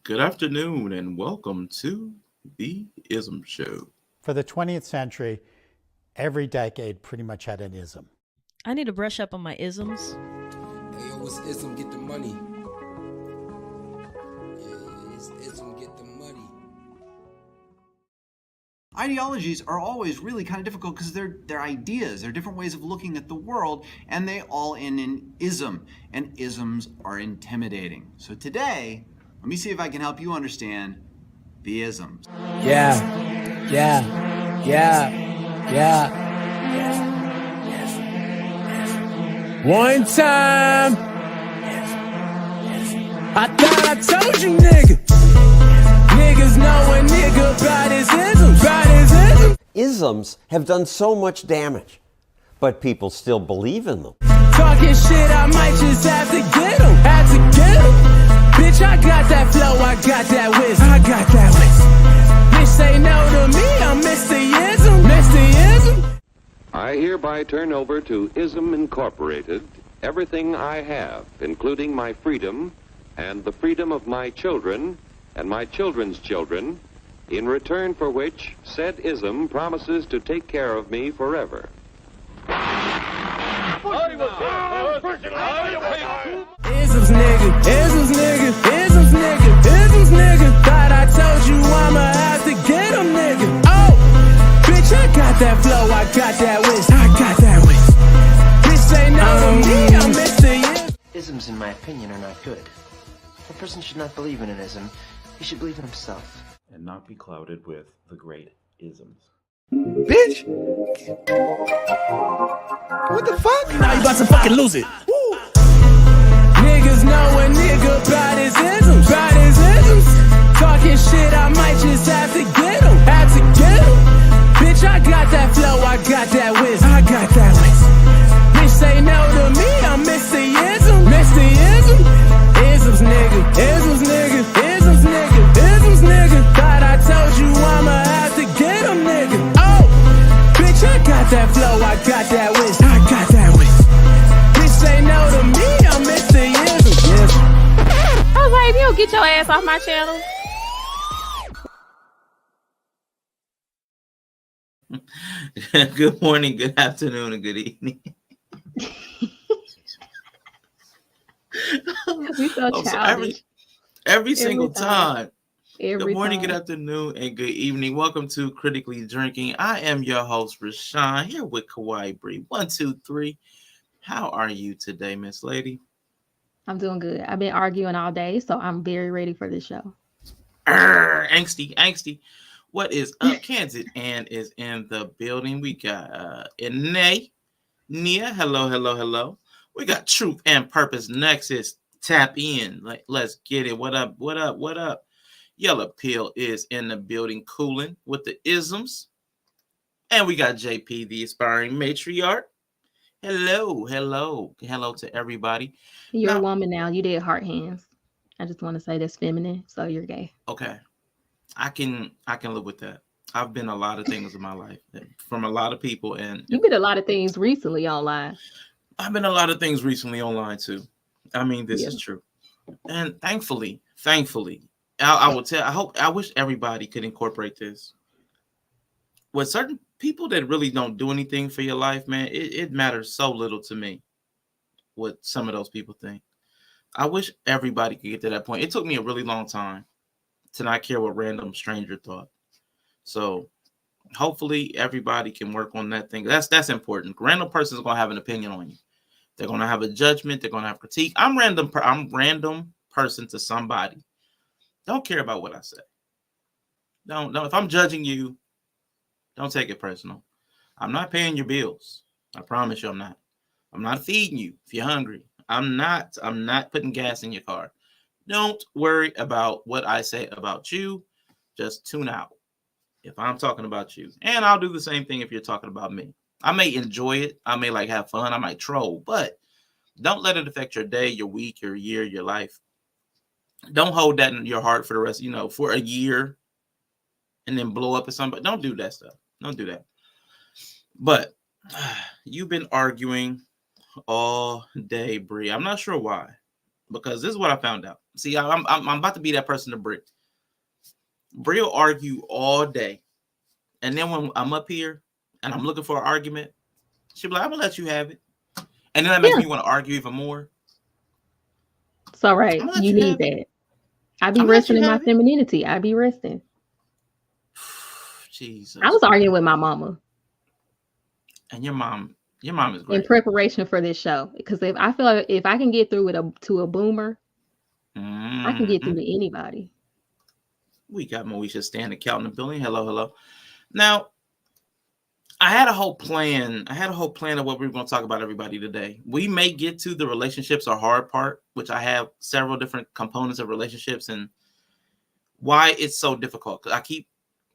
Good afternoon and welcome to the Ism Show. For the 20th century, every decade pretty much had an ism. I need to brush up on my isms. Hey, yo, what's Ism get the money? Yeah, it's Ism get the money. Ideologies are always really kind of difficult because they're ideas, they're different ways of looking at the world, and they all end in ism, and isms are intimidating. So today, let me see if I can help you understand the isms. Yeah. One time, I thought I told you, nigga. Niggas know a nigga about his isms. Isms have done so much damage, but people still believe in them. Talking shit, I might just have to get him. Bitch, I got that flow, I got that wisdom. Bitch, say no to me, I'm Mr. Ism. I hereby turn over to Ism Incorporated everything I have, including my freedom and the freedom of my children and my children's children, in return for which said Ism promises to take care of me forever. Isms nigga. Thought I told you I'ma have to get him, nigga. Oh, bitch, I got that flow, I got that wisdom. Bitch, say no to me, I'm Mr. Isms, in my opinion, are not good. A person should not believe in an ism. He should believe in himself. And not be clouded with the great isms. Bitch! What the fuck? Now you about to fucking lose it. Woo. Niggas know a nigga about his isms. Talking shit, I might just have to get him. Bitch, I got that flow, I got that wisdom. Bitch, say no to me, I'm Mr. Ism. Isms nigga. Thought I told you I'ma have to get him, nigga. Oh, bitch, I got that flow, I got that wisdom. Bitch, say no to me, I'm Mr. Ism. I was like, if you don't get your ass off my channel. Good morning, good afternoon, and good evening. We so childish. Every single time. Every Good morning, time. good afternoon, and good evening. Welcome to Critically Drinking. I am your host, Rashawn, here with Kawaii Bree. 1, 2, 3. How are you today, Miss Lady? I'm doing good. I've been arguing all day, so I'm very ready for this show. Angsty. What is up? Kansas Ann is in the building. We got Nia. Hello. We got Truth and Purpose Nexus. Tap in. Let's get it. What up? Yellow Pill is in the building, cooling with the isms. And we got JP, the aspiring matriarch. Hello to everybody. You're a woman now. You did heart hands. I just want to say that's feminine, so you're gay. Okay. I can live with that. I've been a lot of things in my life from a lot of people, and You've been a lot of things recently online. I've been a lot of things recently online too. I mean, this is true. And thankfully, I will tell, I wish everybody could incorporate this. With certain people that really don't do anything for your life, man, it matters so little to me what some of those people think. I wish everybody could get to that point. It took me a really long time to not care what random stranger thought. So hopefully everybody can work on that thing. That's important. Random person is going to have an opinion on you. They're going to have a judgment. They're going to have critique. I'm random person to somebody. Don't care about what I say. Don't. If I'm judging you, don't take it personal. I'm not paying your bills. I promise you I'm not. I'm not feeding you if you're hungry. I'm not putting gas in your car. Don't worry about what I say about you. Just tune out if I'm talking about you. And I'll do the same thing if you're talking about me. I may enjoy it. I may have fun. I might troll, but don't let it affect your day, your week, your year, your life. Don't hold that in your heart for the rest, for a year and then blow up at somebody. Don't do that stuff. Don't do that. But you've been arguing all day, Bree. I'm not sure why. because this is what I found out. See, I'm about to be that person to Brie. Brie will argue all day, and then when I'm up here and I'm looking for an argument, she'll be like, "I'm gonna let you have it," and then that makes me want to argue even more. It's all right. You need that. I be resting in my femininity. I be resting. Jesus. I was arguing with my mama. And your mom is great. In preparation for this show, because I feel like if I can get through to a boomer, I can get through to anybody. We got Moesha Stanley Cal in the building. Hello. Now, I had a whole plan. Of what we were going to talk about everybody today. We may get to the relationships or hard part, which I have several different components of relationships and why it's so difficult. Because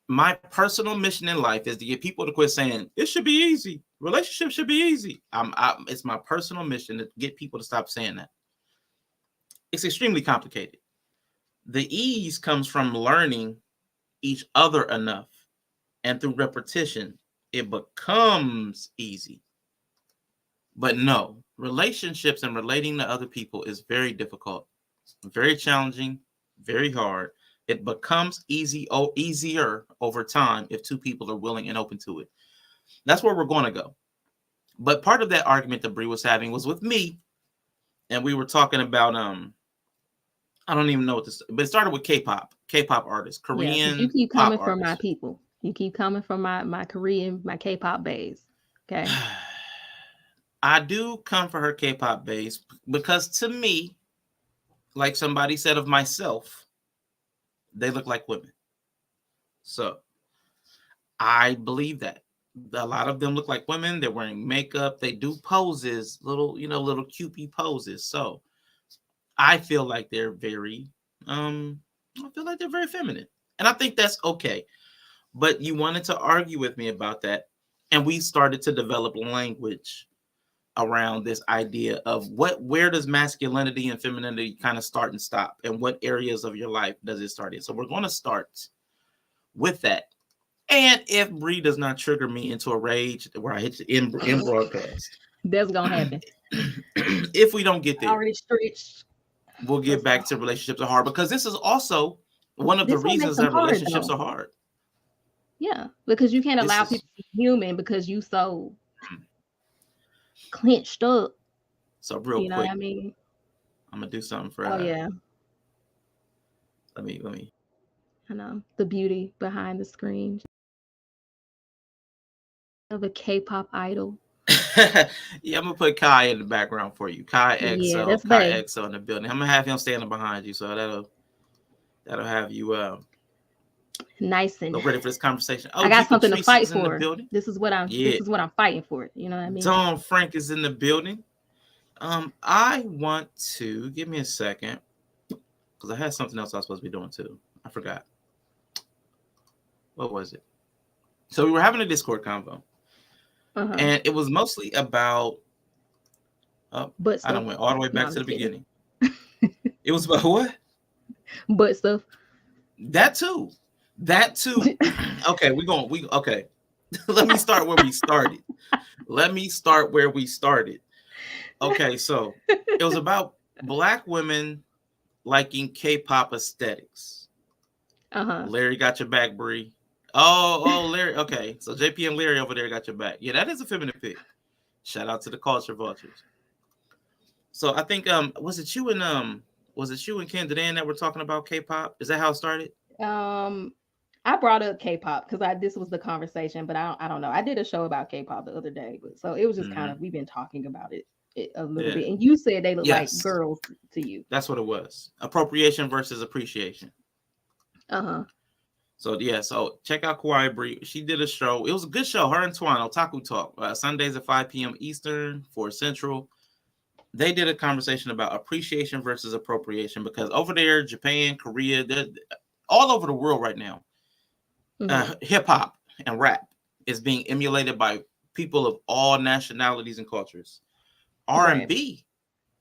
my personal mission in life is to get people to quit saying it should be easy. Relationships should be easy. It's my personal mission to get people to stop saying that. It's extremely complicated. The ease comes from learning each other enough, and through repetition, it becomes easy. But no, relationships and relating to other people is very difficult, very challenging, very hard. It becomes easier over time if two people are willing and open to it. That's where we're going to go. But part of that argument that Brie was having was with me, and we were talking about I don't even know what this, but it started with K-pop artists, Korean. You keep coming pop from artists. my people. You keep coming from my Korean, my K-pop base. Okay. I do come for her K-pop base because to me, like somebody said of myself, they look like women. So I believe that. A lot of them look like women. They're wearing makeup. They do poses, little cupid poses. So I feel like they're very, feminine. And I think that's okay. But you wanted to argue with me about that. And we started to develop language around this idea of where does masculinity and femininity kind of start and stop, and what areas of your life does it start in. So we're going to start with that. And if Brie does not trigger me into a rage where I hit you in broadcast, that's gonna happen. If we don't get there, already stretched. We'll get back to relationships are hard, because this is also one of the reasons that relationships are hard. Yeah, because you can't allow people to be human because you so clenched up. So real quick, what I mean? I'm gonna do something for. Oh yeah. Let me. I know the beauty behind the screen of a K-pop idol. Yeah, I'm gonna put Kai in the background for you. Kai XO, yeah, that's Kai XO in the building. I'm gonna have him standing behind you, so that'll have you nice and ready for this conversation. I got something to fight for. This is what I'm fighting for. You know what I mean? Dawn Frank is in the building. I want to give me a second because I had something else I was supposed to be doing too. I forgot. What was it? So we were having a Discord convo. And it was mostly about I don't went all the way back to the beginning. It was about what? Butt stuff. That too. Okay, okay. Let me start where we started. Okay, so it was about Black women liking K-pop aesthetics. Larry got your back, Bree. Oh, Larry. Okay, so JP and Larry over there got your back. Yeah, that is a feminine pick. Shout out to the culture vultures. So I think was it you and Kendra Dan that were talking about K-pop? Is that how it started? I brought up K-pop because this was the conversation, but I don't know. I did a show about K-pop the other day, but so it was just kind of we've been talking about it a little bit, and you said they look like girls to you. That's what it was. Appropriation versus appreciation. So so check out Kawaii Bree. She did a show. It was a good show. Her and Twan, Otaku Talk, Sundays at 5 p.m. Eastern, 4 Central. They did a conversation about appreciation versus appropriation, because over there, Japan, Korea, they're all over the world right now. Hip hop and rap is being emulated by people of all nationalities and cultures. R&B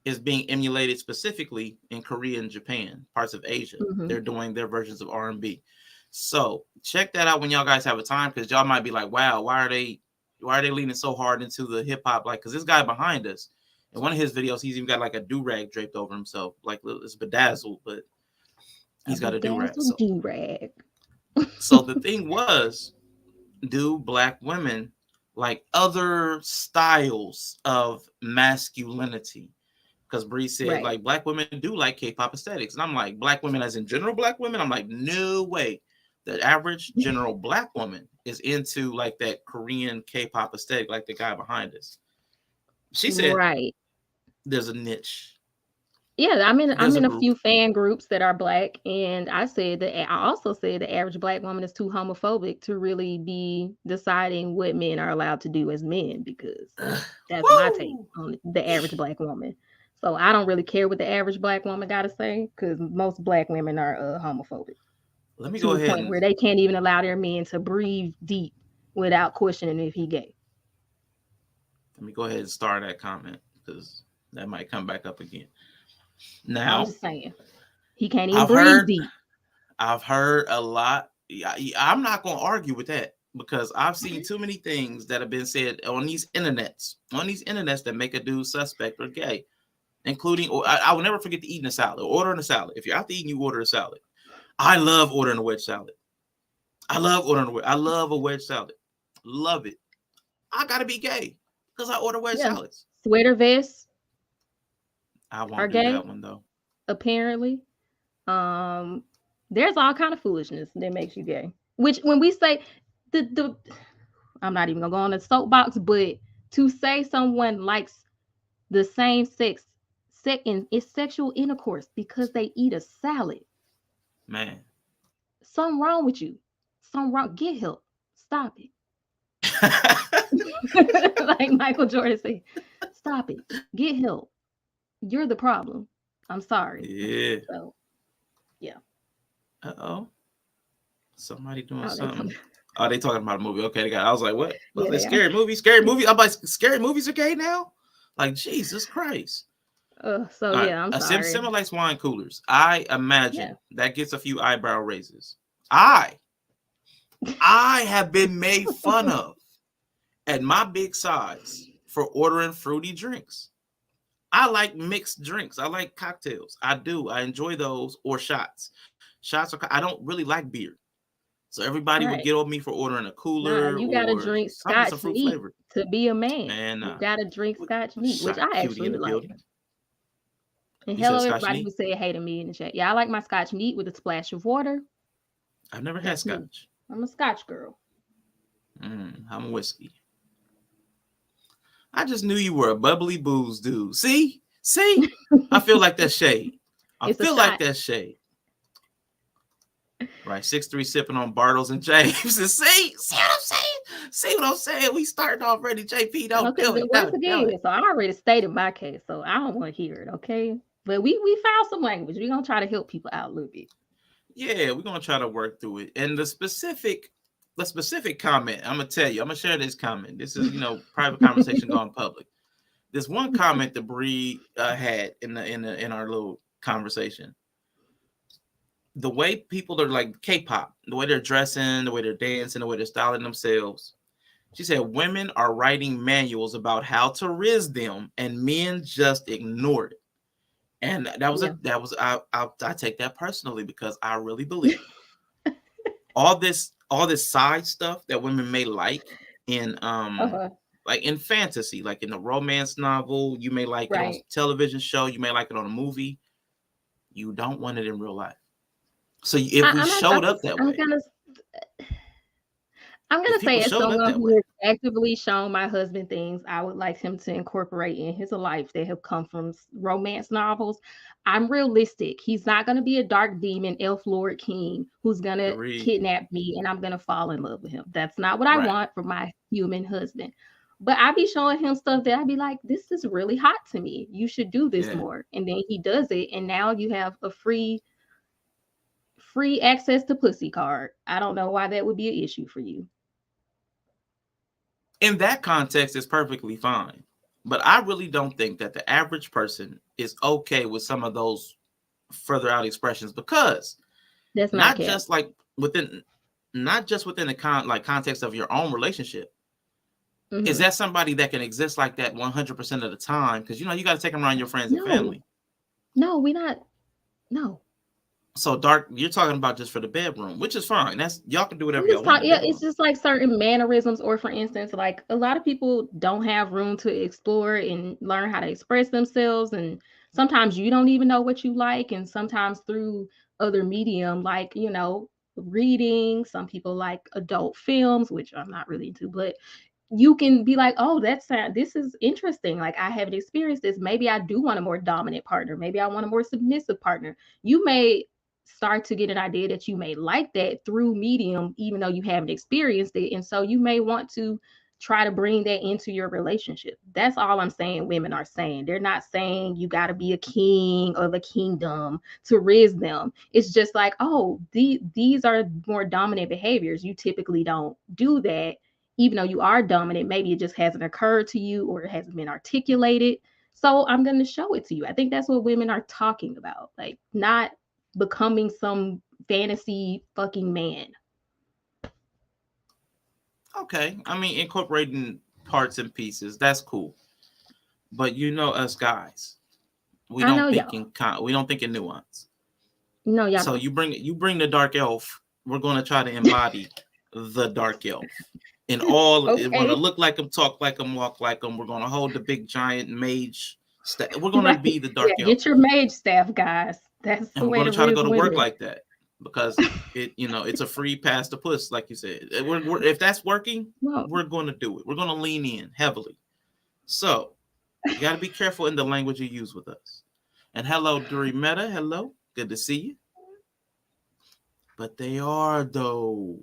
is being emulated specifically in Korea and Japan, parts of Asia. They're doing their versions of R&B. So check that out when y'all guys have a time, because y'all might be like, wow, why are they leaning so hard into the hip hop? Like, because this guy behind us In one of his videos, he's even got like a do-rag draped over himself, like it's bedazzled, but he's got a do-rag. So. Do-rag. So the thing was, do black women like other styles of masculinity? Because Bree said like black women do like K-pop aesthetics, and I'm like, black women as in general black women? I'm like, no way. The average general black woman is into like that Korean K-pop aesthetic, like the guy behind us. She said, there's a niche. Yeah, I'm in a few fan groups that are black, and I also said the average black woman is too homophobic to really be deciding what men are allowed to do as men, because that's my take on the average black woman. So I don't really care what the average black woman got to say, because most black women are homophobic. Let me go ahead. To the point where they can't even allow their men to breathe deep without questioning if he gay. Let me go ahead and start that comment, because that might come back up again. Now, I'm just saying, he can't even breathe deep. I've heard a lot. I'm not going to argue with that, because I've seen too many things that have been said on these internets that make a dude suspect or gay, including, I will never forget the eating a salad, ordering a salad. If you're out to eat and you order a salad, I love ordering a wedge salad. I love a wedge salad. Love it. I got to be gay because I order wedge salads. Sweater vests. I won't do that one though. Apparently, there's all kind of foolishness that makes you gay. Which, when we say the I'm not even gonna go on the soapbox, but to say someone likes the same sex in it's sexual intercourse because they eat a salad, man, something wrong with you. Something wrong. Get help. Stop it. Like Michael Jordan said, stop it. Get help. You're the problem. I'm sorry. Yeah. So, yeah. Uh-oh. Somebody doing something. Oh, they talking about a movie. Okay, I was like, what? Yeah, scary movie? Scary movie? I'm like, scary movies are gay now? Like, Jesus Christ. I'm Sim sorry. Simmer likes wine coolers. I imagine that gets a few eyebrow raises. I have been made fun of at my big size for ordering fruity drinks. I like mixed drinks. I like cocktails. I do. I enjoy those, or shots. I don't really like beer. So everybody would get on me for ordering a cooler. You got to drink Scotch neat to be a man. You got to drink Scotch neat, which I actually like. And hello, everybody who said hey to me in the chat. Yeah, I like my Scotch neat with a splash of water. I've never had Scotch. I'm a Scotch girl. I'm a whiskey. I just knew you were a bubbly booze dude. See? I feel like that's shade. I feel like that's shade. Right, 6'3" sipping on Bartles and James. And see what I'm saying? See what I'm saying? We starting already. JP, don't do it. Once again, so I already stated my case, so I don't want to hear it, okay? But we found some language. We're going to try to help people out a little bit. Yeah, we're going to try to work through it. And the specific comment, I'm going to tell you, I'm going to share this comment. This is, private conversation going public. This one comment that Bree had in our little conversation. The way people are like K-pop, the way they're dressing, the way they're dancing, the way they're styling themselves. She said, women are writing manuals about how to riz them and men just ignore it. And I take that personally, because I really believe all this side stuff that women may like in like in fantasy, like in the romance novel, you may like it on a television show, you may like it on a movie. You don't want it in real life. So if we showed up that way, I'm gonna say, as someone who has actively shown my husband things I would like him to incorporate in his life that have come from romance novels, I'm realistic. He's not gonna be a dark demon, elf lord king who's gonna kidnap me and I'm gonna fall in love with him. That's not what I want for my human husband. But I be showing him stuff that I'd be like, this is really hot to me. You should do this more. And then he does it, and now you have a free access to pussy card. I don't know why that would be an issue for you. In that context, it's perfectly fine. But I really don't think that the average person is okay with some of those further out expressions, because that's not just within the context of your own relationship. is that somebody that can exist like that 100% of the time? Because you got to take them around your friends and family. No, we not. No. So dark, you're talking about just for the bedroom, which is fine. That's y'all can do whatever y'all want. Yeah, it's just like certain mannerisms, or for instance, like a lot of people don't have room to explore and learn how to express themselves, and sometimes you don't even know what you like, and sometimes through other medium, like reading. Some people like adult films, which I'm not really into, but you can be like, oh, this is interesting. Like, I haven't experienced this. Maybe I do want a more dominant partner. Maybe I want a more submissive partner. You may start to get an idea that you may like that through medium, even though you haven't experienced it. And so you may want to try to bring that into your relationship. That's all I'm saying women are saying. They're not saying you got to be a king of a kingdom to raise them. It's just like, oh, these are more dominant behaviors. You typically don't do that. Even though you are dominant, maybe it just hasn't occurred to you or it hasn't been articulated. So I'm going to show it to you. I think that's what women are talking about, like not becoming some fantasy fucking man. Okay. I mean, incorporating parts and pieces, that's cool. But us guys, we don't think in nuance. No, y'all. So you bring the dark elf, we're going to try to embody the dark elf. And all we're gonna look like him, talk like him, walk like him. We're gonna hold the big giant mage staff. We're gonna be the dark elf. Get your mage staff, guys. That's the way. We're gonna try to go to work like that because it's a free pass to puss, like you said. If that's working, we're gonna do it. We're gonna lean in heavily. So you gotta be careful in the language you use with us. And hello, Duri Meta. Hello, good to see you. But they are though.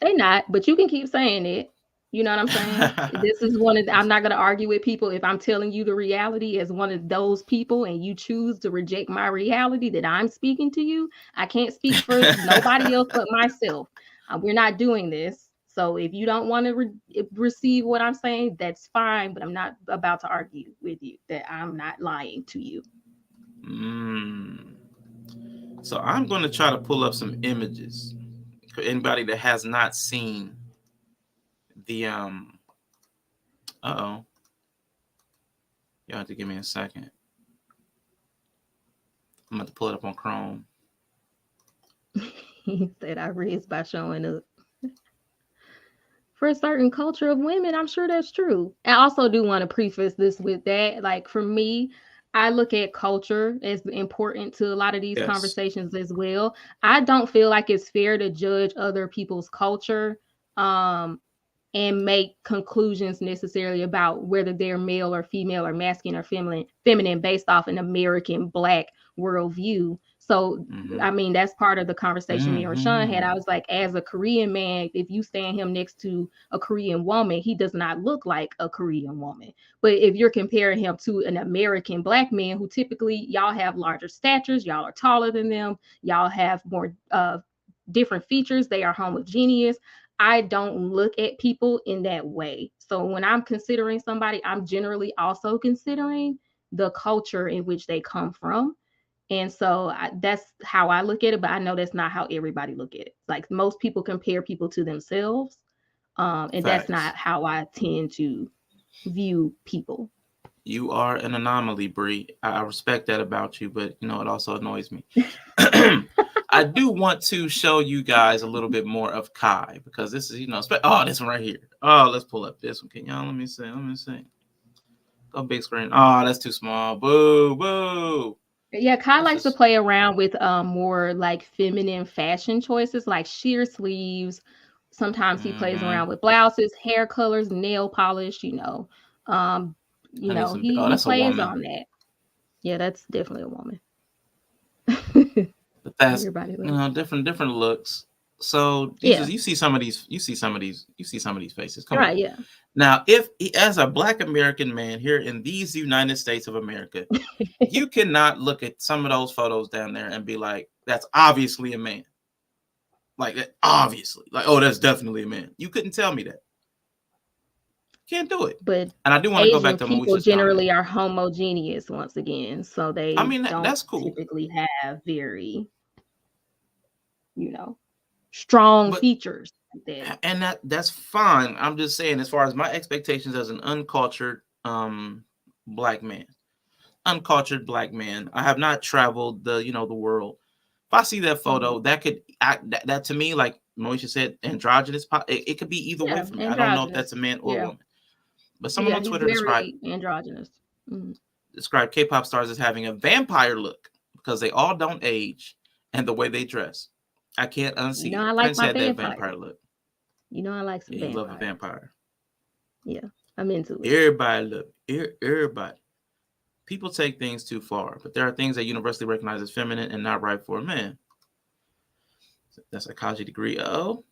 They're not, but you can keep saying it. You know what I'm saying? This is I'm not going to argue with people if I'm telling you the reality as one of those people and you choose to reject my reality that I'm speaking to you. I can't speak for nobody else but myself. We're not doing this. So if you don't want to receive what I'm saying, that's fine. But I'm not about to argue with you that I'm not lying to you. So I'm going to try to pull up some images. For anybody that has not seen the y'all have to give me a second. I'm about to pull it up on Chrome. He said I raised by showing up. For a certain culture of women, I'm sure that's true. I also do want to preface this with that. Like for me, I look at culture as important to a lot of these conversations as well. I don't feel like it's fair to judge other people's culture and make conclusions necessarily about whether they're male or female or masculine or feminine based off an American Black worldview. So, I mean, that's part of the conversation me and Rashawn had. I was like, as a Korean man, if you stand him next to a Korean woman, he does not look like a Korean woman. But if you're comparing him to an American Black man who typically y'all have larger statures, y'all are taller than them, y'all have more different features, they are homogeneous. I don't look at people in that way. So when I'm considering somebody, I'm generally also considering the culture in which they come from. And so that's how I look at it, but I know that's not how everybody look at it. Like most people compare people to themselves, and that's not how I tend to view people. You are an anomaly, Bree. I respect that about you, but it also annoys me. I do want to show you guys a little bit more of Kai because this is, this one right here. Oh, let's pull up this one. Can y'all let me see? Go big screen. Oh, that's too small. Boo, boo. Yeah, Kai likes to play around with more like feminine fashion choices, like sheer sleeves. Sometimes he plays around with blouses, hair colors, nail polish. He plays on that. Yeah, that's definitely a woman. But that's different looks. So you see some of these faces. Come on. Yeah. Now, if as a Black American man here in these United States of America, you cannot look at some of those photos down there and be like, that's obviously a man. Like that, obviously. Like, oh, that's definitely a man. You couldn't tell me that. Can't do it. But and I do want to go back to people generally are homogeneous once again. So they that's cool. Typically have very, strong features. And that's fine. I'm just saying, as far as my expectations as an uncultured black man, I have not traveled the world. If I see that photo, that could that to me, like Moesha said, androgynous. It could be either way for me. I don't know if that's a man or a woman. But someone on Twitter described androgynous. Described K-pop stars as having a vampire look because they all don't age and the way they dress. I can't unsee. I like my vampire look. I like some vampire. You love a vampire. Yeah, I'm into it. Everybody look. Everybody. People take things too far, but there are things that universally recognize as feminine and not right for a man. That's a psychology degree. Oh,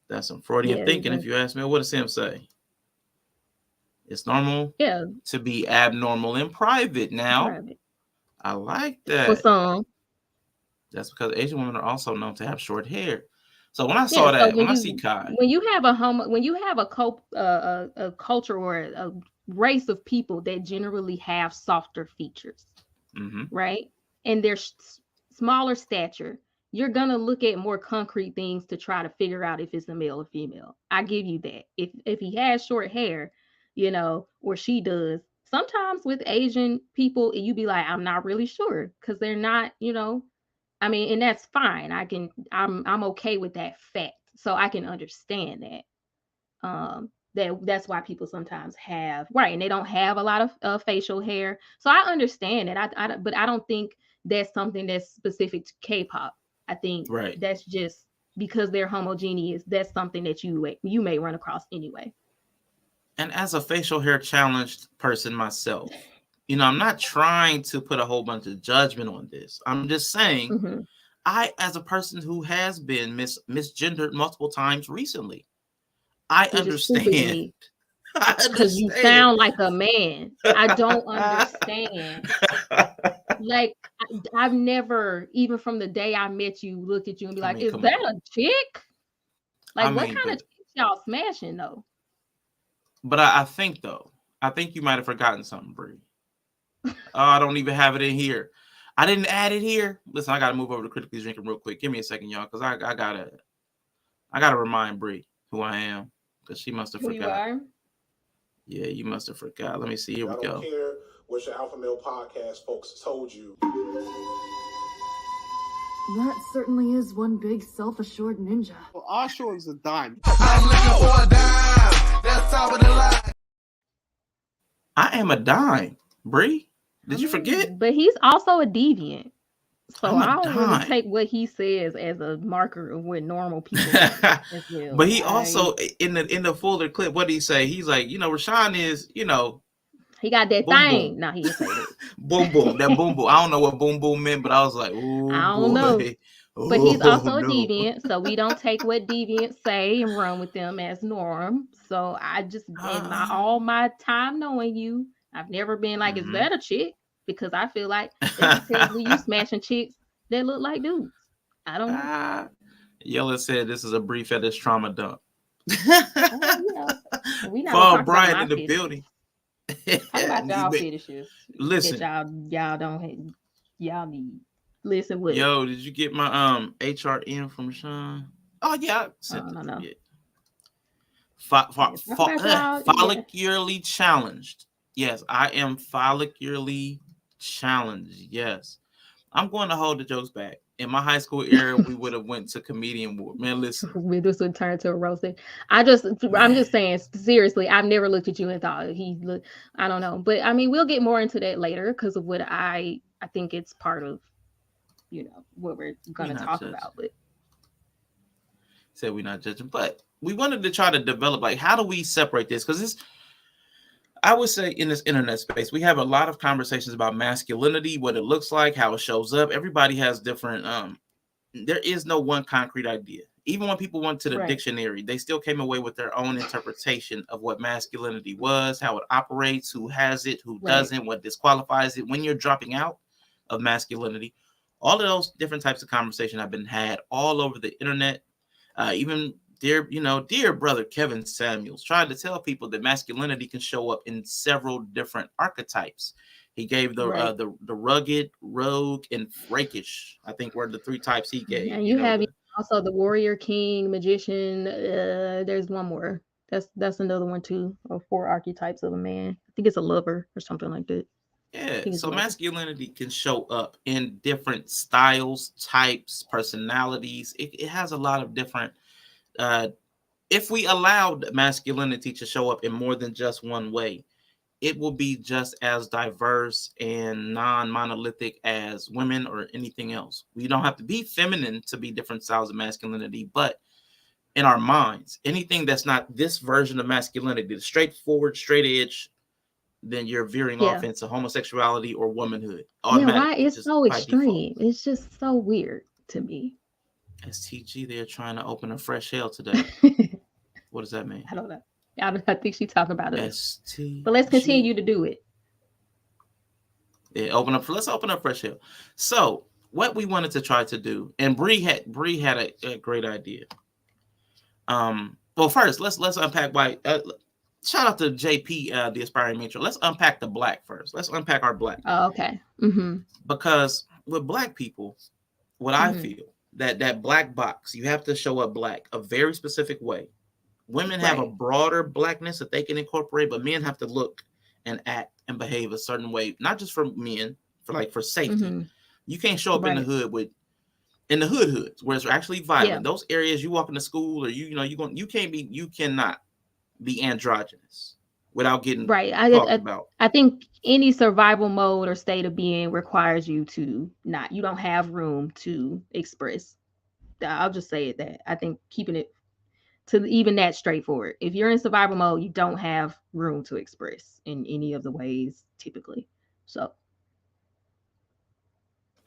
that's some Freudian thinking. If you ask me, what does Sam say? It's normal to be abnormal in private now. I like that. For some. That's because Asian women are also known to have short hair. So when I saw that, when I see Kai, when you have a culture or a race of people that generally have softer features, right? And they're smaller stature, you're gonna look at more concrete things to try to figure out if it's a male or female. I give you that. If he has short hair, or she does, sometimes with Asian people, you be like, I'm not really sure because they're not, I mean, and that's fine. I'm okay with that fact. So I can understand that. That's why people sometimes have, right, and they don't have a lot of facial hair. So I understand it. But I don't think that's something that's specific to K-pop. I think that's just because they're homogeneous. That's something that you may run across anyway. And as a facial hair challenged person myself, I'm not trying to put a whole bunch of judgment on this. I'm just saying, I, as a person who has been misgendered multiple times recently, I understand. Because you sound like a man. I don't understand. Like, I've never, even from the day I met you, looked at you and be like, is that a chick? Like, what kind of chick y'all smashing, though? But I think you might have forgotten something, Bree. I don't even have it in here. I didn't add it here. Listen, I gotta move over to critically drinking real quick. Give me a second, y'all, because I gotta remind Bree who I am, because she must have forgot. You are? Yeah, you must have forgot. Let me see. Here we go. I don't care what your Alpha Male podcast folks told you. That certainly is one big self-assured ninja. Well, Oshaw is a dime. I'm looking for a dime. That's top of the line. I am a dime, Bree. Did you forget? But he's also a deviant. So I don't really take what he says as a marker of what normal people do. But he also, in the fuller clip, what did he say? He's like, Rashawn is, he got that boom, thing. boom. No, he didn't say that. Boom boom. That boom boom. I don't know what boom boom meant, but I was like, ooh, I don't know. But he's also a deviant, so we don't take what deviants say and run with them as norm. So I just, all my time knowing you, I've never been like, is that a chick? Because I feel like you smashing chicks that look like dudes. I don't know. Yella said this is a brief fetish trauma dump. We not Brian in the building. Talk about y'all fetishes. Listen, y'all don't y'all need listen with. Yo, did you get my HRN from Sean? Oh yeah, no. Follicularly challenged. Yes, I am follicularly challenged. Yes, I'm going to hold the jokes back. In my high school era, we would have went to comedian war. Man, listen, this would turn to a roasting. I'm just saying, seriously, I've never looked at you and thought he looked. I don't know, but I mean, we'll get more into that later because of what I think it's part of, what we're gonna talk about. But said we're not judging, but we wanted to try to develop like how do we separate this because this. I would say in this internet space, we have a lot of conversations about masculinity, what it looks like, how it shows up. Everybody has different, there is no one concrete idea. Even when people went to the dictionary, they still came away with their own interpretation of what masculinity was, how it operates, who has it, who doesn't, what disqualifies it. When you're dropping out of masculinity, all of those different types of conversation have been had all over the internet. Even dear brother Kevin Samuels tried to tell people that masculinity can show up in several different archetypes. He gave the rugged, rogue, and rakish. I think were the three types he gave. And you have Also, the warrior, king, magician. There's one more. That's another one too. Or 4 archetypes of a man. I think it's a lover or something like that. Yeah. So masculinity can show up in different styles, types, personalities. It has a lot of different. If we allowed masculinity to show up in more than just one way, it will be just as diverse and non-monolithic as women or anything else. We don't have to be feminine to be different styles of masculinity, but in our minds, anything that's not this version of masculinity, the straightforward, straight edge, then you're veering off into homosexuality or womanhood. Yeah, why it's so extreme? It's just so weird to me. STG, they're trying to open a fresh hell today. What does that mean? I don't know. I think she's talking about us. STG. But let's continue to do it. Yeah, let's open up fresh hell. So what we wanted to try to do, and Bree had a great idea. Well, first let's unpack why. Shout out to JP, the aspiring matron. Let's unpack the black first. Let's unpack our black. Oh, okay. Mm-hmm. Because with black people, what I feel that black box, you have to show up black a very specific way. Women have a broader blackness that they can incorporate, but men have to look and act and behave a certain way, not just for men, for safety. You can't show up in the hood in the hoods where it's actually violent. Yeah. Those areas you walk into school or you cannot be androgynous without getting talked about. I think any survival mode or state of being requires you to you don't have room to express. I'll just say it that. I think keeping it to even that straightforward. If you're in survival mode, you don't have room to express in any of the ways typically. So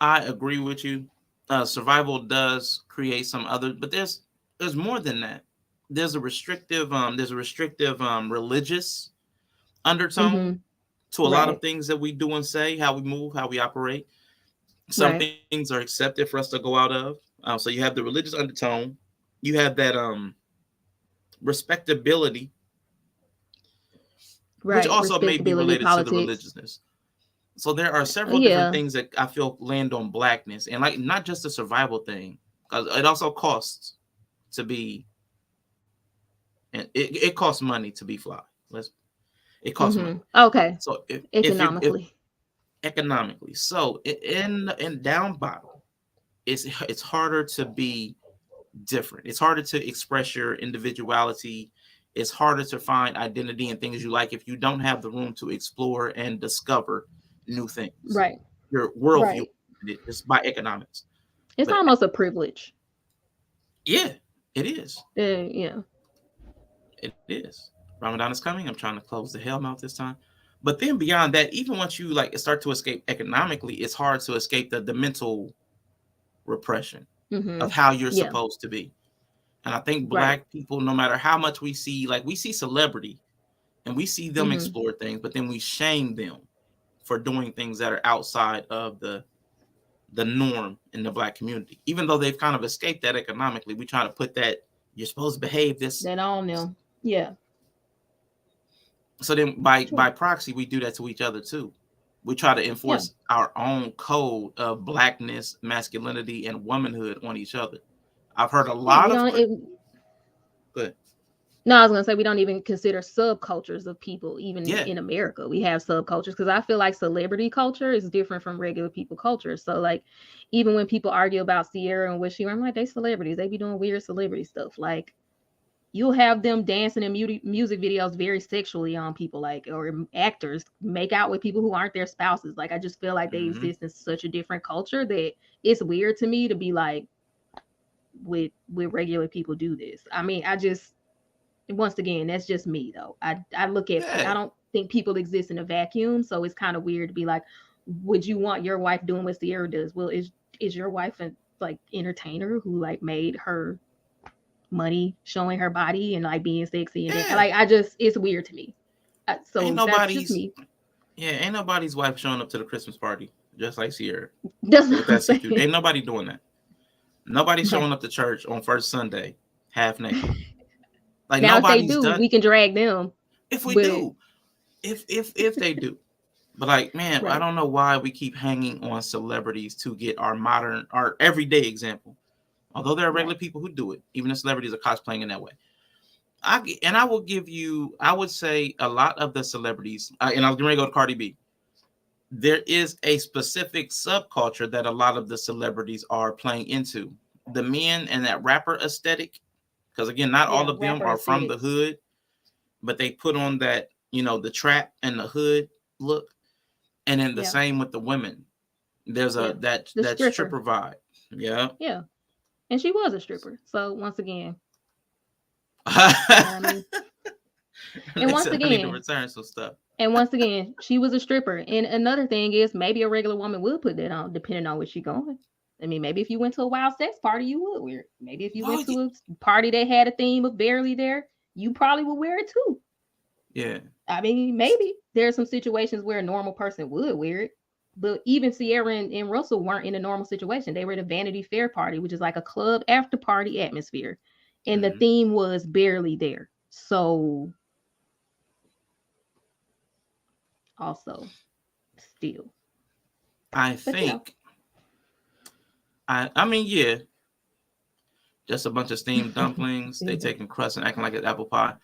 I agree with you. Survival does create some other, but there's more than that. There's a restrictive religious undertone to a lot of things that we do and say, how we move, how we operate. Some things are accepted for us to go out of. So you have the religious undertone. You have that respectability, which also may be related to the religiousness. So there are several different things that I feel land on blackness, and not just the survival thing, because it also costs to be, and it costs money to be fly. It costs money. Okay. So economically, so in down bottom, it's harder to be different. It's harder to express your individuality. It's harder to find identity and things you like if you don't have the room to explore and discover new things. Right. Your worldview is by economics. It's almost a privilege. Yeah, it is. Yeah. It is. Ramadan is coming. I'm trying to close the hell mouth this time. But then beyond that, even once you start to escape economically, it's hard to escape the mental repression of how you're supposed to be. And I think black people, no matter how much we see celebrity and we see them explore things, but then we shame them for doing things that are outside of the norm in the black community. Even though they've kind of escaped that economically, we try to put that you're supposed to behave this. That on them. Yeah. So then by proxy, we do that to each other too. We try to enforce our own code of blackness, masculinity, and womanhood on each other. I've heard a lot of. Good. No, I was gonna say we don't even consider subcultures of people, even in America. We have subcultures because I feel like celebrity culture is different from regular people culture. So even when people argue about Sierra and what she, I'm like, they celebrities. They be doing weird celebrity stuff. You'll have them dancing in music videos very sexually on people, or actors make out with people who aren't their spouses. I just feel like they exist in such a different culture that it's weird to me to be with regular people do this. I mean, once again, that's just me though. I look at, I don't think people exist in a vacuum. So it's kind of weird to be would you want your wife doing what Sierra does? Well, is your wife a entertainer who made her money showing her body and being sexy and it's weird to me. So ain't that's just me. Ain't nobody's wife showing up to the Christmas party just like Sierra. Ain't nobody doing that. Nobody's showing up to church on first Sunday half naked. Now if they do, we can drag them. If we do, if they do. But I don't know why we keep hanging on celebrities to get our everyday example. Although there are regular people who do it, even the celebrities are cosplaying in that way. I will give you, I would say a lot of the celebrities, and I was going to go to Cardi B. There is a specific subculture that a lot of the celebrities are playing into. The men and that rapper aesthetic, because again, not all of them are from the hood, but they put on that, the trap and the hood look. And then the same with the women. There's that stripper vibe. Yeah. Yeah. And she was a stripper. So once again. I mean? And once again, I need to return some stuff. And once again, she was a stripper. And another thing is maybe a regular woman would put that on, depending on where she's going. I mean, maybe if you went to a wild sex party, you would wear it. Maybe if you went to a party that had a theme of barely there, you probably would wear it too. Yeah. I mean, maybe there are some situations where a normal person would wear it. But even Sierra and Russell weren't in a normal situation. They were at a Vanity Fair party, which is like a club after party atmosphere. And the theme was barely there. So also still. I think I mean, yeah. Just a bunch of steamed dumplings. They taking crust and acting like it's apple pie.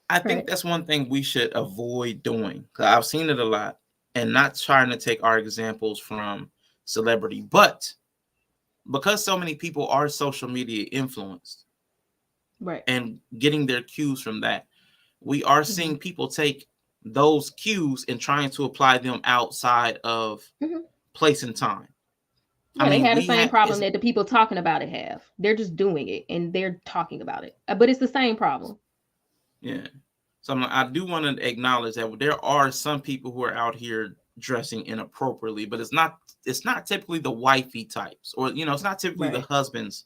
I think that's one thing we should avoid doing. Because I've seen it a lot. And not trying to take our examples from celebrity. But because so many people are social media influenced. Right. And getting their cues from that. We are seeing people take those cues and trying to apply them outside of place and time. Yeah, I mean, they had the same problem that the people talking about it have. They're just doing it and they're talking about it. But it's the same problem. Yeah. So I do want to acknowledge that there are some people who are out here dressing inappropriately, but it's not typically the wifey types, or it's not typically the husbands,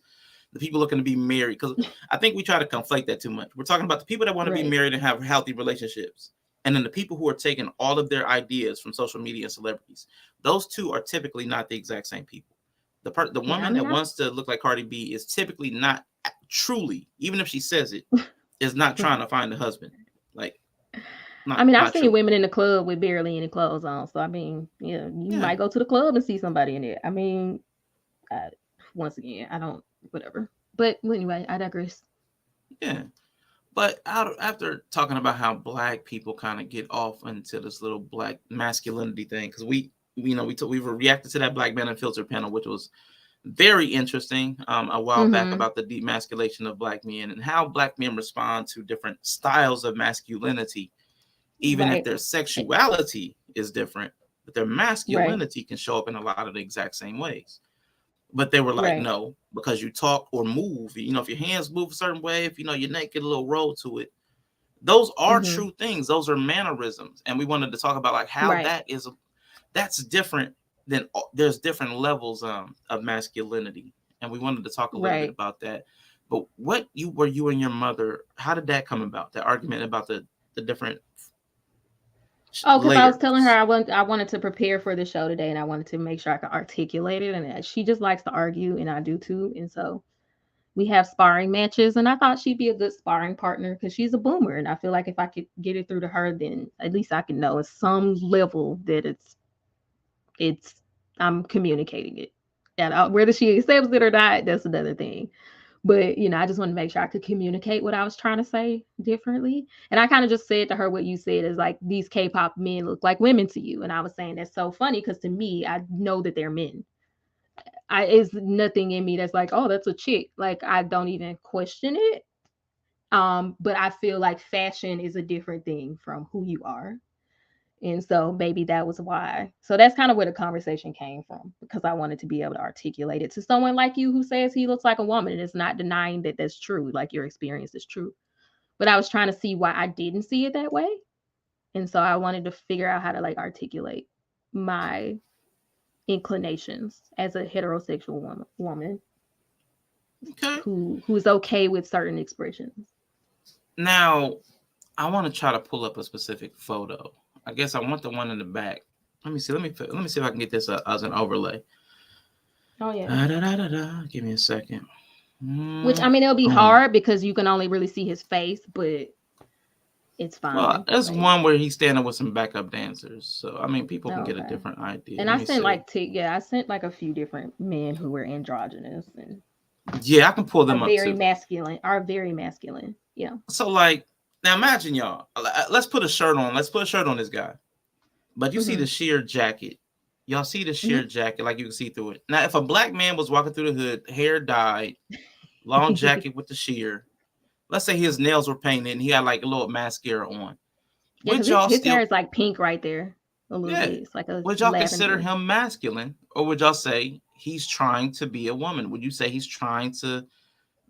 the people looking to be married. Because I think we try to conflate that too much. We're talking about the people that want to be married and have healthy relationships, and then the people who are taking all of their ideas from social media and celebrities. Those two are typically not the exact same people. The woman that wants to look like Cardi B is typically not truly, even if she says it, is not trying to find a husband. Like, I've seen women in the club with barely any clothes on. So I mean, you might go to the club and see somebody in it. I mean, once again, I don't, whatever. But anyway, I digress. Yeah, but after talking about how Black people kind of get off into this little Black masculinity thing, because we reacted to that Black Men Unfiltered panel, which was very interesting a while back, about the demasculation of Black men and how Black men respond to different styles of masculinity, even if their sexuality is different, but their masculinity can show up in a lot of the exact same ways. But they were like, no, because you talk or move, if your hands move a certain way, if your neck get a little roll to it, those are true things. Those are mannerisms. And we wanted to talk about like how that's different. Then there's different levels of masculinity, and we wanted to talk a little bit about that. But you and your mother, how did that come about? That argument about the different. Because I was telling her I wanted to prepare for the show today, and I wanted to make sure I could articulate it. And she just likes to argue, and I do too. And so we have sparring matches, and I thought she'd be a good sparring partner because she's a boomer, and I feel like if I could get it through to her, then at least I can know at some level that I'm communicating it. And whether she accepts it or not, that's another thing. But, I just want to make sure I could communicate what I was trying to say differently. And I kind of just said to her what you said is like, these K-pop men look like women to you. And I was saying that's so funny because to me, I know that they're men. It's nothing in me that's like, oh, that's a chick. Like, I don't even question it. But I feel like fashion is a different thing from who you are. And so maybe that was why. So that's kind of where the conversation came from, because I wanted to be able to articulate it to someone like you who says he looks like a woman and is not denying that that's true, like your experience is true. But I was trying to see why I didn't see it that way. And so I wanted to figure out how to like articulate my inclinations as a heterosexual woman who's okay with certain expressions. Now, I want to try to pull up a specific photo. I guess I want the one in the back. Let me see. Let me see if I can get this as an overlay. Oh yeah. Give me a second. Which it'll be hard because you can only really see his face, but it's fine. Well, there's one where he's standing with some backup dancers, so people can get a different idea. And I sent like a few different men who were androgynous, and Yeah, I can pull them are up very too. masculine. Are very masculine. Yeah. So like now, imagine y'all. Let's put a shirt on. Let's put a shirt on this guy. But you see the sheer jacket. Y'all see the sheer jacket, like you can see through it. Now, if a black man was walking through the hood, hair dyed, long jacket with the sheer, let's say his nails were painted and he had like a little mascara on. Yeah, his hair is like pink right there. A little bit. It's like a would y'all lavender. consider him masculine, or would y'all say he's trying to be a woman? Would you say he's trying to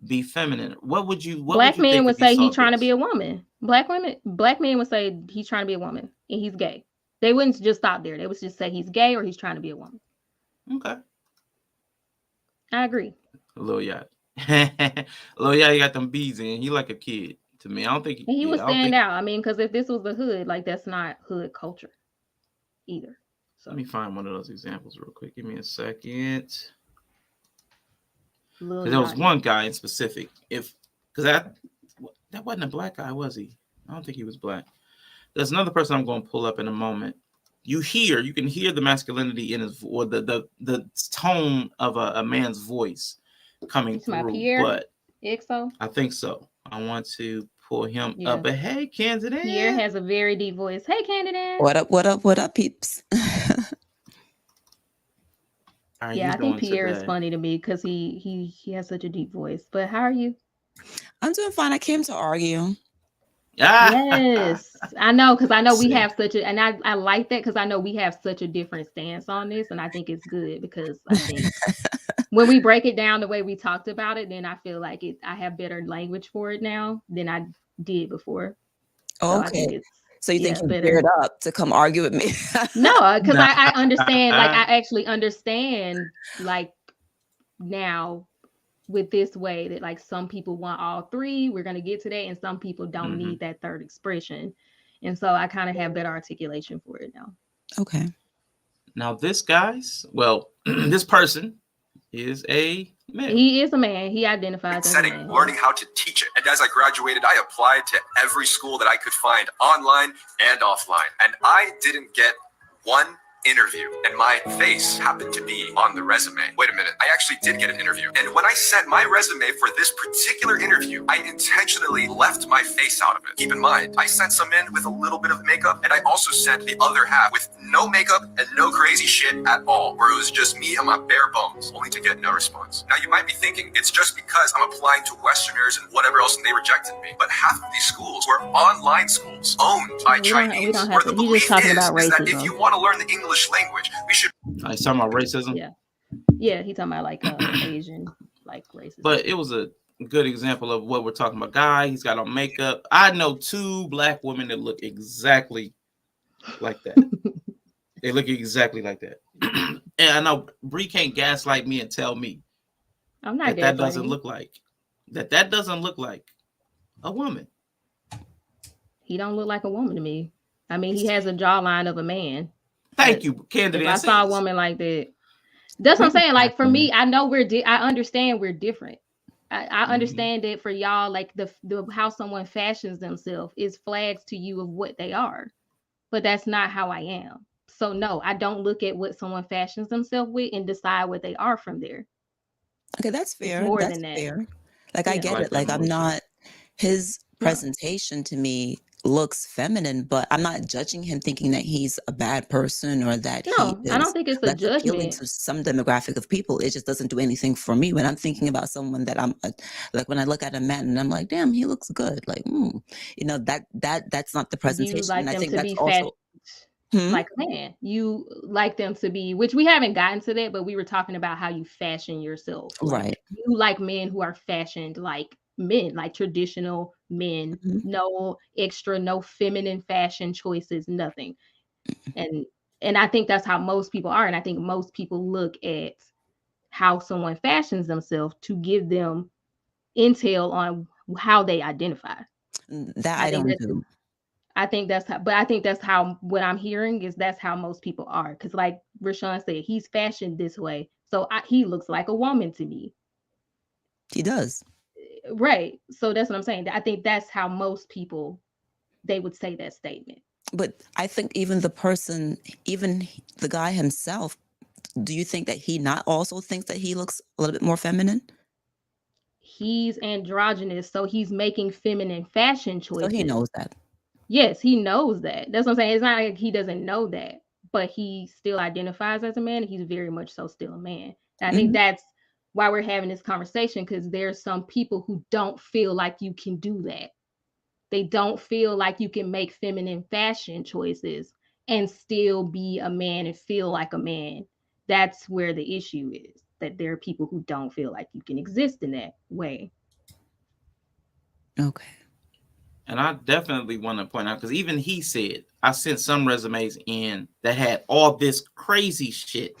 be feminine? What would you? Black men would say he's trying to be a woman. Black men would say he's trying to be a woman and he's gay. They wouldn't just stop there. They would just say he's gay or he's trying to be a woman. Okay, I agree. Lil Yachty. Lil Yachty got them beads in. He like a kid to me. I don't think he would stand out. I mean, because if this was the hood, like that's not hood culture either. So let me find one of those examples real quick. Give me a second. There was one guy in specific. Because that wasn't a black guy, was he? I don't think he was black. There's another person I'm going to pull up in a moment. You can hear the masculinity in his, or the tone of a man's voice coming through. Pierre, but EXO? I think so. I want to pull him up. But hey, Candidate. Pierre has a very deep voice. Hey, Candidate. What up? What up? What up, peeps? I think Pierre is funny to me because he has such a deep voice. But how are you? I'm doing fine. I came to argue. Yes, I know, because I know we have such a, and I like that because I know we have such a different stance on this, and I think it's good because I think when we break it down the way we talked about it, then I feel like I have better language for it now than I did before. Okay. So you think you geared up to come argue with me? No, because I understand, like I actually understand, like now with this way that like some people want all three. We're going to get to that, and some people don't need that third expression, and so I kind of have better articulation for it now. Okay. Now this this person is a man. He is a man. He identifies as a man. Learning how to teach it. And as I graduated, I applied to every school that I could find online and offline. And I didn't get one interview, and my face happened to be on the resume. Wait a minute, I actually did get an interview. And when I sent my resume for this particular interview, I intentionally left my face out of it. Keep in mind, I sent some in with a little bit of makeup, and I also sent the other half with no makeup and no crazy shit at all, where it was just me and my bare bones, only to get no response. Now you might be thinking, it's just because I'm applying to Westerners and whatever else and they rejected me. But half of these schools were online schools owned by Chinese, where the belief is that if you want to learn the English language, we should. He's talking about racism. Yeah, he's talking about like Asian, like racism. But it was a good example of what we're talking about. Guy, he's got on makeup. I know 2 black women that look exactly like that. They look exactly like that. And I know Bree can't gaslight me and tell me I'm not that doesn't look like a woman. He don't look like a woman to me. I mean, he has a jawline of a man. Thank you, Candidate. If I saw a woman like that, that's what I'm saying. Like for me, I know I understand we're different. I understand that for y'all, like the how someone fashions themselves is flags to you of what they are, but that's not how I am. So no, I don't look at what someone fashions themselves with and decide what they are from there. Okay, that's fair. It's more that's than that. fair. Like I get it. Like I'm not. His presentation to me looks feminine, but I'm not judging him thinking that he's a bad person or that I don't think it's a judgment. Appealing to some demographic of people. It just doesn't do anything for me when I'm thinking about someone that like when I look at a man and I'm like, damn, he looks good. Like, that's not the presentation. You like and I them think to that's be also like a man. You like them to be, which we haven't gotten to that, but we were talking about how you fashion yourself. Right. You like men who are fashioned like men, like traditional men, no extra, no feminine fashion choices, nothing. And I think that's how most people are. And I think most people look at how someone fashions themselves to give them intel on how they identify. That I don't do. I think that's how, but I think that's how what I'm hearing is that's how most people are. Because like Rashawn said, he's fashioned this way. So he looks like a woman to me. He does. Right. So that's what I'm saying. I think that's how most people, they would say that statement. But I think even the guy himself, do you think that he not also thinks that he looks a little bit more feminine? he's androgynous, so he's making feminine fashion choices. So he knows that. Yes, he knows that. That's what I'm saying. It's not like he doesn't know that, but he still identifies as a man. And he's very much so still a man. And I think that's why we're having this conversation, because there's some people who don't feel like you can do that. They don't feel like you can make feminine fashion choices and still be a man and feel like a man. That's where the issue is, that there are people who don't feel like you can exist in that way. Okay. And I definitely want to point out, because even he said, I sent some resumes in that had all this crazy shit.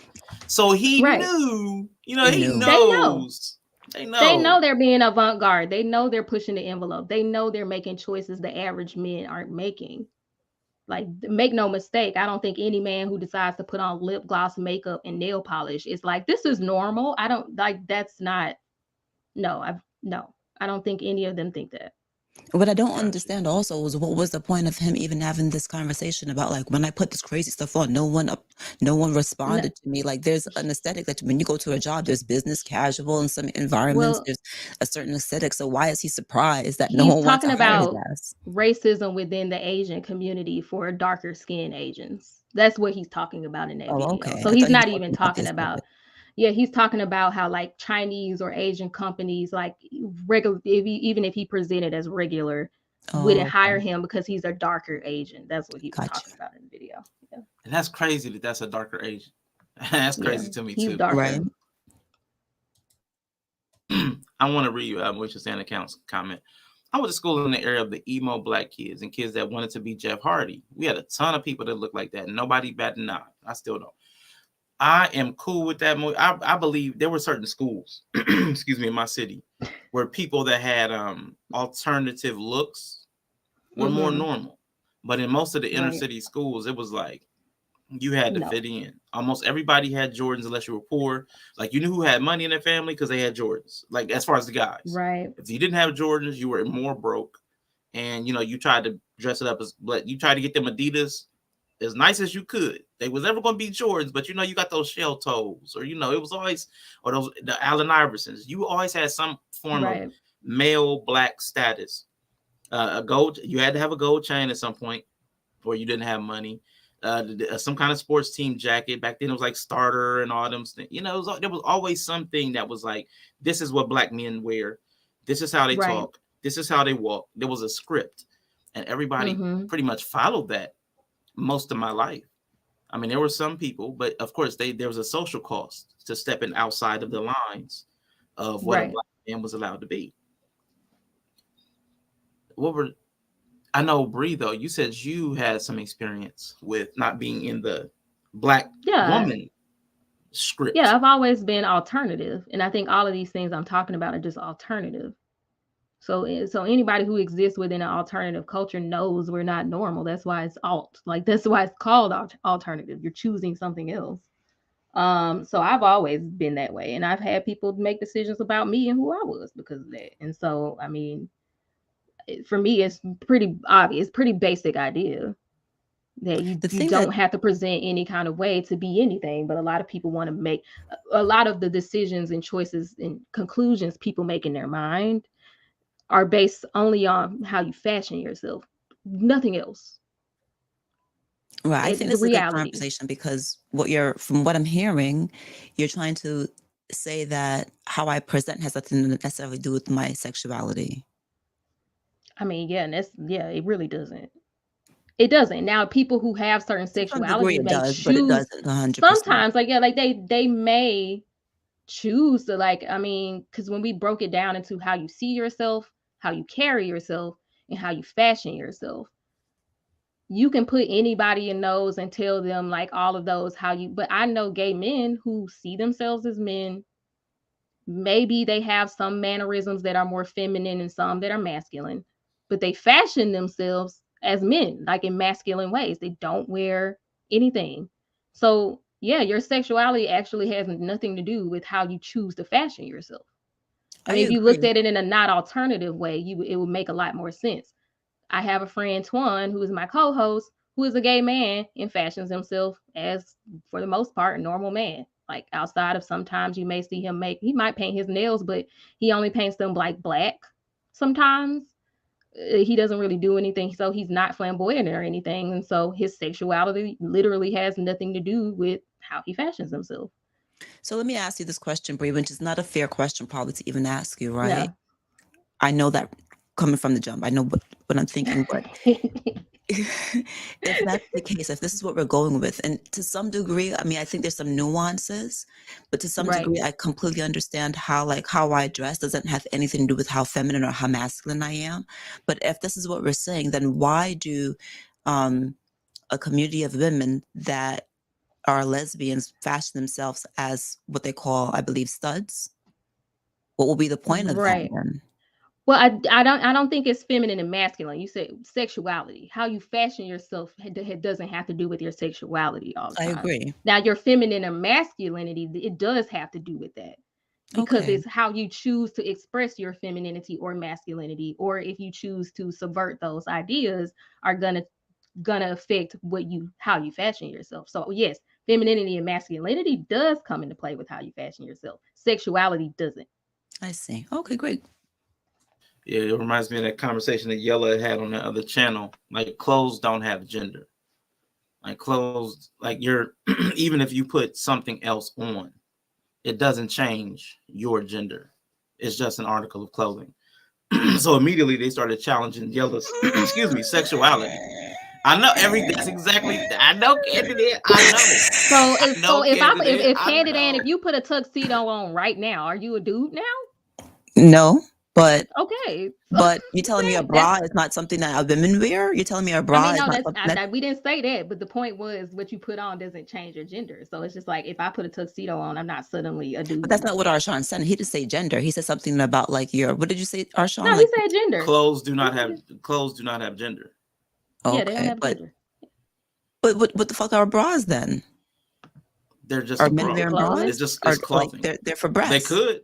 So he knew, he knows. They know they're being avant-garde. They know they're pushing the envelope. They know they're making choices the average men aren't making. Like, make no mistake, I don't think any man who decides to put on lip gloss, makeup, and nail polish is like, this is normal. I don't like, that's not, I don't think any of them think that. What I don't understand also is what was the point of him even having this conversation about, like, when I put this crazy stuff on, no one responded to me. Like, there's an aesthetic that when you go to a job, there's business casual in some environments, there's a certain aesthetic. So why is he surprised that no one wants to hire his ass? Racism within the Asian community for darker skinned Asians. That's what he's talking about in that video. Okay. So he's not even talking about. Yeah, he's talking about how, like, Chinese or Asian companies, like, even if he presented as regular, wouldn't hire him because he's a darker Asian. That's what he was talking about in the video. Yeah. And that's crazy that that's a darker Asian. That's crazy to me too. Darker. Right. I want to read you what you're saying, account's comment. I went to school in the area of the emo black kids and kids that wanted to be Jeff Hardy. We had a ton of people that looked like that. Nobody batted an eye. I still don't. I am cool with that movie. I believe there were certain schools, excuse me, in my city, where people that had alternative looks were more normal. But in most of the inner city schools, it was like you had to fit in. Almost everybody had Jordans unless you were poor. Like, you knew who had money in their family because they had Jordans. Like, as far as the guys, right? If you didn't have Jordans, you were more broke, and you tried to dress it up as, but you tried to get them Adidas as nice as you could. They was never going to be Jordans, but you got those shell toes, or it was always, or those the Allen Iversons. You always had some form of male black status. A gold, you had to have a gold chain at some point, or you didn't have money. Some kind of sports team jacket. Back then it was like starter and all them things. There was always something that was like, this is what black men wear. This is how they talk. This is how they walk. There was a script, and everybody pretty much followed that most of my life. I mean, there were some people, but of course there was a social cost to stepping outside of the lines of what a black man was allowed to be. I know, Bree, though, you said you had some experience with not being in the black woman script. Yeah, I've always been alternative, and I think all of these things I'm talking about are just alternative. So anybody who exists within an alternative culture knows we're not normal. That's why it's alt. Like, that's why it's called alternative. You're choosing something else. So I've always been that way, and I've had people make decisions about me and who I was because of that. And so, I mean, for me, it's pretty obvious, pretty basic idea that you don't have to present any kind of way to be anything. But a lot of people want to make a lot of the decisions and choices and conclusions people make in their mind are based only on how you fashion yourself, nothing else. Right. I think this is a good conversation because from what I'm hearing, you're trying to say that how I present has nothing to necessarily do with my sexuality. I mean, it really doesn't. It doesn't. Now, people who have certain sexuality may choose, but it doesn't 100%. Sometimes, they may choose to, because when we broke it down into how you see yourself, how you carry yourself, and how you fashion yourself, you can put anybody in those and tell them all of those but I know gay men who see themselves as men. Maybe they have some mannerisms that are more feminine and some that are masculine, but they fashion themselves as men, in masculine ways. They don't wear anything. So yeah, your sexuality actually has nothing to do with how you choose to fashion yourself. I mean, if you looked at it in a not alternative way, it would make a lot more sense. I have a friend, Twan, who is my co-host, who is a gay man and fashions himself as, for the most part, a normal man. Like outside of sometimes you may see him he might paint his nails, but he only paints them like black sometimes. He doesn't really do anything, so he's not flamboyant or anything, and so his sexuality literally has nothing to do with how he fashions himself. So let me ask you this question, Brie, which is not a fair question probably to even ask you, right? Yeah. I know that coming from the jump, I know what I'm thinking, but if that's the case, if this is what we're going with, and to some degree, I mean, I think there's some nuances, but to some degree, I completely understand how I dress doesn't have anything to do with how feminine or how masculine I am. But if this is what we're saying, then why do a community of women that are lesbians fashion themselves as what they call, I believe, studs? What will be the point of that then? Well, I don't think it's feminine and masculine. You said sexuality. How you fashion yourself doesn't have to do with your sexuality all the time. I agree. Now, your feminine or masculinity, it does have to do with that. Because it's how you choose to express your femininity or masculinity, or if you choose to subvert those ideas, are gonna affect how you fashion yourself. So yes, femininity and masculinity does come into play with how you fashion yourself. Sexuality doesn't. I see. Okay, great. Yeah, it reminds me of that conversation that Yella had on that other channel. Like, clothes don't have gender. Like, clothes, like, you're even if you put something else on, it doesn't change your gender. It's just an article of clothing. So immediately they started challenging Yella's sexuality. I know that's exactly. I know, Candidate. I know. If Candidate, if you put a tuxedo on right now, are you a dude now? No, but okay. But you're telling me a bra is not something that a women wear? You're telling me a bra is not something we didn't say that, but the point was what you put on doesn't change your gender. So it's just like if I put a tuxedo on, I'm not suddenly a dude. But that's not what Arshawn said. He didn't say gender. He said something about like what did you say, Arshawn? No, he said gender. Clothes do not have gender. Okay, yeah, they don't have gender. But what the fuck are bras then? They're just are men wearing bras? It's clothing. Like they're for breasts. They could.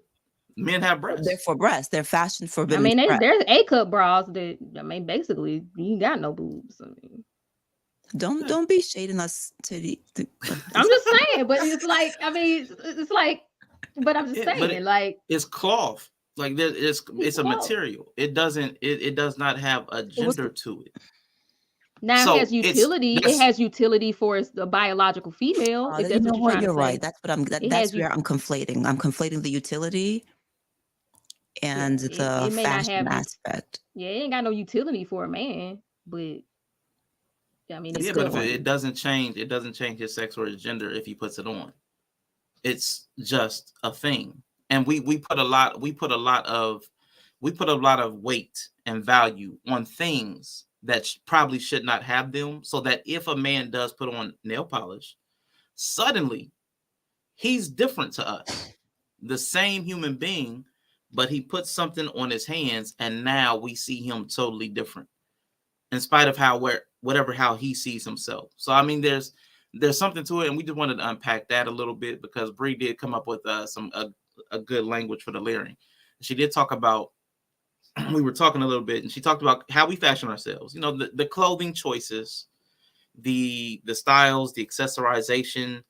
Men have breasts. They're for breasts. They're fashioned for women. I mean, there's A-cup bras that basically you ain't got no boobs. I mean, don't be shading us to the. I'm just saying, but it's like it's like, but I'm just saying, like it's cloth. Like it's a material. It does not have a gender to it. Now so it has utility. It has utility for the biological female. If that's what you're right. That's what I'm. That's where I'm conflating. I'm conflating the utility and the fashion aspect. Yeah, it ain't got no utility for a man, but I mean, it's but if it doesn't change his sex or his gender if he puts it on. It's just a thing, and we put a lot of weight and value on things that probably should not have them, so that if a man does put on nail polish, suddenly he's different to us, the same human being, but he puts something on his hands and now we see him totally different in spite of how he sees himself. So I mean, there's something to it, and we just wanted to unpack that a little bit because Bree did come up with a good language for the layering. She did talk about, we were talking a little bit, and she talked about how we fashion ourselves. You know, the clothing choices, the styles, the accessorization,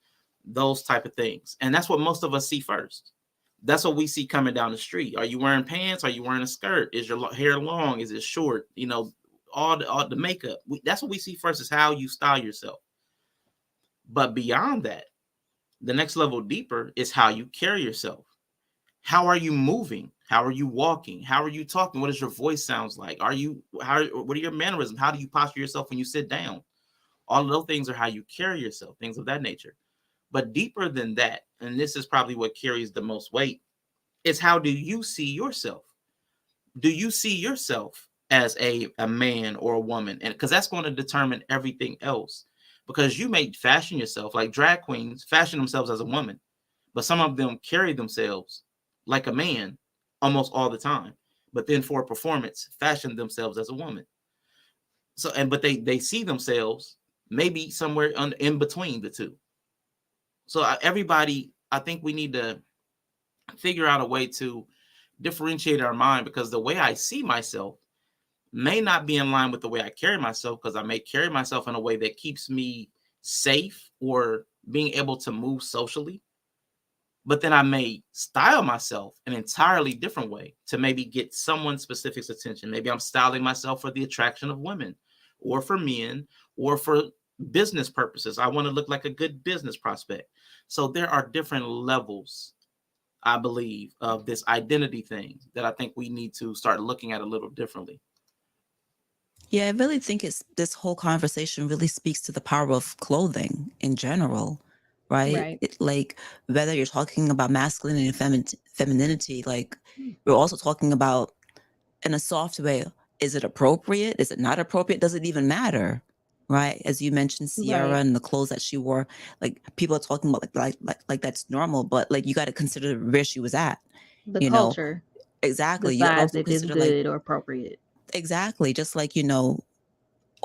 those type of things. And that's what most of us see first. That's what we see coming down the street. Are you wearing pants? Are you wearing a skirt? Is your hair long? Is it short? You know, all the makeup. That's what we see first, is how you style yourself. But beyond that, the next level deeper is how you carry yourself. How are you moving? How are you walking? How are you talking? What does your voice sounds like? What are your mannerisms? How do you posture yourself when you sit down? All of those things are how you carry yourself, things of that nature. But deeper than that, and this is probably what carries the most weight, is how do you see yourself? Do you see yourself as a man or a woman? And because that's going to determine everything else. Because you may fashion yourself, like drag queens fashion themselves as a woman, but some of them carry themselves like a man almost all the time, but then for a performance fashion themselves as a woman. So but they see themselves maybe somewhere in between the two. So everybody, I think we need to figure out a way to differentiate our mind, because the way I see myself may not be in line with the way I carry myself, because I may carry myself in a way that keeps me safe or being able to move socially. but then I may style myself an entirely different way to maybe get someone specific's attention. Maybe I'm styling myself for the attraction of women or for men or for business purposes. I want to look like a good business prospect. So there are different levels, I believe, of this identity thing that I think we need to start looking at a little differently. Yeah, I really think this whole conversation really speaks to the power of clothing in general, right? Like whether you're talking about masculinity and femininity, like we're also talking about in a soft way. Is it appropriate? Is it not appropriate? Does it even matter? Right? As you mentioned, Sierra and the clothes that she wore, like people are talking about like that's normal, but like you got to consider where she was at. The culture. Exactly. You Decides also if it's consider good or appropriate. Exactly. Just like,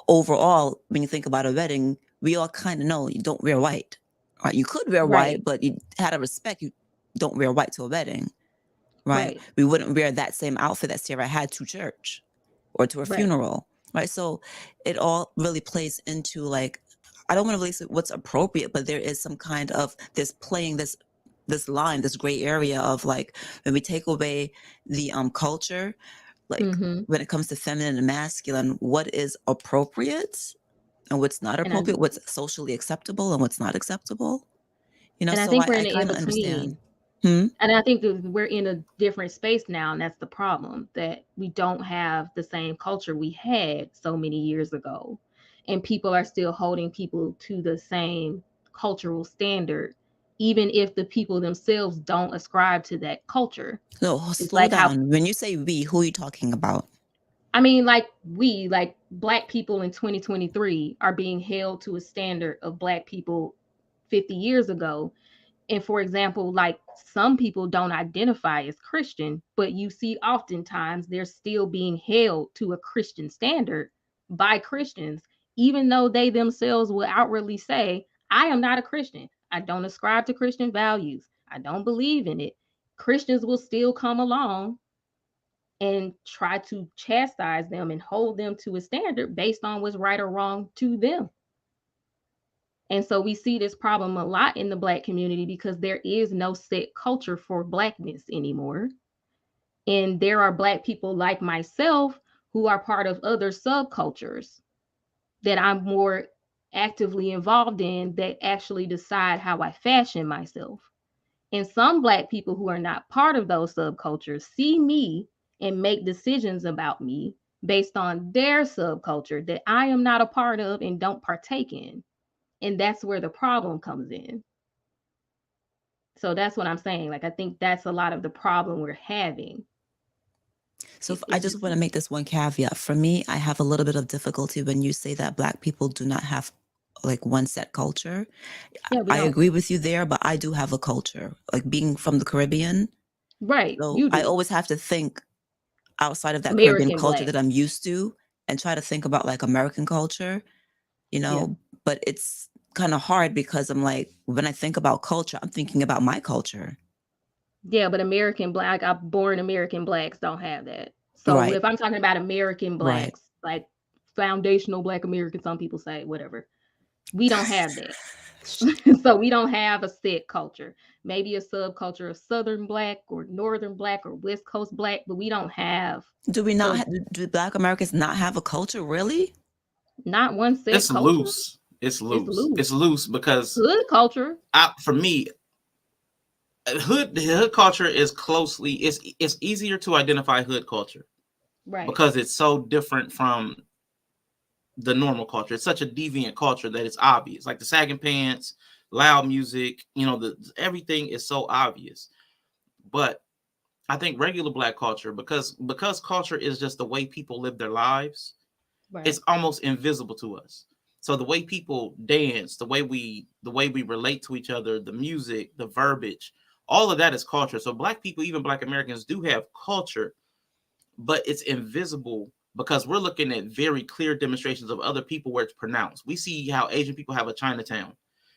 overall, when you think about a wedding, we all kind of know you don't wear white. Right? You could wear white, but you had a respect. You don't wear white to a wedding. Right? We wouldn't wear that same outfit that Sarah had to church or to a funeral. Right? So it all really plays into like, I don't want to really say what's appropriate, but there is some kind of this playing this line, this gray area of like, when we take away the culture, like when it comes to feminine and masculine, what is appropriate and what's not appropriate, what's socially acceptable and what's not acceptable. And I So think we're in I the kind of in-between. understand. And I think that we're in a different space now, and that's the problem, that we don't have the same culture we had so many years ago. And people are still holding people to the same cultural standard, even if the people themselves don't ascribe to that culture. No, slow down. When you say we, who are you talking about? I mean, like Black people in 2023 are being held to a standard of Black people 50 years ago. And for example, like some people don't identify as Christian, but you see oftentimes they're still being held to a Christian standard by Christians, even though they themselves will outwardly say, I am not a Christian. I don't ascribe to Christian values. I don't believe in it. Christians will still come along and try to chastise them and hold them to a standard based on what's right or wrong to them. And so we see this problem a lot in the Black community because there is no set culture for Blackness anymore. And there are Black people like myself who are part of other subcultures that I'm more actively involved in that actually decide how I fashion myself. And some Black people who are not part of those subcultures see me and make decisions about me based on their subculture that I am not a part of and don't partake in. And that's where the problem comes in. So that's what I'm saying. Like, I think that's a lot of the problem we're having. So I just want to make this one caveat. For me, I have a little bit of difficulty when you say that Black people do not have like one set culture. Yeah, I agree with you there, but I do have a culture, like being from the Caribbean. Right. So I always have to think outside of that American Caribbean culture Black that I'm used to and try to think about like American culture, but it's kind of hard because I'm like, when I think about culture, I'm thinking about my culture. Yeah, but American Black, born American Blacks don't have that. So if I'm talking about American Blacks, like foundational Black American, some people say, whatever, we don't have that. So we don't have a set culture. Maybe a subculture of Southern Black or Northern Black or West Coast Black, but we don't have. Do we not? Do Black Americans not have a culture? Really? Not one set. It's culture? loose. It's loose. It's loose because hood culture. For me, the hood culture is closely. It's easier to identify hood culture, right? Because it's so different from the normal culture. It's such a deviant culture that it's obvious. Like the sagging pants, loud music. Everything is so obvious. But I think regular Black culture, because culture is just the way people live their lives, it's almost invisible to us. So the way people dance, the way we relate to each other, the music, the verbiage, all of that is culture. So Black people, even Black Americans, do have culture, but it's invisible because we're looking at very clear demonstrations of other people where it's pronounced. We see how Asian people have a Chinatown,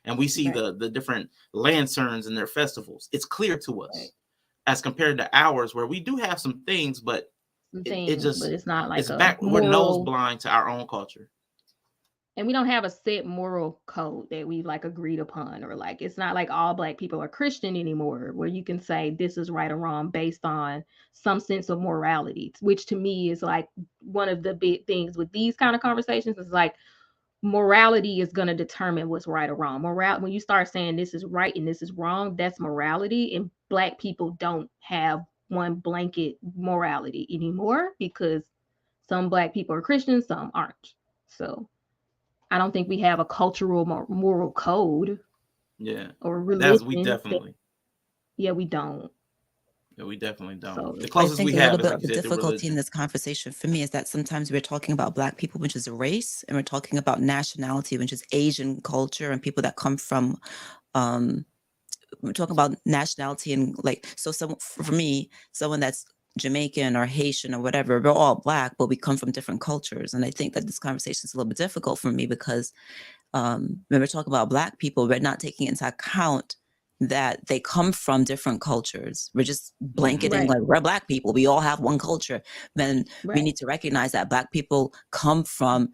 and we see the different lanterns and their festivals. It's clear to us as compared to ours, where we do have some things, but but it's not like we're nose blind to our own culture. and we don't have a set moral code that we've like agreed upon, or like it's not like all Black people are Christian anymore, where you can say this is right or wrong based on some sense of morality, which to me is like one of the big things with these kind of conversations is like morality is going to determine what's right or wrong. When you start saying this is right and this is wrong, that's morality, and Black people don't have one blanket morality anymore because some Black people are Christian, some aren't. So I don't think we have a cultural moral code. Yeah. Or religion. We definitely. Yeah, we don't. Yeah, we definitely don't. So the closest we a have little is bit of the difficulty in this conversation for me is that sometimes we're talking about Black people, which is a race, and we're talking about nationality, which is Asian culture, and people that come from we're talking about nationality and like, so for me, someone that's Jamaican or Haitian or whatever, we're all Black, but we come from different cultures. And I think that this conversation is a little bit difficult for me because when we're talking about Black people, we're not taking into account that they come from different cultures. We're just blanketing like we're Black people. We all have one culture. Then we need to recognize that Black people come from,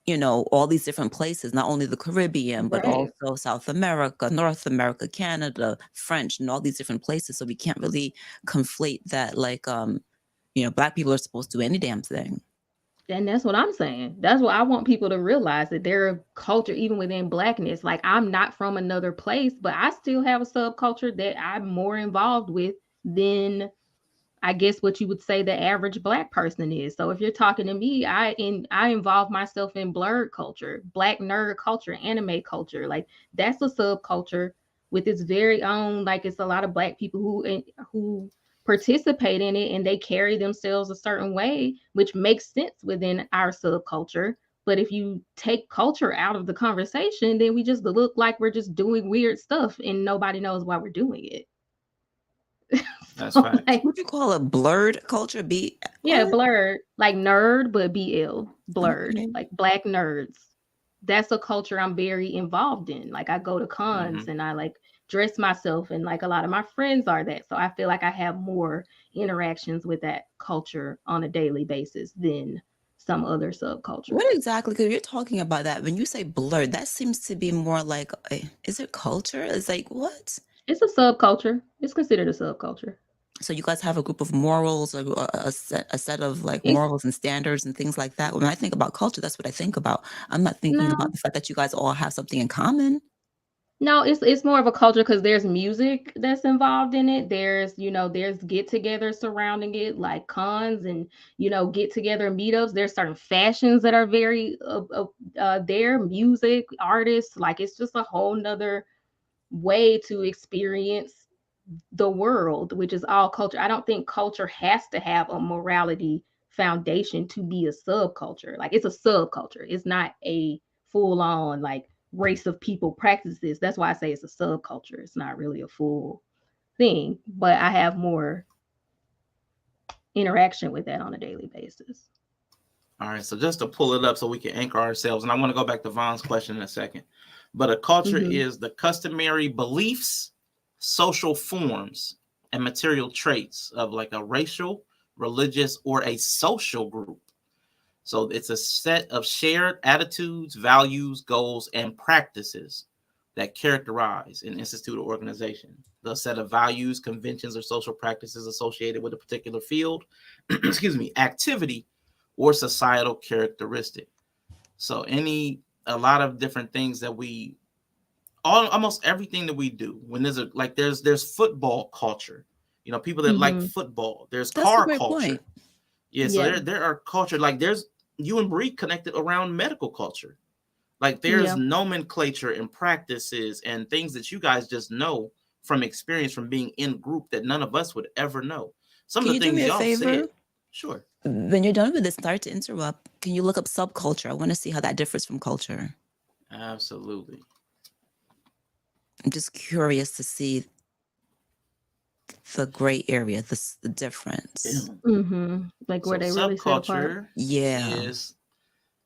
you know, all these different places, not only the Caribbean, but also South America, North America, Canada, French, and all these different places. So we can't really conflate that like, you know, Black people are supposed to do any damn thing. And that's what I'm saying. That's what I want people to realize, that there are culture even within Blackness. Like I'm not from another place, but I still have a subculture that I'm more involved with than I guess what you would say the average Black person is. So if you're talking to me, I involve myself in blurred culture, Black nerd culture, anime culture. Like that's a subculture with its very own, like it's a lot of Black people who participate in it and they carry themselves a certain way, which makes sense within our subculture. But if you take culture out of the conversation, then we just look like we're just doing weird stuff and nobody knows why we're doing it. That's right. Like, would you call it blurred culture? Yeah, blurred, like nerd, but BL, blurred, like Black nerds. That's a culture I'm very involved in. Like I go to cons and I like dress myself, and like a lot of my friends are that. So I feel like I have more interactions with that culture on a daily basis than some other subculture. What exactly? Because you're talking about that. When you say blurred, that seems to be more like, is it culture? It's like, what? It's a subculture. It's considered a subculture. So you guys have a group of morals, or a set of like morals and standards and things like that. When I think about culture, that's what I think about. I'm not thinking about the fact that you guys all have something in common. No, it's more of a culture because there's music that's involved in it. There's get-togethers surrounding it, like cons and get-together meetups. There's certain fashions that are very there, music, artists. Like it's just a whole nother way to experience the world, which is all culture. I don't think culture has to have a morality foundation to be a subculture. Like it's a subculture. It's not a full-on like race of people practices. That's why I say it's a subculture. It's not really a full thing, but I have more interaction with that on a daily basis. All right, so just to pull it up so we can anchor ourselves, and I want to go back to Von's question in a second. But a culture is the customary beliefs, social forms, and material traits of like a racial, religious, or a social group. So it's a set of shared attitudes, values, goals, and practices that characterize an institute or organization. The set of values, conventions, or social practices associated with a particular field, activity, or societal characteristic. So a lot of different things that almost everything that we do, when there's football culture, people that like football, there's car culture. Yeah, so there are culture, like there's you and Bree connected around medical culture. Like there's nomenclature and practices and things that you guys just know from experience from being in group that none of us would ever know. Some of the things y'all said. Sure. When you're done with this, start to interrupt. Can you look up subculture? I want to see how that differs from culture. Absolutely. I'm just curious to see the gray area, the difference. Like where they really set apart. Is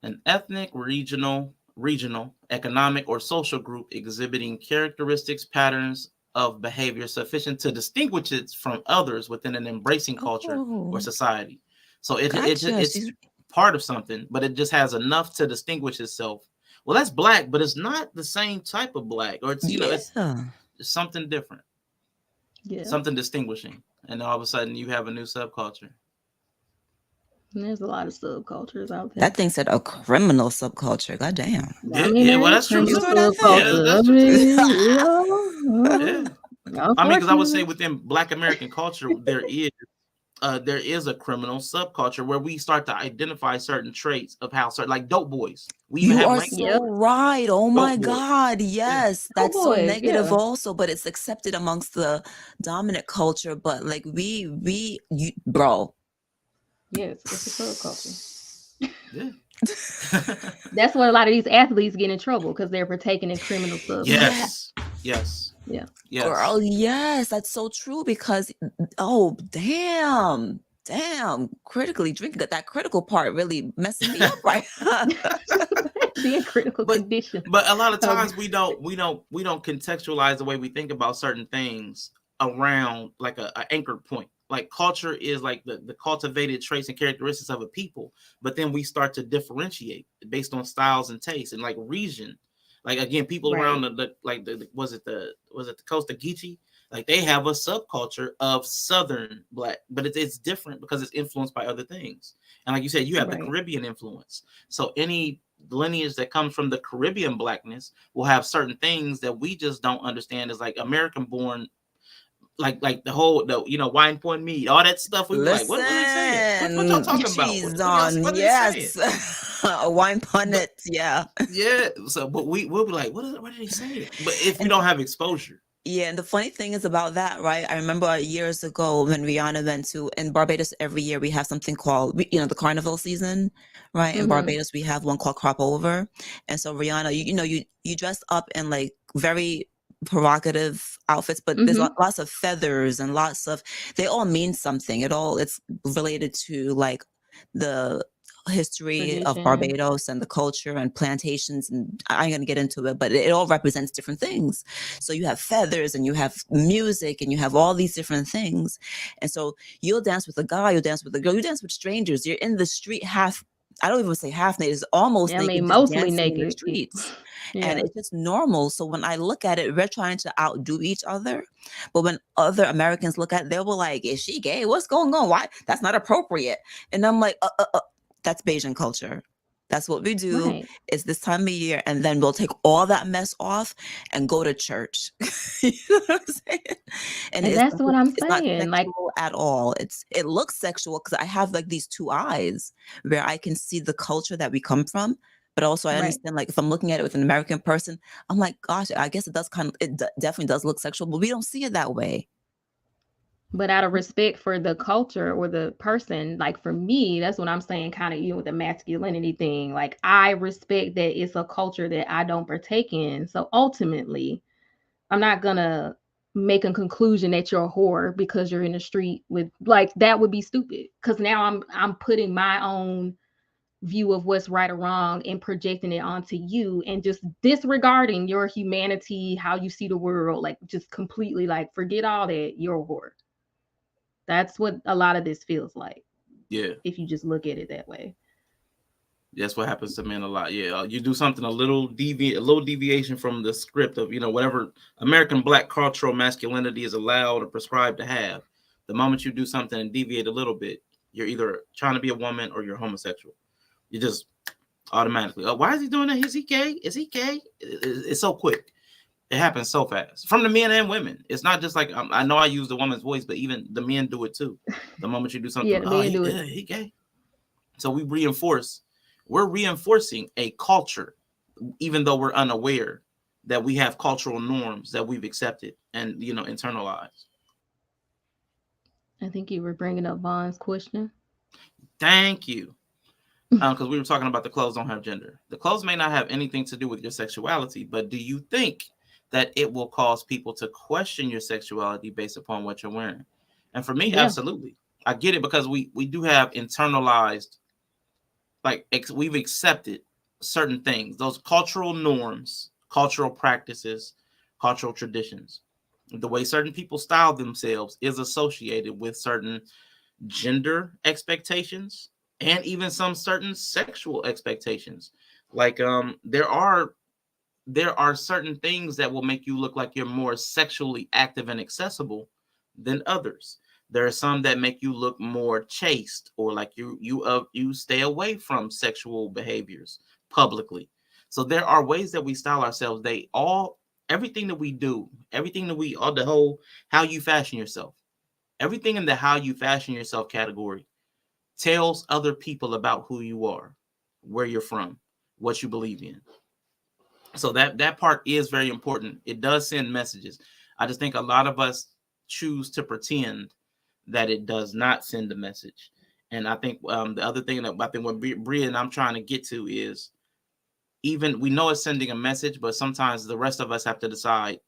an ethnic, regional, economic, or social group exhibiting characteristics, patterns of behavior sufficient to distinguish it from others within an embracing culture or society. So it's part of something, but it just has enough to distinguish itself well, that's black, but it's not the same type of black, or it's, you know, it's Yeah. something different, Yeah. something distinguishing, and all of a sudden you have a new subculture. And there's a lot of subcultures out there. That thing said a criminal subculture. God damn. Yeah, yeah, well, that's true. You too. saw that Yeah, thing? that's true. Yeah. Yeah. I mean, because I would say within Black American culture, there is a criminal subculture where we start to identify certain traits of how certain, like dope boys. We even You have are language. so right. Oh my Dope boys. God. Yes. That's so boys, negative yeah. also, but it's accepted amongst the dominant culture. But like bro. Yes, it's a subculture. Yeah. That's what a lot of these athletes get in trouble because they're partaking in criminal stuff. Yes. Yes. Yeah. Yes. Girl, yes, that's so true because oh damn. Critically drinking, that critical part really messing me up, right? Being critical condition. But a lot of times we don't contextualize the way we think about certain things around like a anchored point. Like culture is like the cultivated traits and characteristics of a people, but then we start to differentiate based on styles and tastes and like region. Like again, people around was it the coast of Geechee? Like they have a subculture of Southern Black, but it's different because it's influenced by other things. And like you said, you have the Caribbean influence. So any lineage that comes from the Caribbean Blackness will have certain things that we just don't understand as like American born. Like the whole wine point meat, all that stuff. We were like, what are they saying? What y'all talking about? What Yes, a wine punnet, yeah. Yeah. So, but we'll be like, what did he say? But if we don't have exposure. Yeah, and the funny thing is about that, right? I remember years ago when Rihanna went in Barbados. Every year we have something called, the carnival season, right? In Barbados we have one called Crop Over, and so Rihanna, you dress up in like very provocative outfits, but there's lots of feathers and they all mean something. It's related to like the history of Barbados and the culture and plantations, and I ain't gonna get into it, but it all represents different things. So you have feathers and you have music and you have all these different things, and so you'll dance with a guy, you'll dance with a girl, you dance with strangers, you're in the street I don't even say half naked, it's almost naked. I mean, mostly naked in the streets. And it's just normal. So when I look at it, we're trying to outdo each other. But when other Americans look at it, they were like, is she gay? What's going on? Why? That's not appropriate. And I'm like, that's Bayesian culture. That's what we do. Right. It's this time of year. And then we'll take all that mess off and go to church. You know what I'm saying? And that's what I'm saying. Not sexual at all. It looks sexual because I have like these two eyes where I can see the culture that we come from. But also I understand, like, if I'm looking at it with an American person, I'm like, gosh, I guess it definitely does look sexual, but we don't see it that way. But out of respect for the culture or the person, like for me, that's what I'm saying, kind of, with the masculinity thing. Like, I respect that it's a culture that I don't partake in. So ultimately, I'm not going to make a conclusion that you're a whore because you're in the street with, like, that would be stupid. Because now I'm putting my own view of what's right or wrong and projecting it onto you and just disregarding your humanity, how you see the world, like just completely like forget all that, you're a whore. That's what a lot of this feels like. Yeah. If you just look at it that way. That's what happens to men a lot. Yeah. You do something a little deviation from the script of, whatever American Black cultural masculinity is allowed or prescribed to have. The moment you do something and deviate a little bit, you're either trying to be a woman or you're homosexual. You just automatically, why is he doing that? Is he gay? Is he gay? It's so quick. It happens so fast from the men and women. It's not just like, I know I use the woman's voice, but even the men do it too. The moment you do something, he gay. So we're reinforcing a culture, even though we're unaware that we have cultural norms that we've accepted and, internalized. I think you were bringing up Vaughn's question. Thank you. Because we were talking about the clothes don't have gender. The clothes may not have anything to do with your sexuality, but do you think that it will cause people to question your sexuality based upon what you're wearing? And for me, absolutely. I get it because we do have internalized, like we've accepted certain things, those cultural norms, cultural practices, cultural traditions. The way certain people style themselves is associated with certain gender expectations and even some certain sexual expectations. Like there are certain things that will make you look like you're more sexually active and accessible than others. There are some that make you look more chaste, or like you stay away from sexual behaviors publicly. So there are ways that we style ourselves. Everything that we do, everything that we all the whole how you fashion yourself, everything in the how you fashion yourself category tells other people about who you are, where you're from, what you believe in. So that part is very important. It does send messages. I just think a lot of us choose to pretend that it does not send a message. And I think the other thing that I think what Bria and I'm trying to get to is, even we know it's sending a message, but sometimes the rest of us have to decide,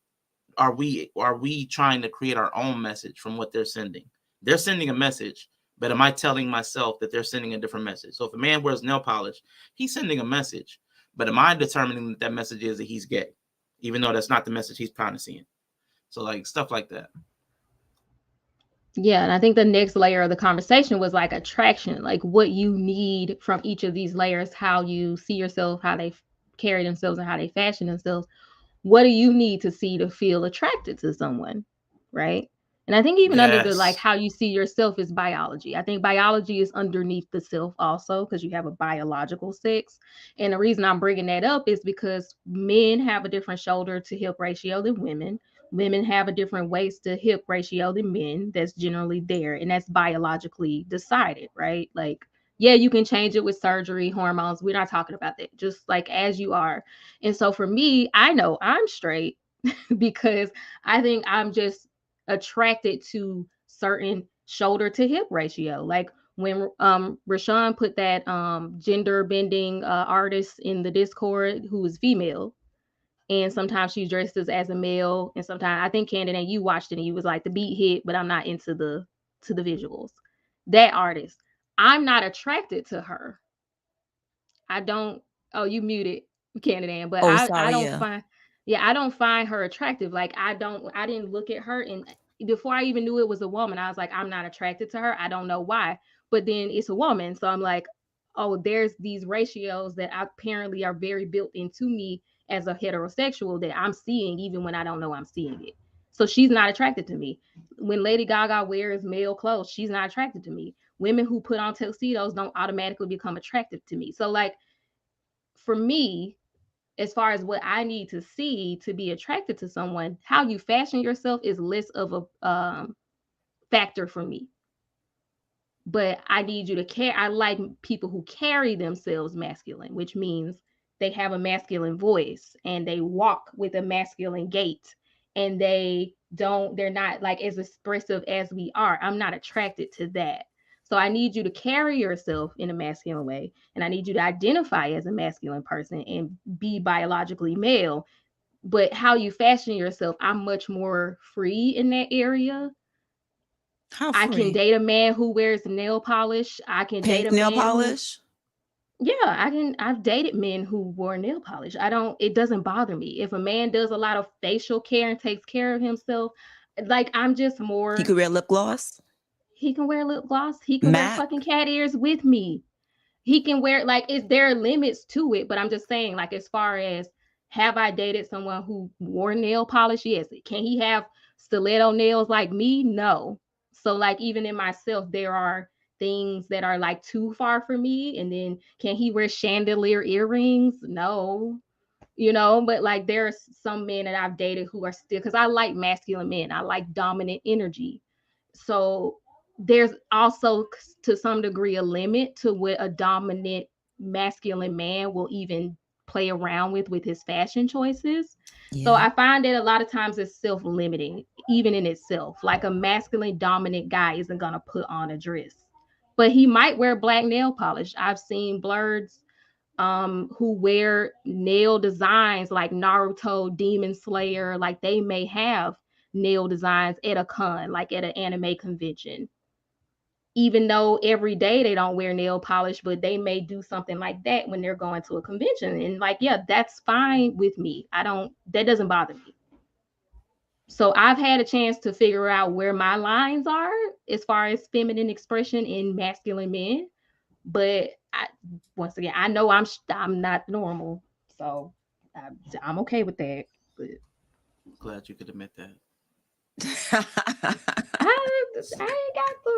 are we trying to create our own message from what they're sending? They're sending a message, but am I telling myself that they're sending a different message? So if a man wears nail polish, he's sending a message, but am I determining that message is that he's gay, even though that's not the message he's trying to send? So like stuff like that. Yeah, and I think the next layer of the conversation was like attraction, like what you need from each of these layers, how you see yourself, how they carry themselves, and how they fashion themselves. What do you need to see to feel attracted to someone, right? And I think even under the like how you see yourself is biology. I think biology is underneath the self also, because you have a biological sex. And the reason I'm bringing that up is because men have a different shoulder to hip ratio than women. Women have a different waist to hip ratio than men. That's generally there, and that's biologically decided, right? Like, yeah, you can change it with surgery, hormones. We're not talking about that. Just like as you are. And so for me, I know I'm straight because I think I'm just attracted to certain shoulder to hip ratio. Like when Rashawn put that gender bending artist in the Discord who is female, and sometimes she dresses as a male, and sometimes I think Candid and you watched it and you was like, the beat hit, but I'm not into the visuals. That artist, I'm not attracted to her. I don't. Oh, you muted, Canada, but Oh, I sorry. don't Yeah. find. Yeah, I don't find her attractive. Like I didn't look at her, and before I even knew it was a woman, I was like, I'm not attracted to her. I don't know why. But then it's a woman, so I'm like, oh, there's these ratios that apparently are very built into me as a heterosexual that I'm seeing even when I don't know I'm seeing it. So she's not attracted to me. When Lady Gaga wears male clothes, she's not attracted to me. Women who put on tuxedos don't automatically become attractive to me. So like for me, as far as what I need to see to be attracted to someone, how you fashion yourself is less of a factor for me. But I need you to care. I like people who carry themselves masculine, which means they have a masculine voice and they walk with a masculine gait, and they're not like as expressive as we are. I'm not attracted to that. So I need you to carry yourself in a masculine way, and I need you to identify as a masculine person and be biologically male. But how you fashion yourself, I'm much more free in that area. How I can free? date a man who wears nail polish. I can date Pink a nail man who, polish? yeah, I've dated men who wore nail polish. It doesn't bother me. If a man does a lot of facial care and takes care of himself, like I'm just He more, could wear lip gloss? he can wear lip gloss. He can wear MAC? fucking cat ears with me. He can wear, like, there are limits to it, but I'm just saying, like, as far as have I dated someone who wore nail polish? Yes. Can he have stiletto nails like me? No. So like even in myself, there are things that are like too far for me. And then can he wear chandelier earrings? No. But like there's some men that I've dated who are still, because I like masculine men. I like dominant energy. So there's also to some degree a limit to what a dominant masculine man will even play around with his fashion choices. So I find that a lot of times it's self-limiting, even in itself. Like a masculine dominant guy isn't gonna put on a dress, but he might wear black nail polish. I've seen blurs who wear nail designs like Naruto, Demon Slayer, like they may have nail designs at a con, like at an anime convention. Even though every day they don't wear nail polish, but they may do something like that when they're going to a convention. And like, yeah, that's fine with me. That doesn't bother me. So I've had a chance to figure out where my lines are as far as feminine expression in masculine men. But once again, I know I'm not normal, so I'm okay with that. But glad you could admit that. I ain't got the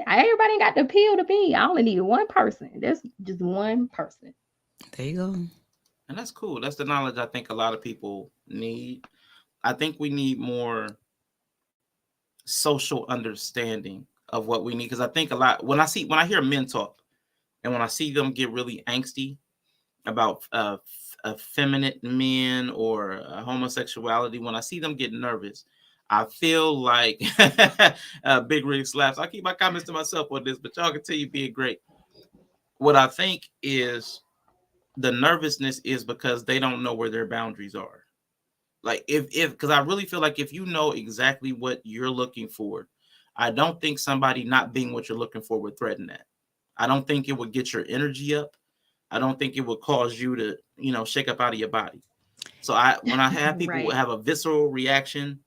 everybody ain't got the appeal to me. I only need one person. That's just one person. There you go. And that's cool. That's the knowledge I think a lot of people need. I think we need more social understanding of what we need, because I think a lot when I hear men talk and when I see them get really angsty about effeminate men or homosexuality, when I see them get nervous, I feel like Big Rig slaps. I keep my comments to myself on this, but y'all continue being great. What I think is the nervousness is because they don't know where their boundaries are. Like because I really feel like if you know exactly what you're looking for, I don't think somebody not being what you're looking for would threaten that. I don't think it would get your energy up. I don't think it would cause you to, shake up out of your body. So when I have people have a visceral reaction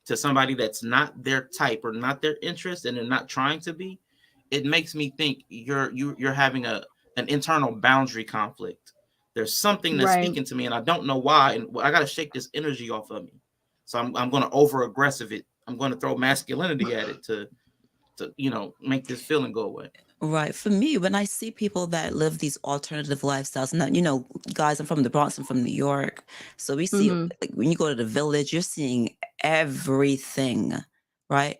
to somebody that's not their type or not their interest and they're not trying to be, it makes me think you're having an internal boundary conflict. There's something that's speaking to me and I don't know why, and I got to shake this energy off of me. So I'm going to over aggressive it. I'm going to throw masculinity at it to make this feeling go away. Right. For me, when I see people that live these alternative lifestyles, and guys, I'm from the Bronx, I'm from New York. So we see, like, when you go to the village, you're seeing everything, right?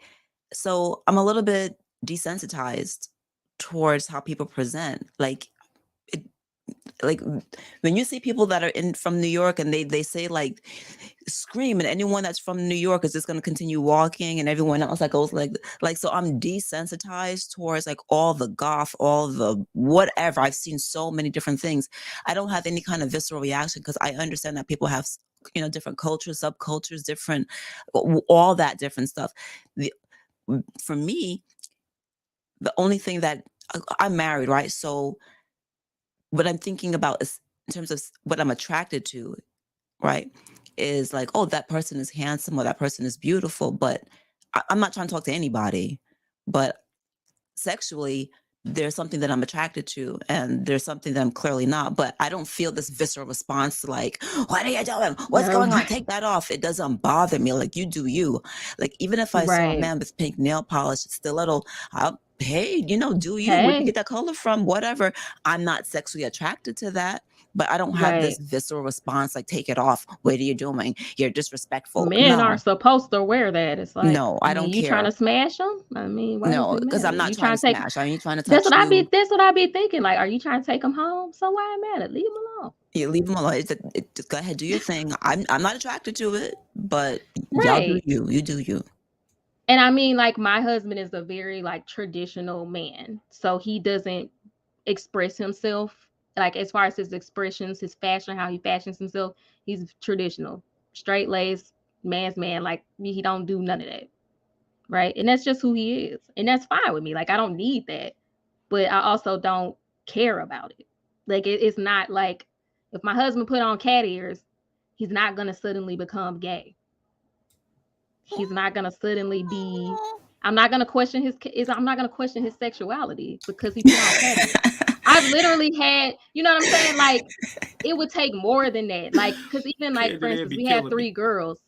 So I'm a little bit desensitized towards how people present. Like when you see people that are from New York and they say like scream, and anyone that's from New York is just going to continue walking, and everyone else that goes like so I'm desensitized towards like all the goth, all the whatever. I've seen so many different things. I don't have any kind of visceral reaction because I understand that people have different cultures, subcultures, different, all that different stuff. For me, the only thing that I'm married, right? So what I'm thinking about is in terms of what I'm attracted to, right, is like, oh, that person is handsome or that person is beautiful, but I'm not trying to talk to anybody. But sexually, there's something that I'm attracted to, and there's something that I'm clearly not. But I don't feel this visceral response like, what are you doing? What's going on? Take that off. It doesn't bother me. Like, you do you. Like, even if I saw a man with pink nail polish, stiletto, hey, do you? Where'd you get that color from? Whatever. I'm not sexually attracted to that. But I don't have this visceral response like, take it off. What are you doing? You're disrespectful. Men aren't supposed to wear that. It's like, no, I don't care. You trying to smash them? I mean, no, because I'm not trying to smash. Are you trying to touch? That's what I be thinking. Like, are you trying to take them home? So why am I at? Leave them alone. Yeah, leave them alone. Just go ahead, do your thing. I'm not attracted to it, but y'all do you. You do you. And I mean, like, my husband is a very like traditional man, so he doesn't express himself. Like, as far as his expressions, his fashion, how he fashions himself, he's traditional, straight-laced, man's man. Like, he don't do none of that, right? And that's just who he is, and that's fine with me. Like, I don't need that, but I also don't care about it. Like, it's not like if my husband put on cat ears, he's not gonna suddenly become gay. He's not gonna suddenly be. I'm not gonna question his sexuality because he put on cat ears. I've literally had, you know what I'm saying? Like, it would take more than that. Like, because even like, for instance, we had three girls.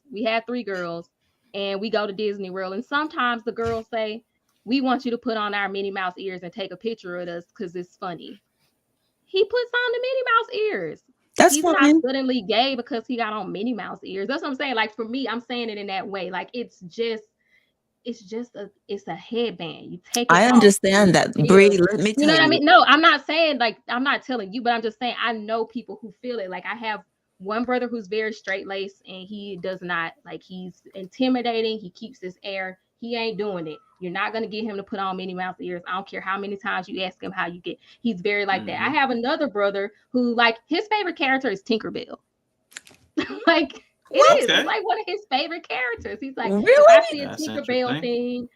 And we go to Disney World. And sometimes the girls say, we want you to put on our Minnie Mouse ears and take a picture of us because it's funny. He puts on the Minnie Mouse ears. He's not suddenly gay because he got on Minnie Mouse ears. That's what I'm saying. Like, for me, I'm saying it in that way. Like, it's a headband. You take it I understand that, Bree. Let me tell you. You know what I mean? No, I'm not saying, like, I'm not telling you, but I'm just saying I know people who feel it. Like, I have one brother who's very straight-laced, and he does not, like, he's intimidating. He keeps his air. He ain't doing it. You're not going to get him to put on Minnie Mouse ears. I don't care how many times you ask him how you get. He's very like that. I have another brother who, like, his favorite character is Tinkerbell. Like, it is. It's like one of his favorite characters. He's like, really? If I see a Tinkerbell thing,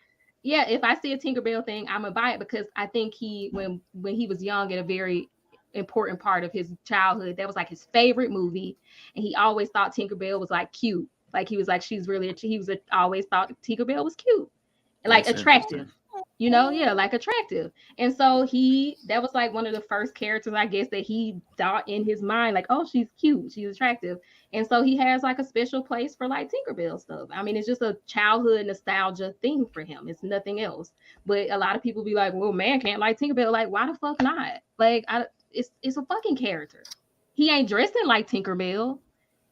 if I see a Tinkerbell thing, I'm gonna buy it because I think when he was young and a very important part of his childhood, that was like his favorite movie, and he always thought Tinkerbell was like cute. Like, he was like, always thought Tinkerbell was cute and like attractive. you know, yeah, like attractive. And so that was like one of the first characters, I guess, that he thought in his mind, like, oh, she's cute, she's attractive. And so he has like a special place for like Tinkerbell stuff. I mean, it's just a childhood nostalgia thing for him. It's nothing else. But a lot of people be like, well, man can't like Tinkerbell. Like, why the fuck not? Like, it's a fucking character. He ain't dressing like Tinkerbell.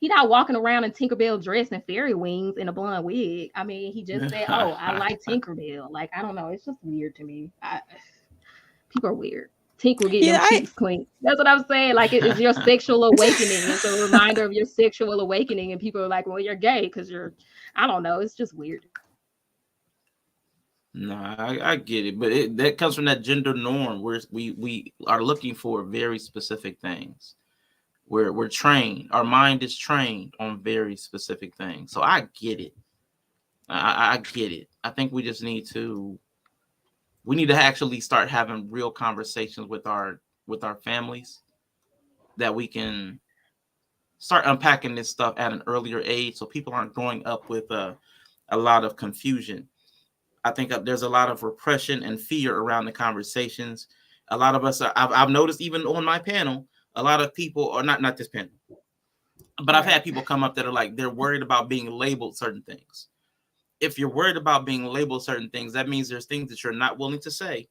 He not walking around in Tinkerbell dress and fairy wings and a blonde wig. I mean, he just said, oh, I like Tinkerbell. Like, I don't know. It's just weird to me. People are weird. Tink will get your cheeks clean. That's what I'm saying. Like, it's your sexual awakening. It's a reminder of your sexual awakening. And people are like, well, you're gay because I don't know. It's just weird. No, I get it. But that comes from that gender norm where we are looking for very specific things. We're trained. Our mind is trained on very specific things. So I get it. I get it. I think we just need to actually start having real conversations with our families, that we can start unpacking this stuff at an earlier age, so people aren't growing up with a lot of confusion. I think there's a lot of repression and fear around the conversations. A lot of us, I've noticed even on my panel, a lot of people, or not this panel, but I've had people come up that are like, they're worried about being labeled certain things. If you're worried about being labeled certain things, that means there's things that you're not willing to say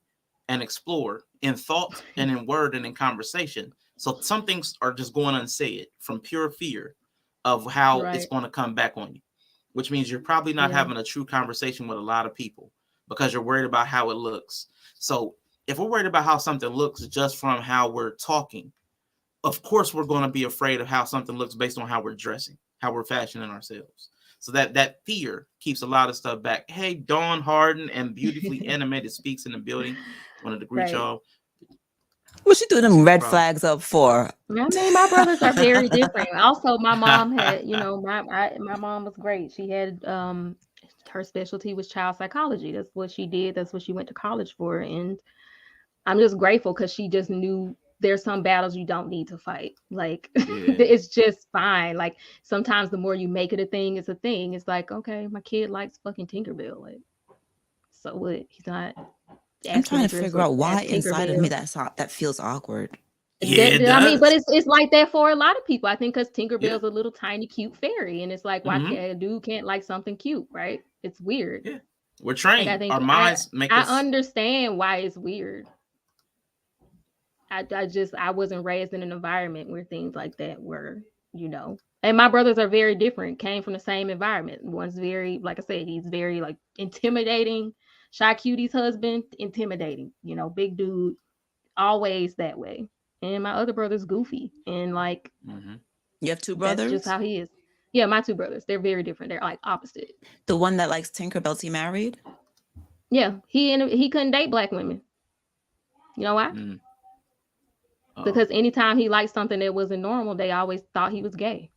and explore in thought and in word and in conversation. So some things are just going unsaid from pure fear of how it's going to come back on you, which means you're probably not having a true conversation with a lot of people because you're worried about how it looks. So if we're worried about how something looks just from how we're talking, of course, we're going to be afraid of how something looks based on how we're dressing, how we're fashioning ourselves. So that fear keeps a lot of stuff back. Hey, Dawn Harden and Beautifully Animated Speaks in the building. Wanted to greet y'all. What's she doing them red flags up for? I mean, my brothers are very different. Also, my mom had, you know, my mom was great. She had her specialty was child psychology. That's what she did. That's what she went to college for. And I'm just grateful because she just knew there's some battles you don't need to fight. Like, it's just fine. Like, sometimes the more you make it a thing, it's a thing. It's like, okay, my kid likes fucking Tinkerbell. Like, so what? He's not. I'm trying to figure out why inside of me that feels awkward. Yeah, I mean, but it's like that for a lot of people. I think because Tinkerbell's a little tiny cute fairy, and it's like, why a dude can't like something cute, right? It's weird. Yeah, we're trained. Like, I think our minds make us. I understand why it's weird. I wasn't raised in an environment where things like that were, you know. And my brothers are very different. Came from the same environment. One's very, like I said, he's very like intimidating. Shy Cutie's husband, intimidating. You know, big dude, always that way. And my other brother's goofy and like. You have two brothers? That's just how he is. Yeah, my two brothers. They're very different. They're like opposite. The one that likes Tinkerbell, he married? Yeah, he couldn't date black women. You know why? Because anytime he liked something that wasn't normal, they always thought he was gay,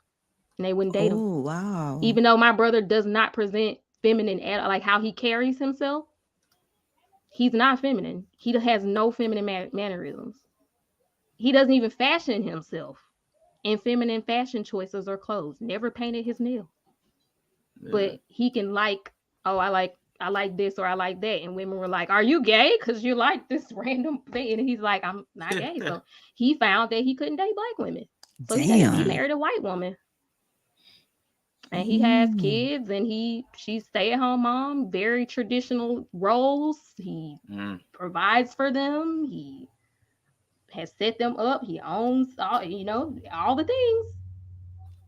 and they wouldn't date him. Oh, wow! Even though my brother does not present feminine at like how he carries himself, he's not feminine. He has no feminine mannerisms. He doesn't even fashion himself in feminine fashion choices or clothes. Never painted his nails, but he can like, oh, I like this or I like that. And women were like, are you gay? Because you like this random thing. And he's like, I'm not gay. So he found that he couldn't date black women. So he married a white woman. And he has kids and she's stay-at-home mom, very traditional roles. He provides for them. He has set them up. He owns all, you know, all the things.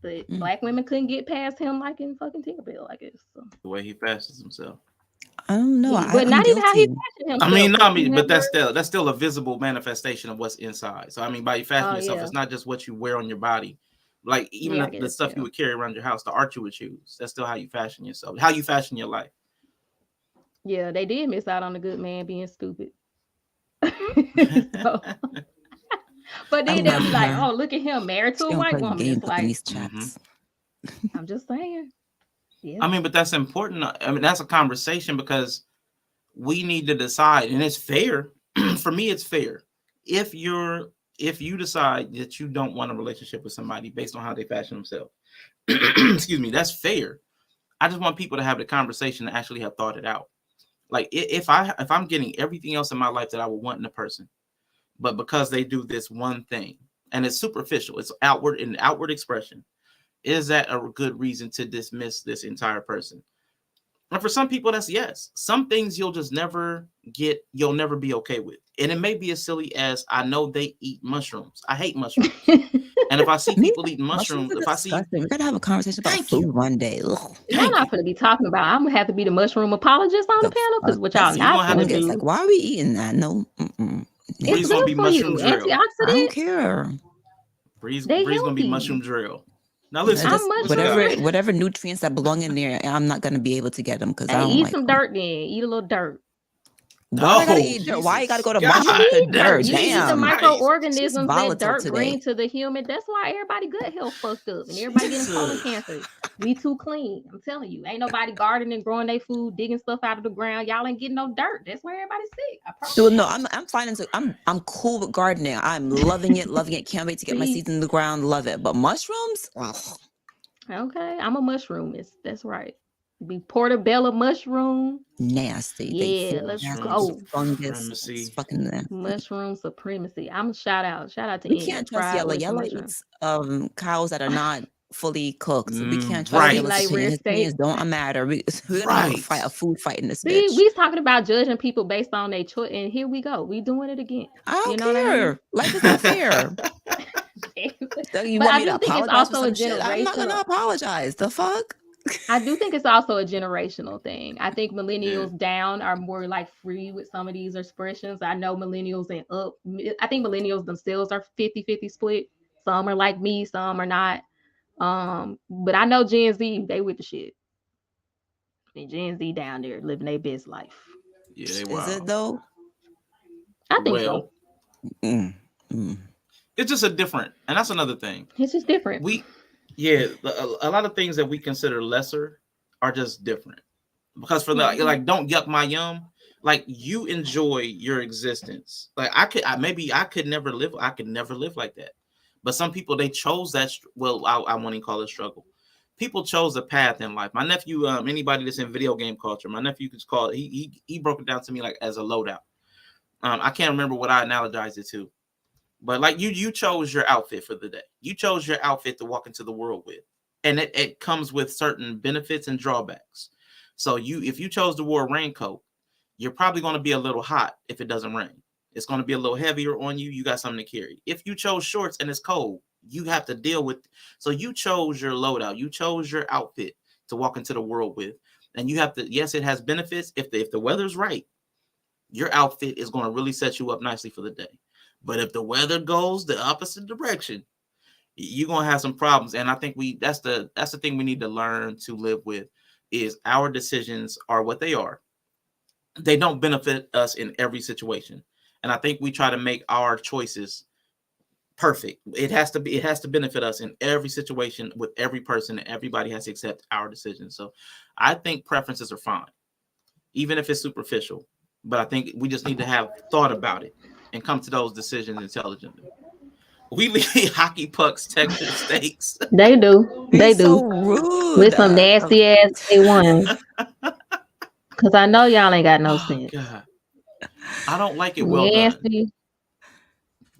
But black women couldn't get past him like in fucking Tinkerbell, I guess. So. The way he fashions himself. I don't know. But not even how he fashioned himself. But that's still a visible manifestation of what's inside. So I mean, by you fashioning yourself, it's not just what you wear on your body. Like even the stuff you would carry around your house, the art you would choose. That's still how you fashion yourself, how you fashion your life. Yeah, they did miss out on the good man being stupid. But then they'll be like, oh, look at him married to a white woman. It's like, these chats. I'm just saying. Yeah. I mean, but that's important. I mean, that's a conversation because we need to decide, and it's fair. For me, it's fair. If you decide that you don't want a relationship with somebody based on how they fashion themselves, excuse me, that's fair. I just want people to have the conversation to actually have thought it out. Like if I'm getting everything else in my life that I would want in a person, but because they do this one thing and it's superficial, it's outward expression, is that a good reason to dismiss this entire person? And for some people, that's yes. Some things you'll just never get, you'll never be okay with. And it may be as silly as, I know they eat mushrooms. I hate mushrooms. And if I see people eating mushrooms, if I see, we gotta have a conversation about food one day. Y'all not gonna be talking about. I'm gonna have to be the mushroom apologist on the panel because what y'all not gonna do. Like, why are we eating that? No, it's good be for mushroom you. drill. Antioxidant. I don't care. Bree's gonna be mushroom drill. Now listen, whatever nutrients that belong in there, I'm not gonna be able to get them because I don't eat like some them. dirt. Then eat a little dirt. Why I gotta eat dirt? Why you gotta go to mushroom to dirt? Damn, the microorganisms that volatile dirt today. bring to the human. That's why everybody gut health fucked up and everybody getting colon cancer. We too clean. I'm telling you, ain't nobody gardening, growing their food, digging stuff out of the ground. Y'all ain't getting no dirt. That's why everybody's sick. I promise. Dude, no, I'm fine. I'm cool with gardening. I'm loving it. Can't wait to get my seeds in the ground. Love it. But mushrooms? Ugh. Okay, I'm a mushroomist. That's right. Be portobello mushroom. Nasty. Yeah, let's go. Fungus. It's fucking there. Mushroom supremacy. I'm shout out to we can't trust Yella. Yella eats cows that are not fully cooked. We can't trust Yella. His opinions don't matter. We're gonna fight a food fight in this bitch. We's talking about judging people based on their choice, and here we go. We doing it again. I don't care. What I mean? Life is not fair. You want me to apologize for some shit? I'm not gonna apologize. The fuck? I do think it's also a generational thing. I think millennials down are more like free with some of these expressions. I know millennials and up. I think millennials themselves are 50-50 split. Some are like me, some are not. But I know Gen Z, they with the shit. I mean, Gen Z down there living their best life. Yeah, they wild. Is it though? I think so. It's just a different, and that's another thing. It's just different. A lot of things that we consider lesser are just different. Because for like, don't yuck my yum. Like, you enjoy your existence. Like I could never live like that. But some people, they chose that. Well, I won't even call it struggle. People chose a path in life. My nephew, anybody that's in video game culture, my nephew could call it. He broke it down to me like as a loadout. I can't remember what I analogized it to. But like you chose your outfit for the day. You chose your outfit to walk into the world with. And it comes with certain benefits and drawbacks. So if you chose to wear a raincoat, you're probably going to be a little hot if it doesn't rain. It's going to be a little heavier on you. You got something to carry. If you chose shorts and it's cold, you have to deal with. So you chose your loadout. You chose your outfit to walk into the world with. And you have to, yes, it has benefits. If the weather's right, your outfit is going to really set you up nicely for the day. But if the weather goes the opposite direction, you're going to have some problems. And I think that's the thing we need to learn to live with is our decisions are what they are. They don't benefit us in every situation. And I think we try to make our choices perfect. It has to benefit us in every situation with every person. And everybody has to accept our decisions. So I think preferences are fine, even if it's superficial. But I think we just need to have thought about it and come to those decisions intelligently. We leave hockey pucks, texture steaks. They do. They do. So rude. With some nasty ass A1. Because I know y'all ain't got no sense. God. I don't like it well done.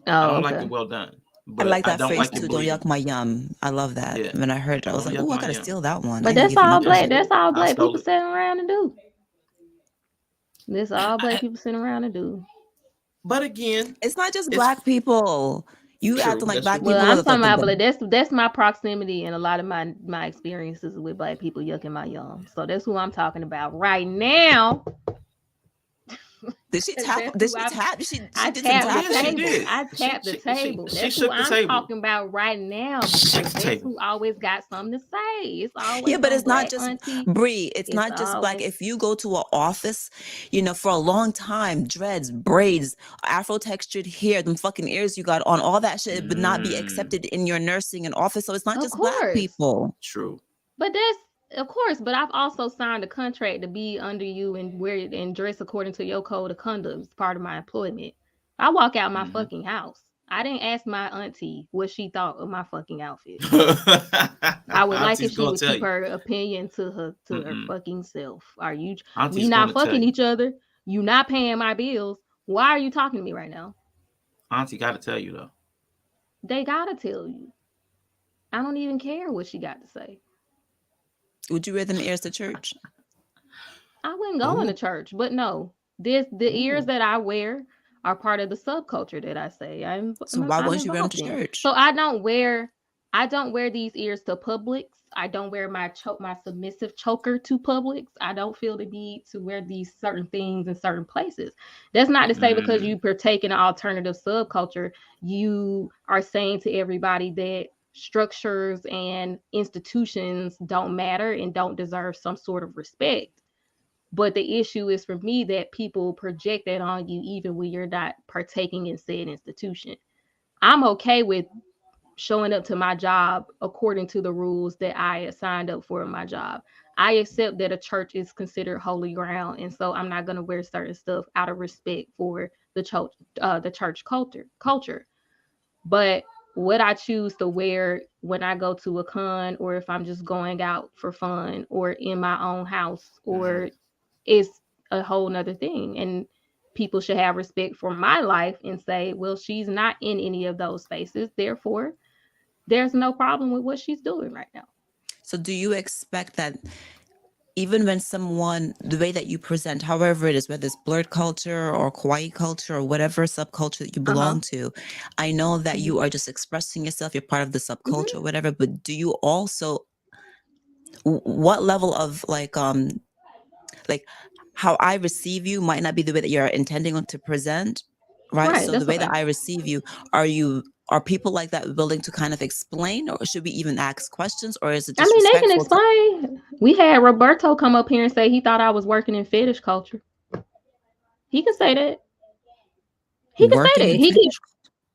I don't like it well done. I like that phrase too. Don't yuck my yum. I love that. Yeah. When I heard it, I was like, "Oh, I gotta steal that one." But that's all black. That's all black people sitting around and do. That's all black people sitting around and do. But again, it's not just black people. You acting like black people. Well, I'm talking about, but that's my proximity and a lot of my experiences with black people yucking my yum. So that's who I'm talking about right now. Did she tap? Did she tap? I tapped the table. That's who I'm talking about right now. That's who always got something to say. It's always but it's not just Bree. It's not just black. If you go to an office, for a long time, dreads, braids, Afro textured hair, them fucking ears you got on, all that shit would not be accepted in your nursing and office. So it's not just black people. True. But that's. Of course, but I've also signed a contract to be under you and wear and dress according to your code of conduct. It's part of my employment. I walk out my fucking house. I didn't ask my auntie what she thought of my fucking outfit. I would like if she would keep her opinion to her fucking self. We not fucking each other. You not paying my bills. Why are you talking to me right now? Auntie got to tell you though. They gotta tell you. I don't even care what she got to say. Would you wear them ears to church? I wouldn't go into church, but no. The ears that I wear are part of the subculture that I say. So why won't you wear them to church? So I don't wear these ears to Publix. I don't wear my submissive choker to Publix. I don't feel the need to wear these certain things in certain places. That's not to say because you partake in an alternative subculture, you are saying to everybody that structures and institutions don't matter and don't deserve some sort of respect. But the issue is for me that people project that on you even when you're not partaking in said institution. I'm okay with showing up to my job according to the rules that I signed up for in my job. I accept that a church is considered holy ground, and so I'm not going to wear certain stuff out of respect for the church culture. But what I choose to wear when I go to a con, or if I'm just going out for fun, or in my own house, or is a whole nother thing. And people should have respect for my life and say, well, she's not in any of those spaces. Therefore, there's no problem with what she's doing right now. So do you expect that even when the way that you present, however it is, whether it's blurred culture or kawaii culture or whatever subculture that you belong to, I know that you are just expressing yourself, you're part of the subculture or whatever, but do you also, what level of like how I receive you might not be the way that you're intending to present, right? So the way that I receive you, are people like that willing to kind of explain, or should we even ask questions, or is it just they can explain. We had Roberto come up here and say he thought I was working in fetish culture. He can say that. He can say that.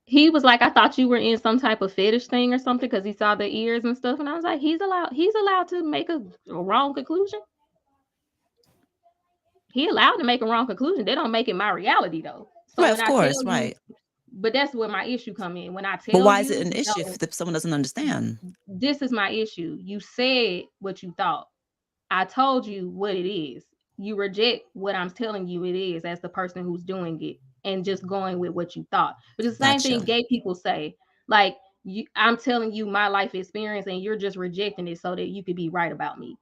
He was like, I thought you were in some type of fetish thing or something because he saw the ears and stuff. And I was like, he's allowed to make a wrong conclusion. He allowed to make a wrong conclusion. They don't make it my reality though. So right, of course, right. But that's where my issue come in. When I tell you. But why is it an issue if someone doesn't understand? This is my issue. You said what you thought. I told you what it is. You reject what I'm telling you it is as the person who's doing it and just going with what you thought. But it's the same thing gay people say. Like, I'm telling you my life experience and you're just rejecting it so that you could be right about me.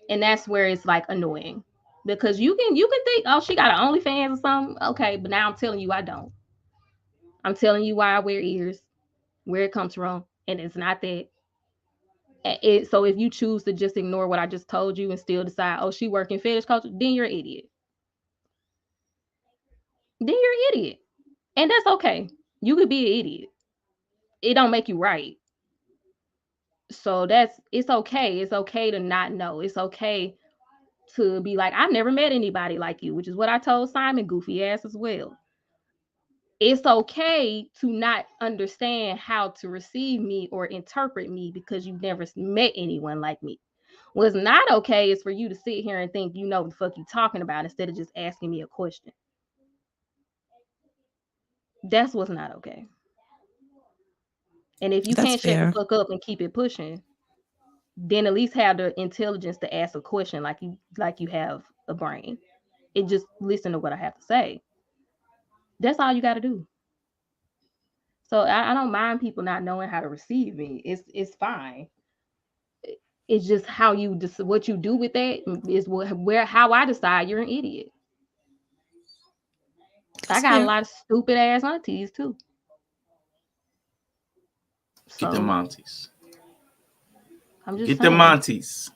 And that's where it's like annoying. Because you can think, oh, she got an OnlyFans or something. Okay, but now I'm telling you I don't. I'm telling you why I wear ears, where it comes from, and it's not that. So if you choose to just ignore what I just told you and still decide, oh, she working fetish culture, then you're an idiot. Then you're an idiot. And that's okay. You could be an idiot. It don't make you right. So it's okay. It's okay to not know. It's okay to be like, I've never met anybody like you, which is what I told Simon goofy ass as well. It's okay to not understand how to receive me or interpret me because you've never met anyone like me. What's not okay is for you to sit here and think you know what the fuck you talking about instead of just asking me a question. That's what's not okay. And if you can't shut the fuck up and keep it pushing, then at least have the intelligence to ask a question like you have a brain. And just listen to what I have to say. That's all you got to do. So I don't mind people not knowing how to receive me. It's fine. It's just how what you do with that is how I decide you're an idiot. I got a lot of stupid ass aunties too. Get them aunties. I'm just get them aunties.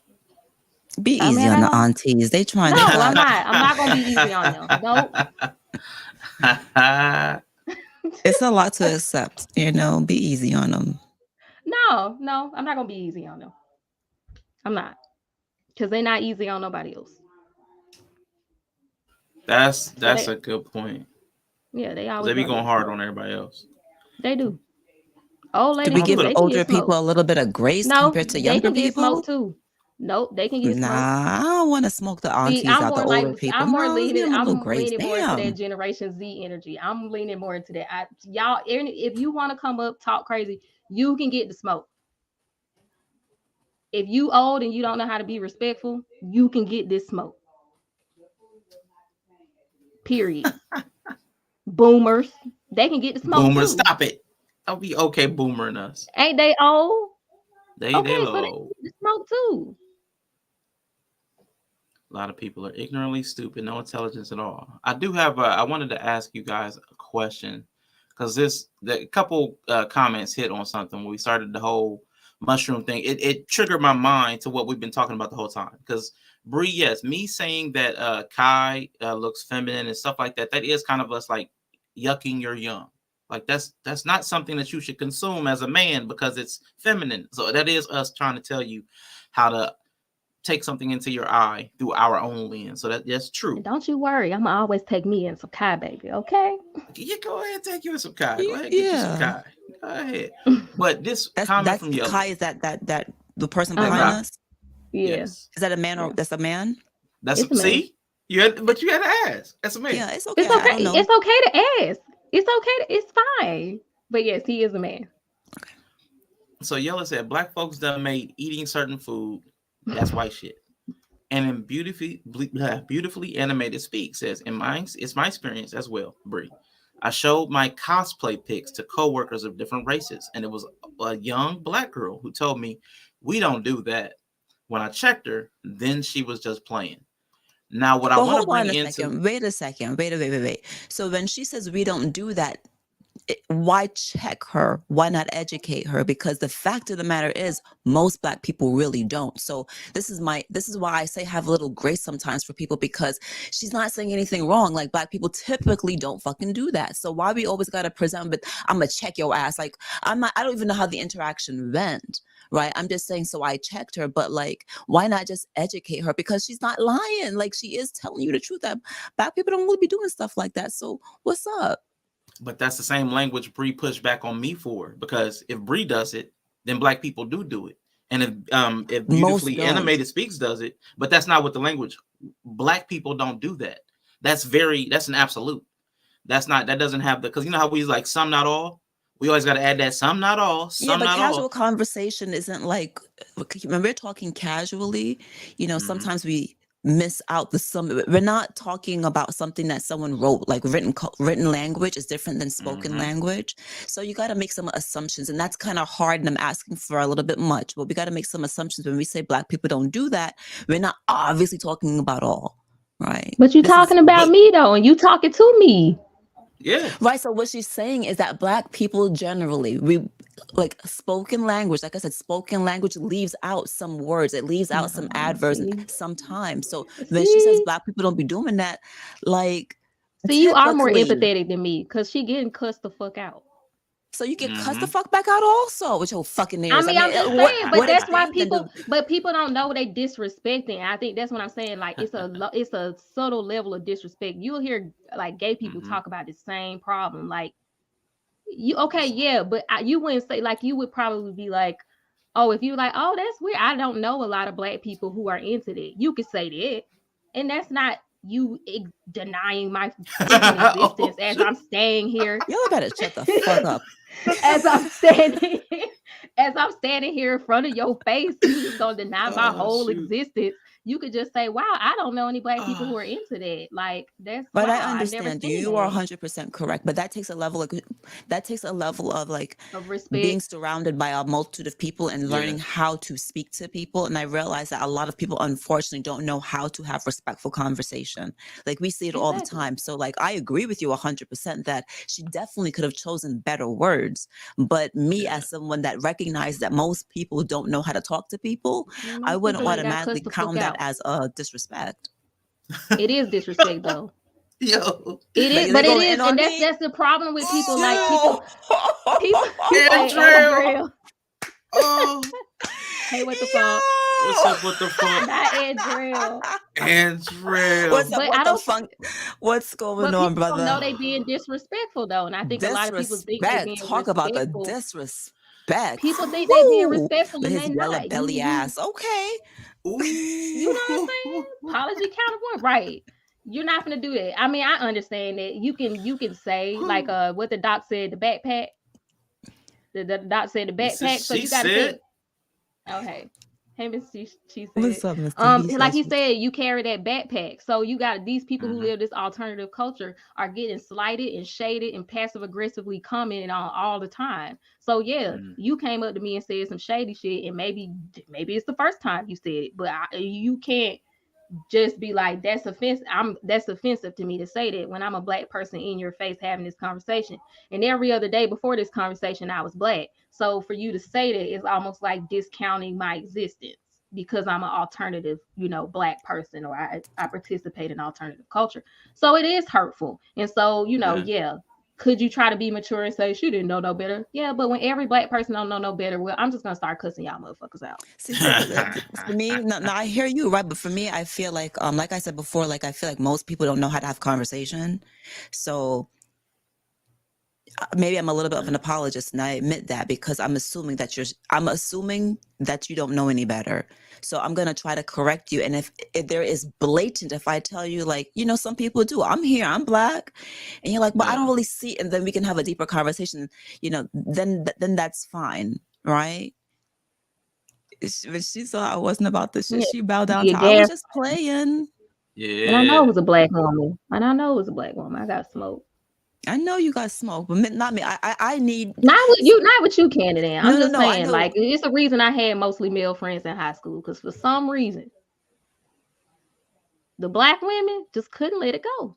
Be easy on the aunties. They trying to. No, I'm not. I'm not gonna be easy on them. Nope. It's a lot to accept, be easy on them. No, I'm not gonna be easy on them. I'm not, because they're not easy on nobody else. That's a good point. Yeah, they always be going hard on everybody else. They do. Old ladies, do we give older people a little bit of grace compared to younger people? Too. Nope, they can get smoked. Nah, I don't want to smoke the aunties out, the older people. I'm more No, let's give leaning. them a little I'm grace. leaning more into that Damn. Generation Z energy. I'm leaning more into that. Y'all, if you want to come up, talk crazy, you can get the smoke. If you old and you don't know how to be respectful, you can get this smoke. Period. Boomers, they can get the smoke. Boomers, too. stop it. I'll be okay boomering us. Ain't they old? They Okay, so they old. get the smoke too. A lot of people are ignorantly stupid, no intelligence at all. I do have. I wanted to ask you guys a question because the couple comments hit on something when we started the whole mushroom thing. It triggered my mind to what we've been talking about the whole time. Because Bree, yes, me saying that Kai looks feminine and stuff like that. That is kind of us like yucking your yum. Like that's not something that you should consume as a man because it's feminine. So that is us trying to tell you how to take something into your eye through our own lens. So that's true. And don't you worry, I'm gonna always take me in some Kai, baby. Okay. Yeah, go ahead and take you in some Kai. Go ahead, get you some Kai. Go ahead. But this comment from Yellow. Kai is that the person behind us? Yes. Is that a man or that's a man? That's see? But you had to ask. That's a man. Yeah, it's okay. It's okay. It's okay to ask. It's okay. It's fine. But yes, he is a man. So Yellow said, black folks done made eating certain food. That's white shit. And in beautifully animated speak says, it's my experience as well, Bree. I showed my cosplay pics to coworkers of different races, and it was a young black girl who told me, we don't do that. When I checked her, then she was just playing. Now, what I want to bring into... Wait a second. Wait. So when she says we don't do that, why check her? Why not educate her? Because the fact of the matter is most black people really don't. So this is why I say have a little grace sometimes for people, because she's not saying anything wrong. Like black people typically don't fucking do that. So why we always got to present, but I'm going to check your ass. Like I don't even know how the interaction went. Right. I'm just saying, so I checked her, but like, why not just educate her? Because she's not lying. Like she is telling you the truth that black people don't really be doing stuff like that. So what's up? But that's the same language Bree pushed back on me for, because if Bree does it, then black people do it. And if beautifully animated speaks does it, but that's not what the language. Black people don't do that. That's an absolute. That doesn't have because you know how we like some not all. We always got to add that some not all. Some but not casual all. Conversation isn't like when we're talking casually. You know, sometimes we miss out the some. We're not talking about something that someone wrote. Like written language is different than spoken language. So you got to make some assumptions, and that's kind of hard. And I'm asking for a little bit much, but we got to make some assumptions when we say black people don't do that. We're not obviously talking about all, right? But you're talking about me though, and you talking to me. Yeah. Right. So what she's saying is that black people generally, we like spoken language. Like I said, spoken language leaves out some words. It leaves out some adverbs sometimes. So when she says black people don't be doing that, like. See, you are more empathetic than me because she getting cussed the fuck out. So you get cussed the fuck back out also with your fucking ears. I mean, I'm just saying, but that's why people don't know they disrespecting. I think that's what I'm saying. Like it's a subtle level of disrespect. You'll hear like gay people talk about the same problem. Like you, okay, yeah, but you wouldn't say like you would probably be like, oh, if you like, oh, that's weird. I don't know a lot of black people who are into that. You could say that, and that's not you denying my existence as I'm staying here. Y'all better shut the fuck up. As I'm standing here in front of your face, you just gonna deny my whole existence. You could just say, "Wow, I don't know any black people who are into that." Like that's. But I understand you are 100% correct. But that takes a level of respect, being surrounded by a multitude of people and learning how to speak to people. And I realize that a lot of people, unfortunately, don't know how to have respectful conversation. Like we see it all the time. So, like, I agree with you 100% that she definitely could have chosen better words. But me, as someone that recognizes that most people don't know how to talk to people, I wouldn't automatically count that as a disrespect. It is disrespect though. Yo, it is, but it is, and that's the problem with people. Like people. Andrew. Hey, what the fuck? What's up with the funk? Not Andrew. What's going on, brother? People know they being disrespectful though, and I think a lot of people think they being talk about the disrespect. respect. People think they being Woo! respectful With and his they yellow not. belly ass. Okay. You know what I'm saying? Apology count of one, right? You're not gonna do that. I mean, I understand that you can say like what the doc said, the backpack. The doc said the backpack. So She you got to said. think. Okay. Him and she said, What's up, Mr. like he said, you carry that backpack. So you got these people who Mhm. live this alternative culture are getting slighted and shaded and passive aggressively commenting on all the time. So yeah, you came up to me and said some shady shit, and maybe it's the first time you said it, but you can't just be like, that's offensive. That's offensive to me to say that when I'm a black person in your face having this conversation. And every other day before this conversation, I was black. So for you to say that is almost like discounting my existence because I'm an alternative, black person, or I participate in alternative culture. So it is hurtful. And so, yeah. Could you try to be mature and say she didn't know no better? Yeah, but when every black person don't know no better, well, I'm just gonna start cussing y'all motherfuckers out. See, for me, no, I hear you, right? But for me, I feel like I said before, like I feel like most people don't know how to have conversation. So maybe I'm a little bit of an apologist, and I admit that because I'm assuming that you don't know any better. So I'm gonna try to correct you. And if there is blatant, if I tell you like, some people do, I'm here, I'm black, and you're like, well, I don't really see, and then we can have a deeper conversation, then that's fine, right? When she saw I wasn't about the shit, she bowed down to, I was just playing. Yeah. And I know it was a black woman. I got smoked. I know you got smoke, but not me. I need not what you can today. I'm just saying, like, it's a reason I had mostly male friends in high school, because for some reason the black women just couldn't let it go.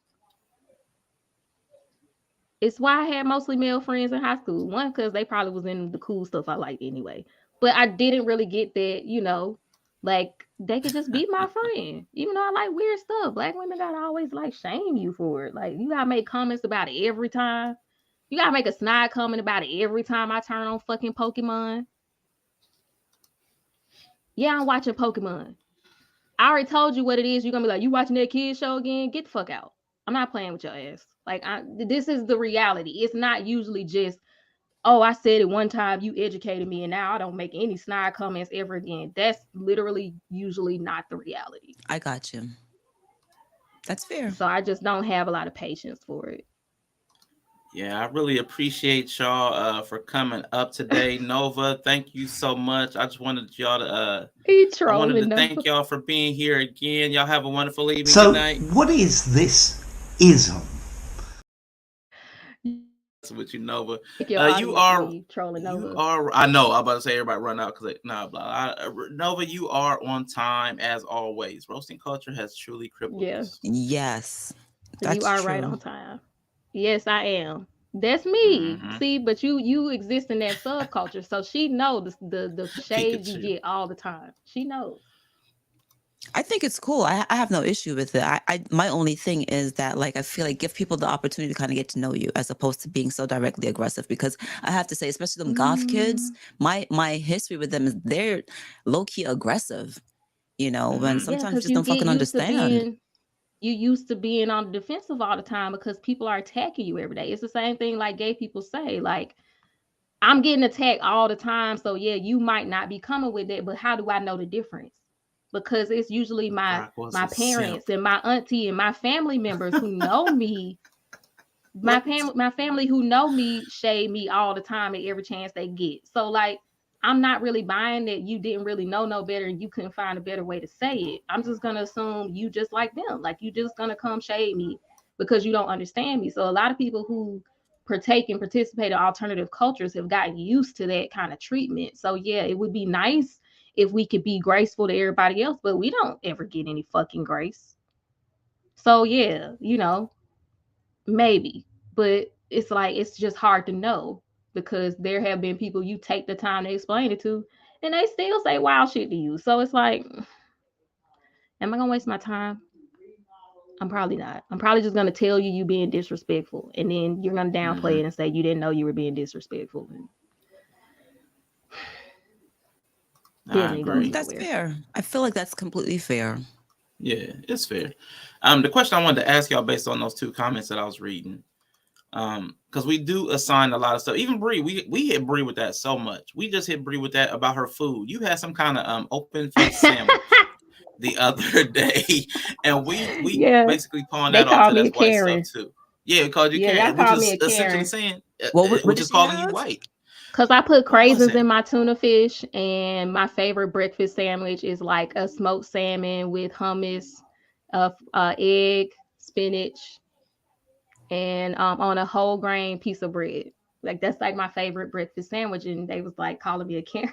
It's why I had mostly male friends in high school. One, because they probably was in the cool stuff I liked anyway. But I didn't really get that, like they could just be my friend, even though I like weird stuff. Black women gotta always like shame you for it. Like you gotta make comments about it every time. You gotta make a snide comment about it every time I turn on fucking Pokemon. Yeah, I'm watching Pokemon. I already told you what it is. You're gonna be like, you watching that kid show again? Get the fuck out. I'm not playing with your ass. Like, this is the reality. It's not usually just, oh, I said it one time, you educated me, and now I don't make any snide comments ever again. That's literally usually not the reality. I got you. That's fair. So I just don't have a lot of patience for it. Yeah, I really appreciate y'all for coming up today. Nova, thank you so much. I just wanted y'all to thank y'all for being here again. Y'all have a wonderful evening. So, Good night. what is this ism? With you, Nova. You are trolling Nova. I know. I'm about to say everybody run out because Nova, you are on time as always. Roasting culture has truly crippled us. Yes, you are true. Right on time. Yes, I am. That's me. Mm-hmm. See, but you exist in that subculture, so she knows the shade you get all the time. She knows. I think it's cool. I have no issue with it. My only thing is that, like, I feel like give people the opportunity to kind of get to know you as opposed to being so directly aggressive. Because I have to say, especially them goth kids, my history with them is they're low key aggressive. When sometimes you just don't fucking understand. You used to being on the defensive all the time because people are attacking you every day. It's the same thing like gay people say, like, I'm getting attacked all the time. So yeah, you might not be coming with it, but how do I know the difference? Because it's usually my parents and my auntie and my family members who know me. My family who know me shade me all the time at every chance they get. So like, I'm not really buying that you didn't really know no better and you couldn't find a better way to say it. I'm just gonna assume you just like them. Like you just gonna come shade me because you don't understand me. So a lot of people who partake and participate in alternative cultures have gotten used to that kind of treatment. So yeah, it would be nice if we could be graceful to everybody else, but we don't ever get any fucking grace. So yeah, maybe, but it's like, it's just hard to know because there have been people you take the time to explain it to and they still say wild shit to you. So it's like, am I gonna waste my time? I'm probably not. I'm probably just gonna tell you being disrespectful, and then you're gonna downplay it and say you didn't know you were being disrespectful. I agree. That's fair. I feel like that's completely fair. Yeah, it's fair. The question I wanted to ask y'all based on those two comments that I was reading. Because we do assign a lot of stuff. Even Bree, we hit Bree with that so much. We just hit Bree with that about her food. You had some kind of open face sandwich the other day, and we basically pawned that off to that white stuff too. Yeah, it called you Karen, which is essentially saying, which is calling you white. Because I put craisins in my tuna fish, and my favorite breakfast sandwich is like a smoked salmon with hummus, egg, spinach, and on a whole grain piece of bread. Like that's like my favorite breakfast sandwich, and they was like calling me a Karen,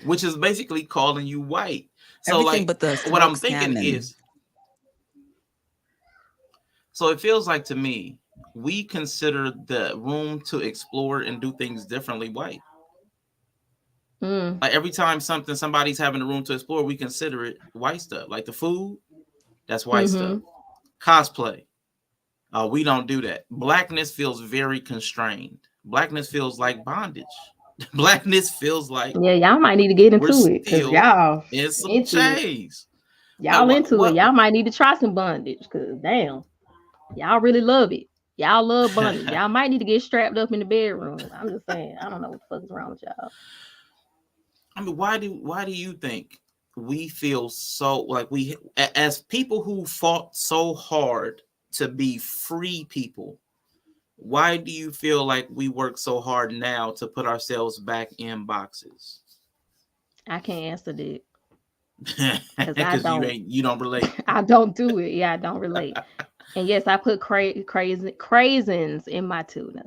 which is basically calling you white. So everything like what I'm thinking is, so it feels like to me we consider the room to explore and do things differently white. Like every time somebody's having a room to explore, we consider it white stuff. Like the food, that's white stuff. Cosplay. We don't do that. Blackness feels very constrained. Blackness feels like bondage. Blackness feels like y'all might need to get into it because y'all in some chains. Y'all into it. Y'all might need to try some bondage because damn, y'all really love it. Y'all love bondage. Y'all might need to get strapped up in the bedroom. I'm just saying. I don't know what the fuck is wrong with y'all. I mean, why do you think we feel so like we as people who fought so hard to be free people, why do you feel like we work so hard now to put ourselves back in boxes? I can't answer that. Because you don't relate. I don't do it. Yeah, I don't relate. And yes, I put craisins in my tuna.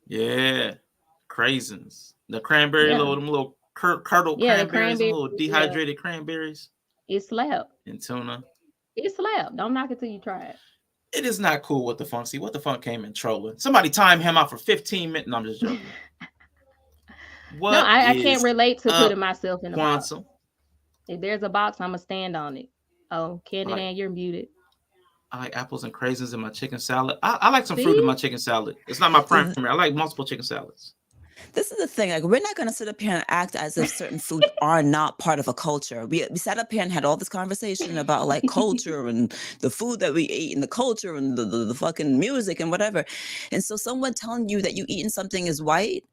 Yeah, craisins. The cranberry, little curdled cranberries, little dehydrated cranberries. It slapped. And tuna. It slapped. Don't knock it till you try it. It is not cool what the funk. See, what the funk came in trolling. Somebody time him out for 15 minutes. No, I'm just joking. I can't relate to putting myself in a box. If there's a box, I'm going to stand on it. Oh, Candyman, you're muted. I like apples and craisins in my chicken salad. I like some fruit in my chicken salad. It's not my primary. I like multiple chicken salads. This is the thing. Like, we're not going to sit up here and act as if certain foods are not part of a culture. We sat up here and had all this conversation about like culture and the food that we eat and the culture and the fucking music and whatever. And so someone telling you that you eating something is white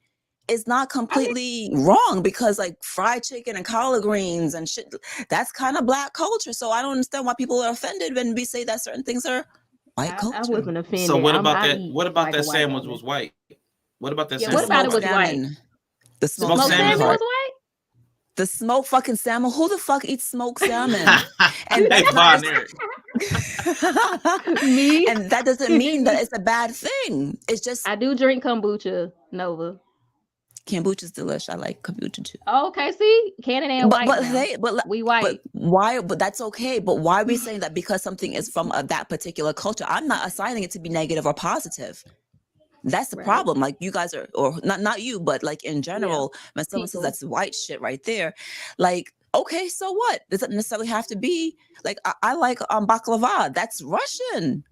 is not completely wrong, because like fried chicken and collard greens and shit, that's kind of Black culture. So I don't understand why people are offended when we say that certain things are white culture. I wasn't offended. So what about that? What about that sandwich was white? What about that? What about it was white? The smoked salmon was white. The smoked fucking salmon. Who the fuck eats smoked salmon? And me. And that doesn't mean that it's a bad thing. It's just I do drink kombucha, Nova. Kombucha's delish. I like kombucha too. Okay, see, Canada and white. But we white. But why? But that's okay. But why are we saying that because something is from that particular culture? I'm not assigning it to be negative or positive. That's the problem. Like you guys are, or not you, but like in general, when someone says that's white shit right there, like, okay, so what? Does it necessarily have to be like I like baklava? That's Russian.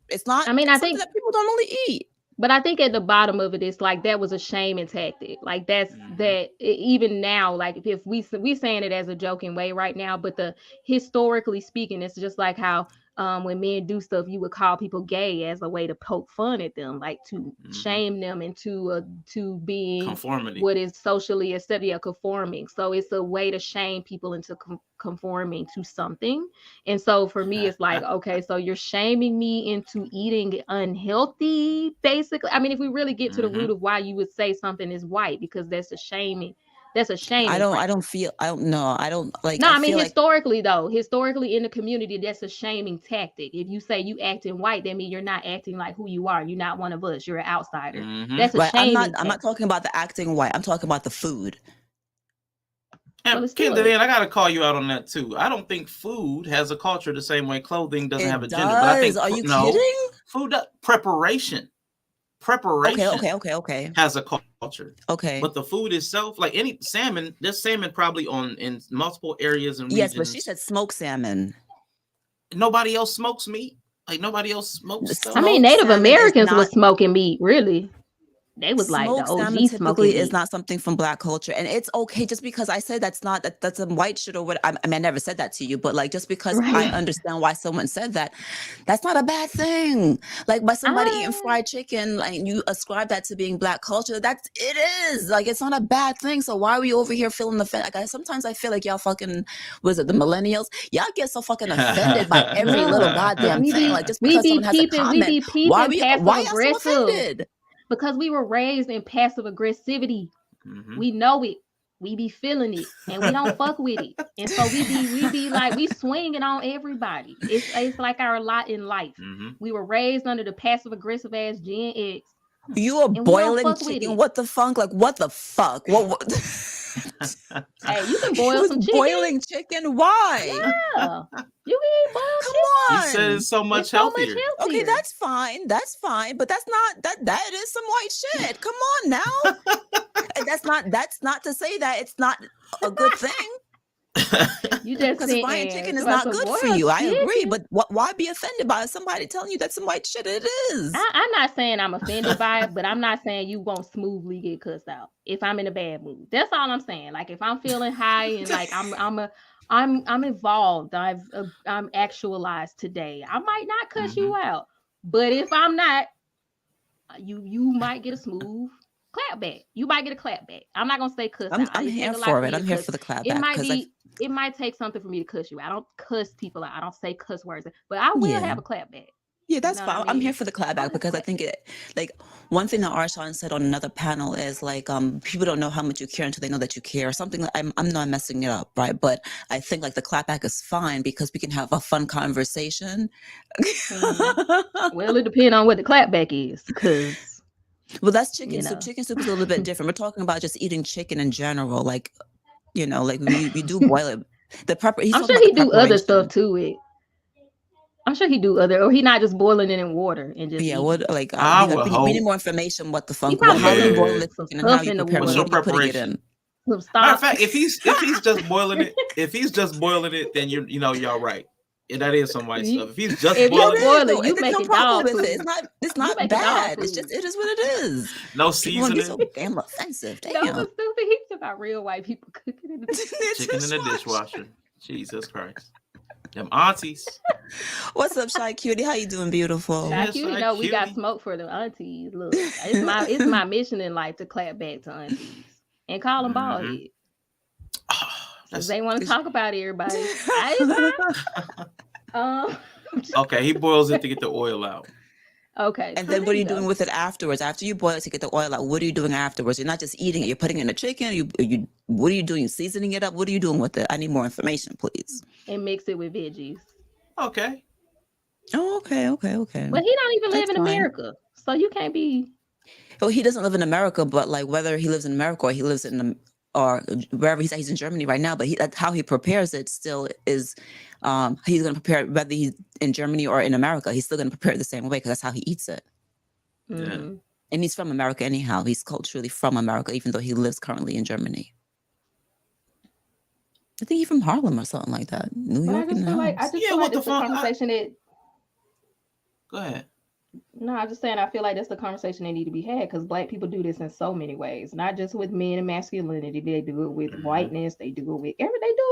It's not. I mean, I think that people don't really eat. But I think at the bottom of it is like that was a shaming tactic. Like that's even now, like if we saying it as a joking way right now, but historically speaking, it's just like how when men do stuff, you would call people gay as a way to poke fun at them, like to shame them into being conformity, what is socially accepted, conforming. So it's a way to shame people into conforming to something. And so for me, it's like, okay, so you're shaming me into eating unhealthy, basically. I mean, if we really get to the root of why you would say something is white, because that's a shaming. That's a shame. I don't know. I don't like. No, I mean, historically in the community, that's a shaming tactic. If you say you acting white, that means you're not acting like who you are. You're not one of us. You're an outsider. That's a shaming. I'm not talking about the acting white. I'm talking about the food. And Kendall, I gotta call you out on that too. I don't think food has a culture the same way clothing doesn't have a gender. But I think, are you kidding? Food preparation. Okay. Has a culture. Okay. But the food itself, like any salmon, there's salmon probably in multiple areas and regions. Yes, but she said smoked salmon. Nobody else smokes meat. Like nobody else smokes stuff. I mean, Native Americans were smoking meat, really. They was like the Smoked salmon OG smoking typically is meat. not something from Black culture, and it's okay just because I said that's not that's some white shit or what. I mean, I never said that to you, but like just because I Right. understand why someone said that, that's not a bad thing. Like by somebody eating Ah, fried chicken, like you ascribe that to being Black culture. That's it is like it's not a bad thing. So why are we over here feeling offended? Like sometimes I feel like y'all fucking was it the millennials? Y'all get so fucking offended by every little bruh, goddamn thing. Like just we because be someone has a comment, peeping passive why y'all so aggressive offended? because we were raised in passive aggressivity. Mhm. We know it. We be feeling it, and we don't fuck with it. And so we be like we swinging on everybody. It's like our lot in life. Mhm. We were raised under the passive aggressive ass Gen X, You are and we don't boiling fuck with chicken. it. What the fuck? Like what the fuck? What? Hey, you can He boil was some chicken. boiling chicken. Why? Yeah, you can eat boiled Come chicken. He said on. it's so much It's so much healthier. Okay, healthier. that's fine. That's fine. But that's not that is some white shit. Come on now. And that's not to say that it's not a good thing. You just Because saying frying chicken is about not some good for boiled you. I agree. chicken. But why be offended by somebody telling you that's some white shit? It is. I'm not saying I'm offended by it, but I'm not saying you won't smoothly get cussed out if I'm in a bad mood. That's all I'm saying. Like if I'm feeling high and like I'm involved, I'm actualized today. I might not cuss you out, but if I'm not, you might get a smooth clap back. You might get a clap back. I'm not gonna say cuss out. I'm It here take a lot for for it. me I'm to here cuss. for the clap It back might because be. It might take something for me to cuss you out. I don't cuss people out. I don't say cuss words, but I will have a clap back. Yeah, that's You know fine. what I I'm here mean? for the clapback because I think it like one thing that Arshawn said on another panel is like people don't know how much you care until they know that you care. Something like I'm not messing it up, right? But I think like the clapback is fine because we can have a fun conversation. Well, it depends on what the clapback is, because well, that's chicken you soup. know. Chicken soup is a little bit different. We're talking about just eating chicken in general, like like we do boil it. The prepper. He's I'm talking sure about he the do other stuff preparation. to it. I'm sure he do other, or he not just boiling it in water and just Yeah, eating what it. like I we would need hope. more information. What the He fuck? probably How put you Yeah. boiling the some chicken and how stuff you in the preparing What's it? your water, What are you putting it preparation? in? some Matter stock. of fact, if he's just boiling it, then y'all right. Yeah, that is some white stuff. If he's just If boiling you it, boil it, you There's no making problem dog with food. it. It's You not making dog bad. It's food. just it is what it is. no People want to be so seasoning, damn offensive. No, Damn. but stupid. He's about real white people cooking in the chicken in the dishwasher. Jesus Christ, them aunties. What's up, Shy Cutie? How you doing, beautiful? Shy Yes, Cutie, Shy no, we got Cutie. smoke for the aunties. Look, it's my mission in life to clap back to aunties and call them bald Mhm. head. That's- They want to talk about everybody. I Okay, he boils it to get the oil out. Okay. And so then what there are you you go. doing with it afterwards? After you boil it to get the oil out, what are you doing afterwards? You're not just eating it. You're putting it in the chicken. What are you doing? You seasoning it up? What are you doing with it? I need more information, please. And mix it with veggies. Okay. Oh, okay. But he don't even live in America, so you can't be. Well, he doesn't live in America, but like whether he lives in America or he lives in or wherever he's in Germany right now, but that's how he prepares it still is he's going to prepare it whether he's in Germany or in America. He's still going to prepare it the same way because that's how he eats it. Mm-hmm. And he's from America anyhow. He's culturally from America, even though he lives currently in Germany. I think he's from Harlem or something like that. New But York. I just feel like what the it's a fuck? conversation that. Go ahead. No, I'm just saying I feel like that's the conversation that need to be had because Black people do this in so many ways, not just with men and masculinity. They do it with whiteness. They do it with they do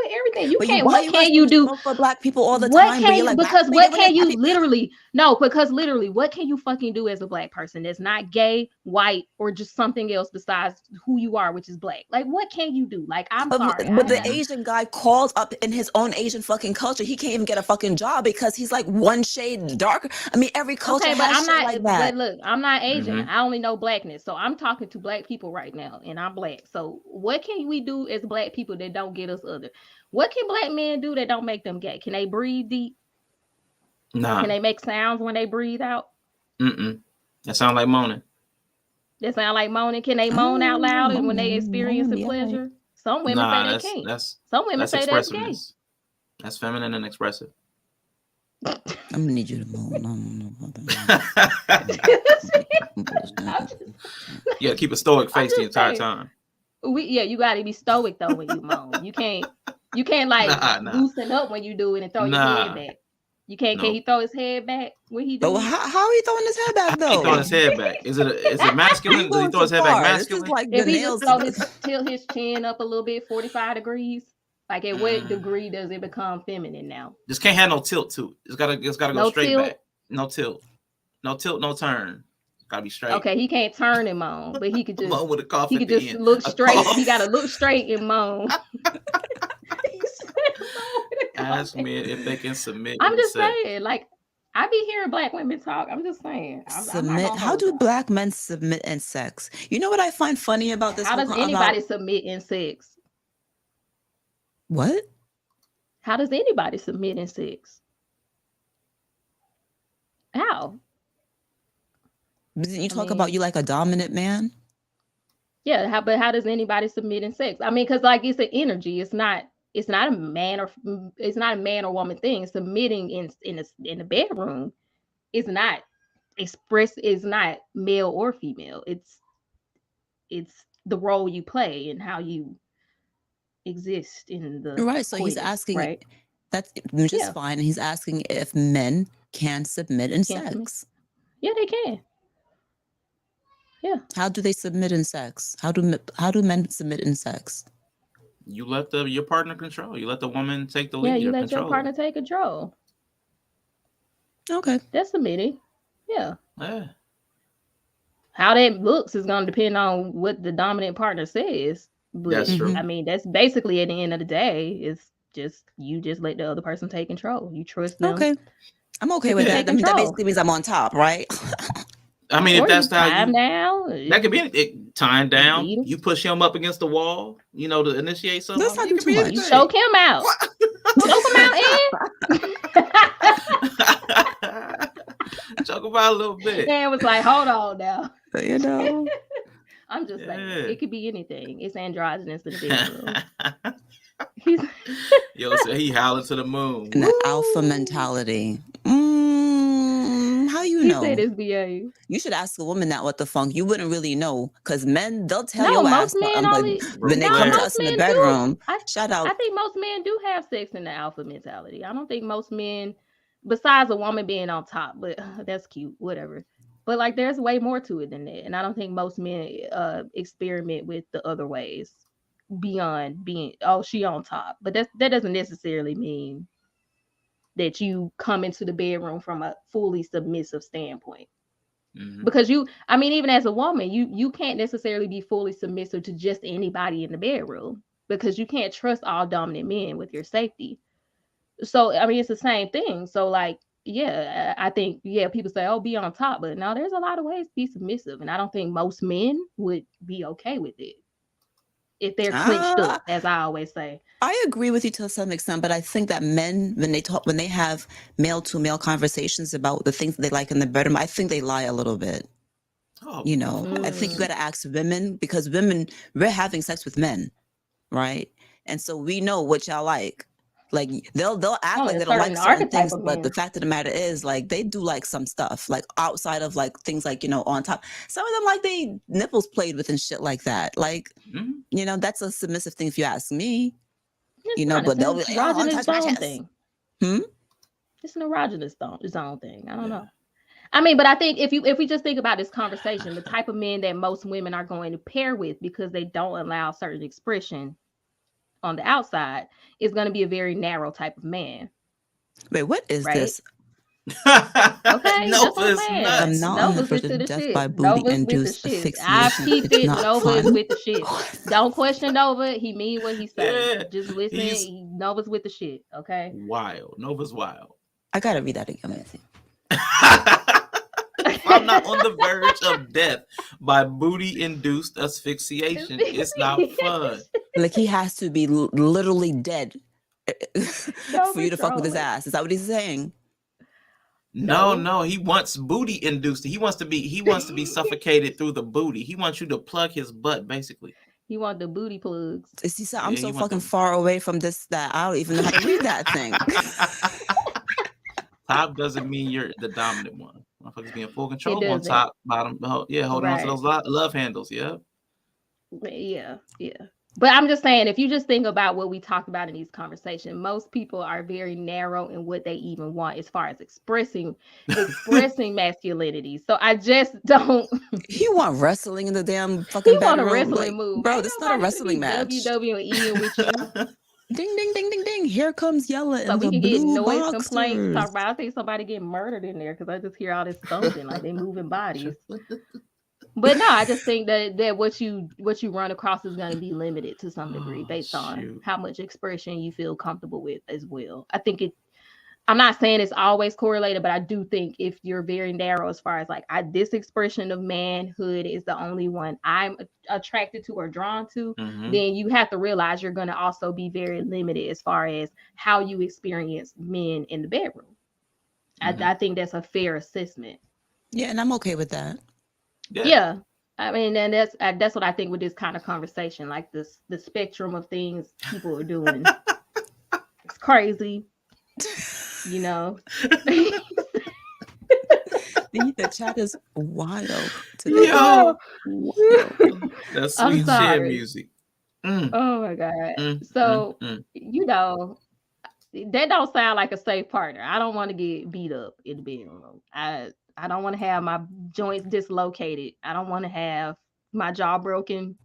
it everything. You But can't. why What you can guys you do smoke for Black people all the what time? can But you, you're like, because "Black what people, can you I- literally no because literally what can you fucking do as a Black person that's not gay, white, or just something else besides who you are, which is Black? Like what can you do? Like I'm sorry, But the Asian guy calls up in his own Asian fucking culture. He can't even get a fucking job because he's like one shade darker. I mean, every culture okay, but has I'm shit not. like that. But look, I'm not Asian. Mhm. I only know Blackness, so I'm talking to Black people right now, and I'm Black. So what can we do as Black people that don't get us other? What can Black men do that don't make them gay? Can they breathe deep? Nah. Can they make sounds when they breathe out? That sound like moaning. That sound like moaning. Can they moan out loud when they experiencing pleasure? Some women say they can't. Some women say that's gay. expressiveness. That's feminine and expressive. I'm gonna need you to moan. Yeah, keep a stoic face the entire time. You gotta be stoic though when you moan. You can't like Nah. loosen up when you do it and throw your head back. You can't. No. Can he throw his head back when he But does? how are you throwing his head back He though? throwing his head back. Is it masculine? Does he throw his head back masculine? Like If the he nails. just tilt his chin up a little bit, 45 degrees. Like at what degree does it become feminine now? Just can't have no tilt to it. It's gotta go No straight tilt? back. No tilt, no turn. Gotta be straight. Okay, he can't turn him on, but he could just Moan with a cough he at could the just end. look A straight. cough. He gotta look straight and moan. Ask men if they can submit. I'm and just say. saying, like I be hearing black women talk. I'm just saying. I'm not Submit. gonna How hold do y'all. black men submit in sex? You know what I find funny about this? How whole does con- anybody about- submit in sex? What? How does anybody submit in sex? How? Didn't you talk about you like a dominant man? Yeah, but how does anybody submit in sex? I mean, because like it's an energy. It's not a man or woman thing. Submitting in the bedroom is not is not male or female. It's the role you play and how you exist in the Right. So he's coitus, asking. right? That's which is Yeah. fine. He's asking if men can submit in Can submit. sex. Yeah, they can. Yeah. How do they submit in sex? How do men submit in sex? You let your partner control. You let the woman take the lead. Yeah, you or let control. your partner take control. Okay. That's submitting. Yeah. Yeah. How that looks is going to depend on what the dominant partner says. But, That's true. I mean, that's basically at the end of the day, it's just you just let the other person take control. You trust them. Okay. I'm okay to with take that. I mean, that control. basically means I'm on top, right? I mean, Or if that's you how tie him you, down. that could be anything. Tying down. Beat him. You push him up against the wall. You know, to initiate something. Let's not It do could too be much. anything. You choke him out. Choke him out, Ed. Talk about a little bit. Dan was like, hold on now. You know. I'm just saying, Yeah. it could be anything. It's androgynous in the bedroom. He's Yo, so he howling to the moon. And the alpha mentality. How you he know? said it's BA. You should ask a woman that what the funk. You wouldn't really know because men they'll tell No, your ass. most men but only. when they No, come to most us in the men bedroom, do. shout out. I think most men do have sex in the alpha mentality. I don't think most men, besides a woman being on top, but that's cute, whatever. But like, there's way more to it than that, and I don't think most men experiment with the other ways beyond being, oh, she on top. But that doesn't necessarily mean that you come into the bedroom from a fully submissive standpoint. Mhm. Because I mean, even as a woman, you can't necessarily be fully submissive to just anybody in the bedroom because you can't trust all dominant men with your safety. So, I mean, it's the same thing. So, like, yeah, I think, yeah, people say, oh, be on top. But no, there's a lot of ways to be submissive. And I don't think most men would be okay with it if they're clinched up, as I always say. I agree with you to some extent, but I think that men, when they have male to male conversations about the things that they like in the bedroom, I think they lie a little bit. Oh, You know, I think you got to ask women because women, we're having sex with men, right? And so we know what y'all like. Like they'll act Oh, like and they don't like certain certain archetype things, of but the men. fact of the matter is, like they do like some stuff, like outside of like things like on top. Some of them like they nipples played with and shit like that. Like Mhm. that's a submissive thing if you ask me. It's But not, they'll it's be an like, oh, erogenous touch my zone chest. thing. Hmm? It's an erogenous zone thing. I don't know. I mean, but I think if we just think about this conversation, the type of men that most women are going to pair with because they don't allow certain expression on the outside is going to be a very narrow type of man. Wait, what is Right? this? Okay, No, that's what I'm it's saying. nuts. I'm not on the Nova's verge with of the death shit. by booty Nova's with the induced shit. I asphyxiation. peeped It's it. not Nova is fun. with the shit. Don't question Nova. He mean what he say. Yeah, Just listen. he's- Nova's with the shit. Okay. Wild. Nova's wild. I gotta read that again. Matthew. I'm not on the verge of death by booty-induced asphyxiation. It's not fun. Like he has to be literally dead Don't for you to fuck with his control it. ass. Is that what he's saying? No, he wants booty-induced. He wants to be suffocated through the booty. He wants you to plug his butt, basically. He want the booty plugs. See, so I'm Yeah, so he want fucking them. far away from this that I don't even know how to read that thing. Top doesn't mean you're the dominant one. Motherfuckers be in full control on doesn't. top, bottom. Yeah, holding on to Right. those love handles. Yeah. Yeah. But I'm just saying, if you just think about what we talked about in these conversations, most people are very narrow in what they even want as far as expressing masculinity. So I just don't. You want wrestling in the damn fucking bedroom? Want a wrestling move, bro? This is not a wrestling match. WWE with you. Ding ding ding ding ding! Here comes Yella So in we the can get blue noise boxers. complaints. Talk about, I think somebody getting murdered in there because I just hear all this thumping, like they moving bodies. But no, I just think that what you run across is going to be limited to some degree based on how much expression you feel comfortable with as well. I think I'm not saying it's always correlated, but I do think if you're very narrow as far as like this expression of manhood is the only one I'm attracted to or drawn to, then you have to realize you're going to also be very limited as far as how you experience men in the bedroom. I think that's a fair assessment. Yeah, and I'm okay with that. Yeah. I mean, and that's what I think with this kind of conversation, like the spectrum of things people are doing. It's crazy, you know. The chat is wild today. Yo, that's sweet shit music. Oh my god. So you know, that don't sound like a safe partner. I don't want to get beat up in the bedroom. I don't want to have my joints dislocated. I don't want to have my jaw broken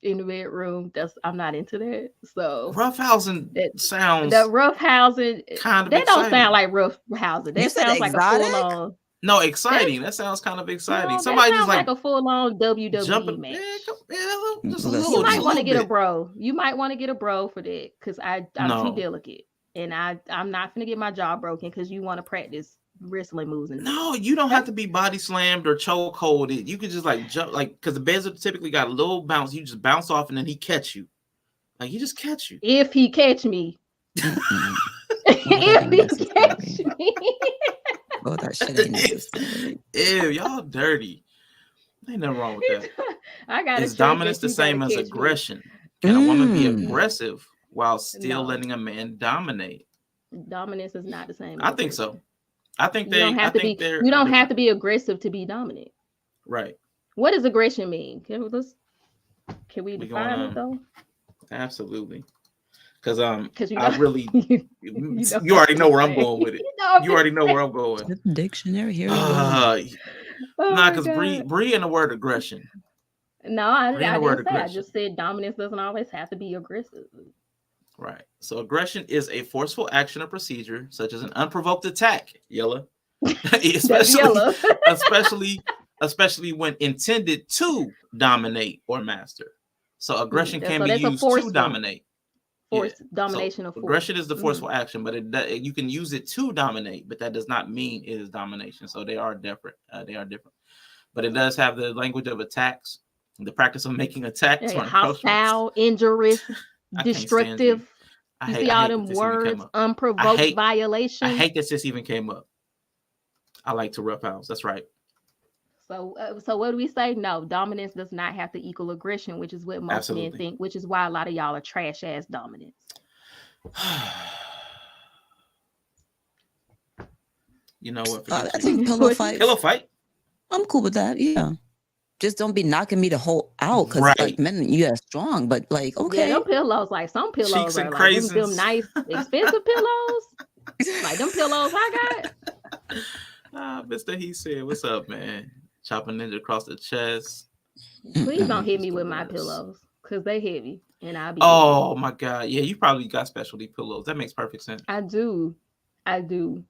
in the bedroom. I'm not into that. So roughhousing sounds. The roughhousing kind of. That don't sound like roughhousing. That sounds like exotic? a full on. No, exciting. That sounds kind of exciting. No, Somebody that just like a full on WWE match. You might want to get a bro. You might want to get a bro for that because I'm too delicate and I'm not gonna get my jaw broken because you want to practice wrestling moves. No, you don't have to be body slammed or choke holded. You could just like jump, like because the beds have typically got a little bounce. You just bounce off and then he catch you. Like he just catch you. If he catch me. If he catch me. Oh, that shit ain't necessary. Ew, y'all dirty. Ain't nothing wrong with that. I got. Is dominance the same as aggression? Can a woman be aggressive while still letting a man dominate? Dominance is not the same. I think so. I think they. You don't have to be aggressive to be dominant. Right. What does aggression mean? Can we define it though? Absolutely. Because you I really you already know where I'm going with it. You already know where I'm going. Dictionary here. Because Bree in the word aggression. No, I didn't say. I just said dominance doesn't always have to be aggressive. Right. So aggression is a forceful action or procedure, such as an unprovoked attack. Yella. especially when intended to dominate or master. So aggression can be used to dominate. Domination of force. Aggression is the forceful action, but you can use it to dominate, but that does not mean it is domination. So they are different. But it does have the language of attacks, the practice of making attacks. Hostile, injurious, destructive. You see all them words, unprovoked violation. I hate that this even came up. I like to roughhouse. That's right. So what do we say? No, dominance does not have to equal aggression, which is what most men think, which is why a lot of y'all are trash ass dominance. You know what? I think pillow fight. Pillow fight? I'm cool with that. Yeah. Just don't be knocking me the whole out because like men, you are strong, but like okay. Yeah, them pillows, like some pillows are like them nice, expensive pillows. Like them pillows I got. Mr. He said, "What's up, man? Chopping ninja across the chest." Please don't hit me with my pillows because they heavy and I'll be. Oh my god, yeah, you probably got specialty pillows. That makes perfect sense. I do. I think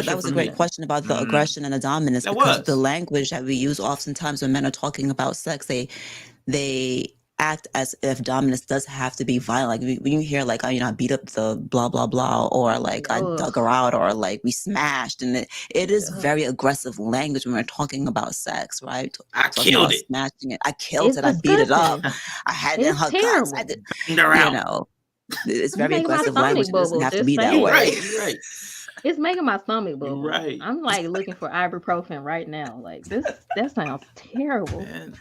that was a great question about the aggression and the dominance because the language that we use oftentimes when men are talking about sex, they act as if dominance does have to be violent. Like when you hear like, oh, I beat up the blah, blah, blah, or like I dug her out or like we smashed. And it is very aggressive language when we're talking about sex, right? I killed it. Smashing it. I killed it. I beat it up. I had it in her guts. I did, it's very aggressive language. It doesn't have to be that way. Right. It's making my stomach bubble. Right. I'm like looking for ibuprofen right now. Like that sounds terrible. Man.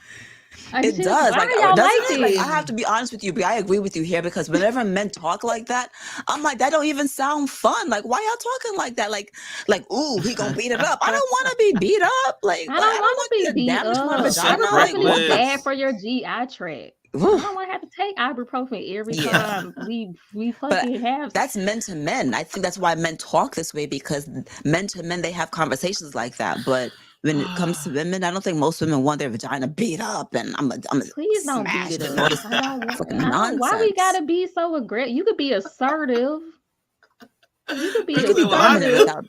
It does. Why Like, y'all doesn't it? like Like, I this? have to be honest with you, but I agree with you here because whenever men talk like that, I'm like, that don't even sound fun. Like, why y'all talking like that? Like, ooh, he gonna beat it up. I don't want to be beat up. Like, I don't want to be beat damage my up. vagina. Like, Ibuprofen what is the bad for your GI tract. I don't want to have to take ibuprofen every time we fucking have. That's men to men. I think that's why men talk this way because men to men they have conversations like that. But when it comes to women, I don't think most women want their vagina beat up. And I'm please don't beat it up. I don't want nonsense. Why we gotta be so aggressive? You could be assertive. You could be dominant without.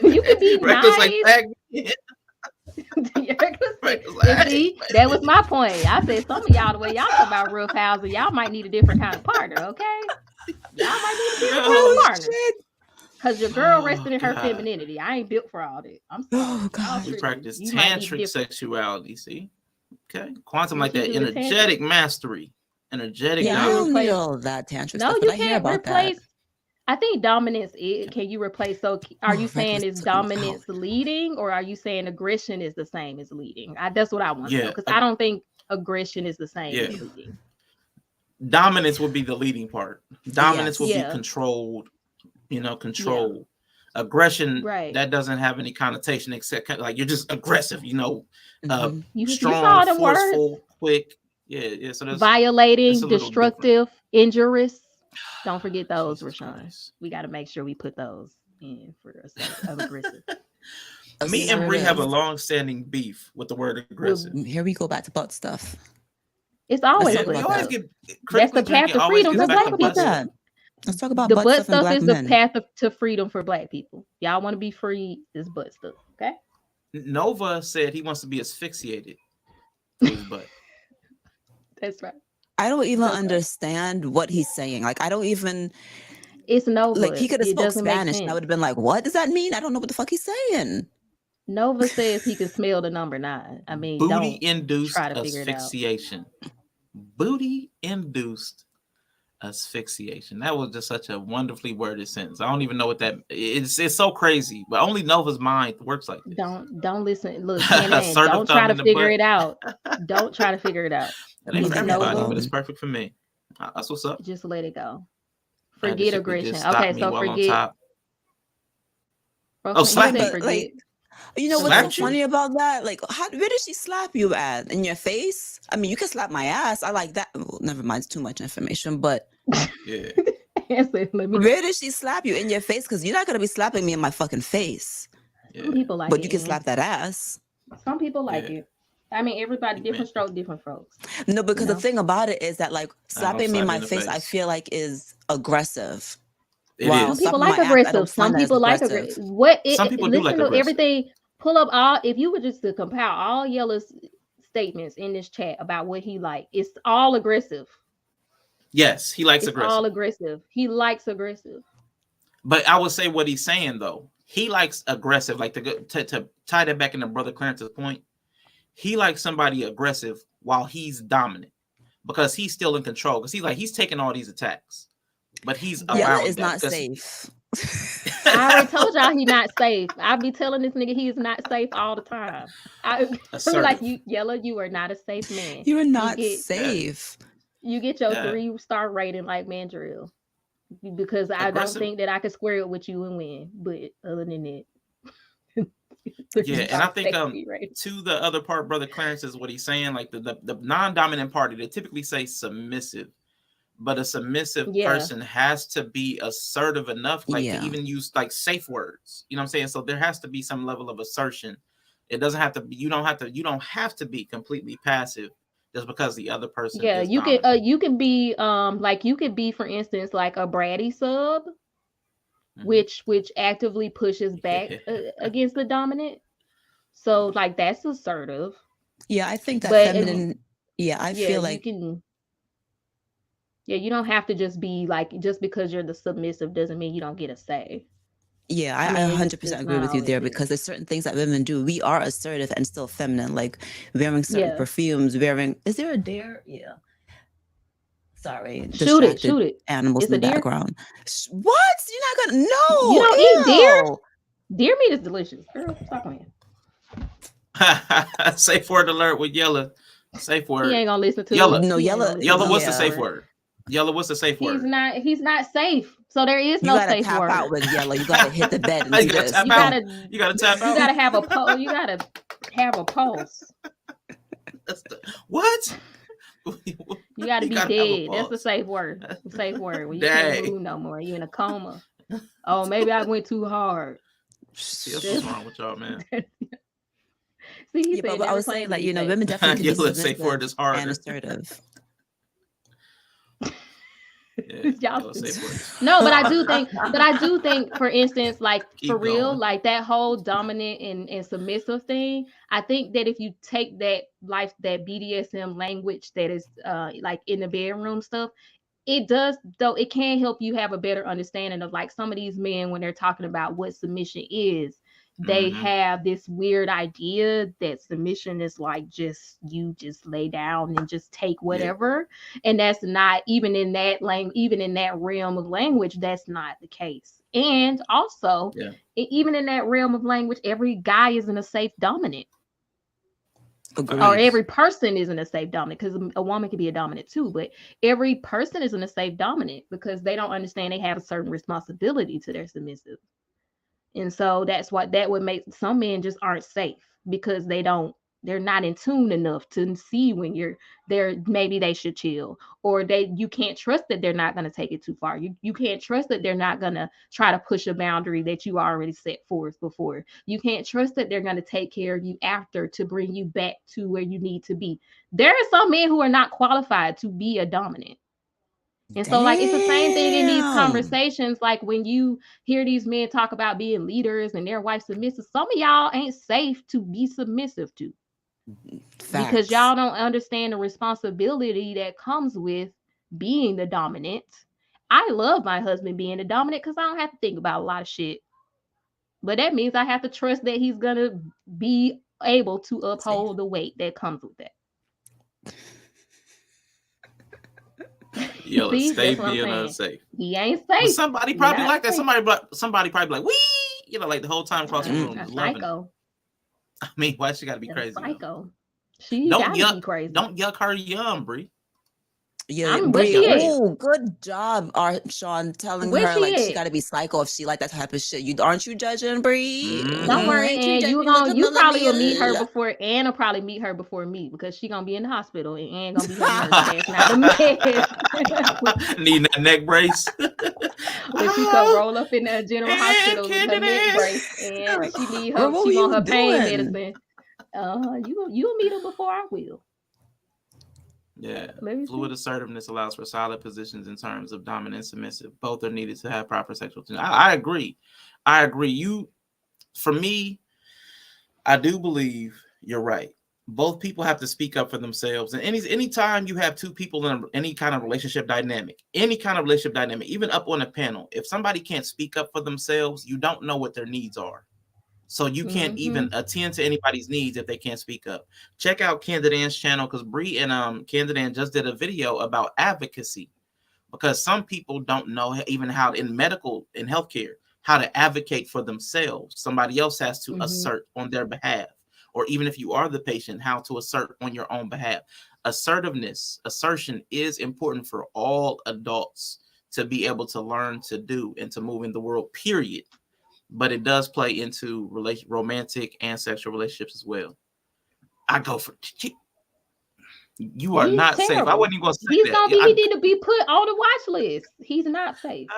You could be nice. See, that was my point. I said some of y'all, the way y'all talk about real housing, y'all might need a different kind of partner, okay? Y'all might need a different kind of partner. Because your girl rested in her femininity. I ain't built for all that. I'm sorry. Oh, God. We practice tantric sexuality, see? Okay. Quantum like that. Energetic mastery. Energetic I don't need all that tantric stuff. No, you can't replace. I think dominance can you replace? So are you saying is dominance leading, or are you saying aggression is the same as leading? That's what I want to know, because I don't think aggression is the same as leading. Dominance would be the leading part. Dominance would be controlled, control. Aggression, that doesn't have any connotation except like you're just aggressive, strong, forceful, quick. Yeah. So violating, destructive, injurious. Don't forget those, Rashawn. We got to make sure we put those in for aggressive. Me and Bree have a long-standing beef with the word aggressive. Here we go back to butt stuff. It's always that's the path to freedom for black people. Let's talk about the butt stuff is men. the path to freedom for black people. Y'all want to be free, is butt stuff, okay? Nova said he wants to be asphyxiated with his butt. That's right. I don't even understand what he's saying. Like, I don't even. It's Nova. Like, he could have spoke Spanish and I would have been like, what does that mean? I don't know what the fuck he's saying. Nova says he can smell the number 9. I mean, booty-induced try to figure asphyxiation. Booty-induced asphyxiation. That was just such a wonderfully worded sentence. I don't even know what that is. It's so crazy, but only Nova's mind works like this. Don't listen. Look, don't try to figure it out. Don't try to figure it out. It ain't for everybody, but it's perfect for me. That's what's up. Just let it go. Forget aggression. Okay, so forget. Slap me. Like, you know what's so funny about that? Like, where did she slap you at? In your face? I mean, you can slap my ass. I like that. Well, never mind. It's too much information, but yeah. Where did she slap you? In your face? Because you're not gonna be slapping me in my fucking face. Yeah. Some people like but it. You can slap that ass. Some people like it. I mean, everybody, different stroke, different folks. No, because the thing about it is that, like, slapping me in my face, I feel like is aggressive. Some people like aggressive. Some people like aggressive. Some people do like aggressive. Everything. Pull up all. If you were just to compile all Yella's statements in this chat about what he likes, it's all aggressive. Yes, he likes aggressive. All aggressive. He likes aggressive. But I would say what he's saying though, he likes aggressive. Like to tie that back into Brother Clarence's point. He likes somebody aggressive while he's dominant because he's still in control. Because he's taking all these attacks, but he's around. It's not safe. I already told y'all he's not safe. I be telling this nigga he's not safe all the time. I'm like, Yella, you are not a safe man. You are not safe. You get your 3-star rating like Mandrill because I don't think that I could square it with you and win. But other than that. Yeah, and I think to the other part, Brother Clarence is what he's saying. Like the non-dominant party, they typically say submissive, but a submissive person has to be assertive enough, like to even use like safe words. You know what I'm saying? So there has to be some level of assertion. It doesn't have to be. You don't have to be completely passive just because the other person. Yeah, you can be like you could be, for instance, like a bratty sub. Which actively pushes back against the dominant. So like that's assertive. Yeah, I think that feminine. I feel like you don't have to just be like, just because you're the submissive doesn't mean you don't get a say. Yeah, I 100% agree with you there because there's certain things that women do. We are assertive and still feminine, like wearing certain perfumes, is there a dare? Yeah. Sorry. Shoot it. Animals in the background. What? You're not gonna You don't eat deer? Deer meat is delicious. Girl, stop playing. Safe word alert with Yella. Safe word. He ain't gonna listen to Yella. No, Yella. Yella, what's the safe word? Yella, what's the safe word? He's not safe. So there is no safe word. You gotta tap out with Yella. You gotta hit the bed and you do gotta this. tap out. You gotta tap out. You gotta have a pulse. You gotta have a pulse. What? You gotta be dead. That's the safe word. The safe word. When you can't move no more. You in a coma. Oh, maybe I went too hard. See, what's wrong with y'all, man? See, he said, but I was saying, like, you know, women definitely can be safe word is hard and assertive. No, but I do think, for instance, like for real, like that whole dominant and submissive thing, I think that if you take that BDSM language that is like in the bedroom stuff, it does, though, it can help you have a better understanding of like some of these men when they're talking about what submission is. They have this weird idea that submission is like just lay down and just take whatever. And that's not, even in that realm of language, that's not the case. And also, even in that realm of language, every guy isn't a safe dominant. Agreed. Or every person isn't a safe dominant, because a woman can be a dominant too, but every person isn't a safe dominant because they don't understand they have a certain responsibility to their submissive. And so that's what that would make some men just aren't safe, because they're not in tune enough to see when you're there. Maybe they should chill, or you can't trust that they're not going to take it too far. You can't trust that they're not going to try to push a boundary that you already set forth before. You can't trust that they're going to take care of you after to bring you back to where you need to be. There are some men who are not qualified to be a dominant. And so, like, it's the same thing in these conversations. Like, when you hear these men talk about being leaders and their wife submissive, some of y'all ain't safe to be submissive to. Facts. Because y'all don't understand the responsibility that comes with being the dominant. I love my husband being the dominant because I don't have to think about a lot of shit. But that means I have to trust that he's going to be able to uphold the weight that comes with that. Yo, stay being unsafe. He ain't safe. But somebody probably like that. Somebody probably like, wee, you know, like the whole time across the room. Psycho. I mean, why she got to be crazy? Psycho. She gotta be crazy. Don't yuck her yum, Bree. Yeah, oh, good job, Sean, telling her like she got to be psycho if she like that type of shit. Aren't you judging, Bree? Don't worry, and you probably will meet her before. Ann will probably meet her before me, because she gonna be in the hospital and Ann gonna be her nurse. Needing that neck brace. When she come roll up in the general hospital with her neck brace, and she need her. She want her pain medicine. You'll meet her before I will. Yeah, fluid assertiveness allows for solid positions in terms of dominant and submissive. Both are needed to have proper sexual. I agree. For me, I do believe you're right. Both people have to speak up for themselves. And anytime you have two people in any kind of relationship dynamic, even up on a panel, if somebody can't speak up for themselves, you don't know what their needs are. So you can't even attend to anybody's needs if they can't speak up. Check out Candid Ann's channel, because Bree and Candid Ann just did a video about advocacy, because some people don't know even how in healthcare, how to advocate for themselves. Somebody else has to assert on their behalf, or even if you are the patient, how to assert on your own behalf. Assertion is important for all adults to be able to learn to do and to move in the world, period. But it does play into romantic and sexual relationships as well. I go for you are not safe. I wasn't even going to say that. He need to be put on the watch list. He's not safe.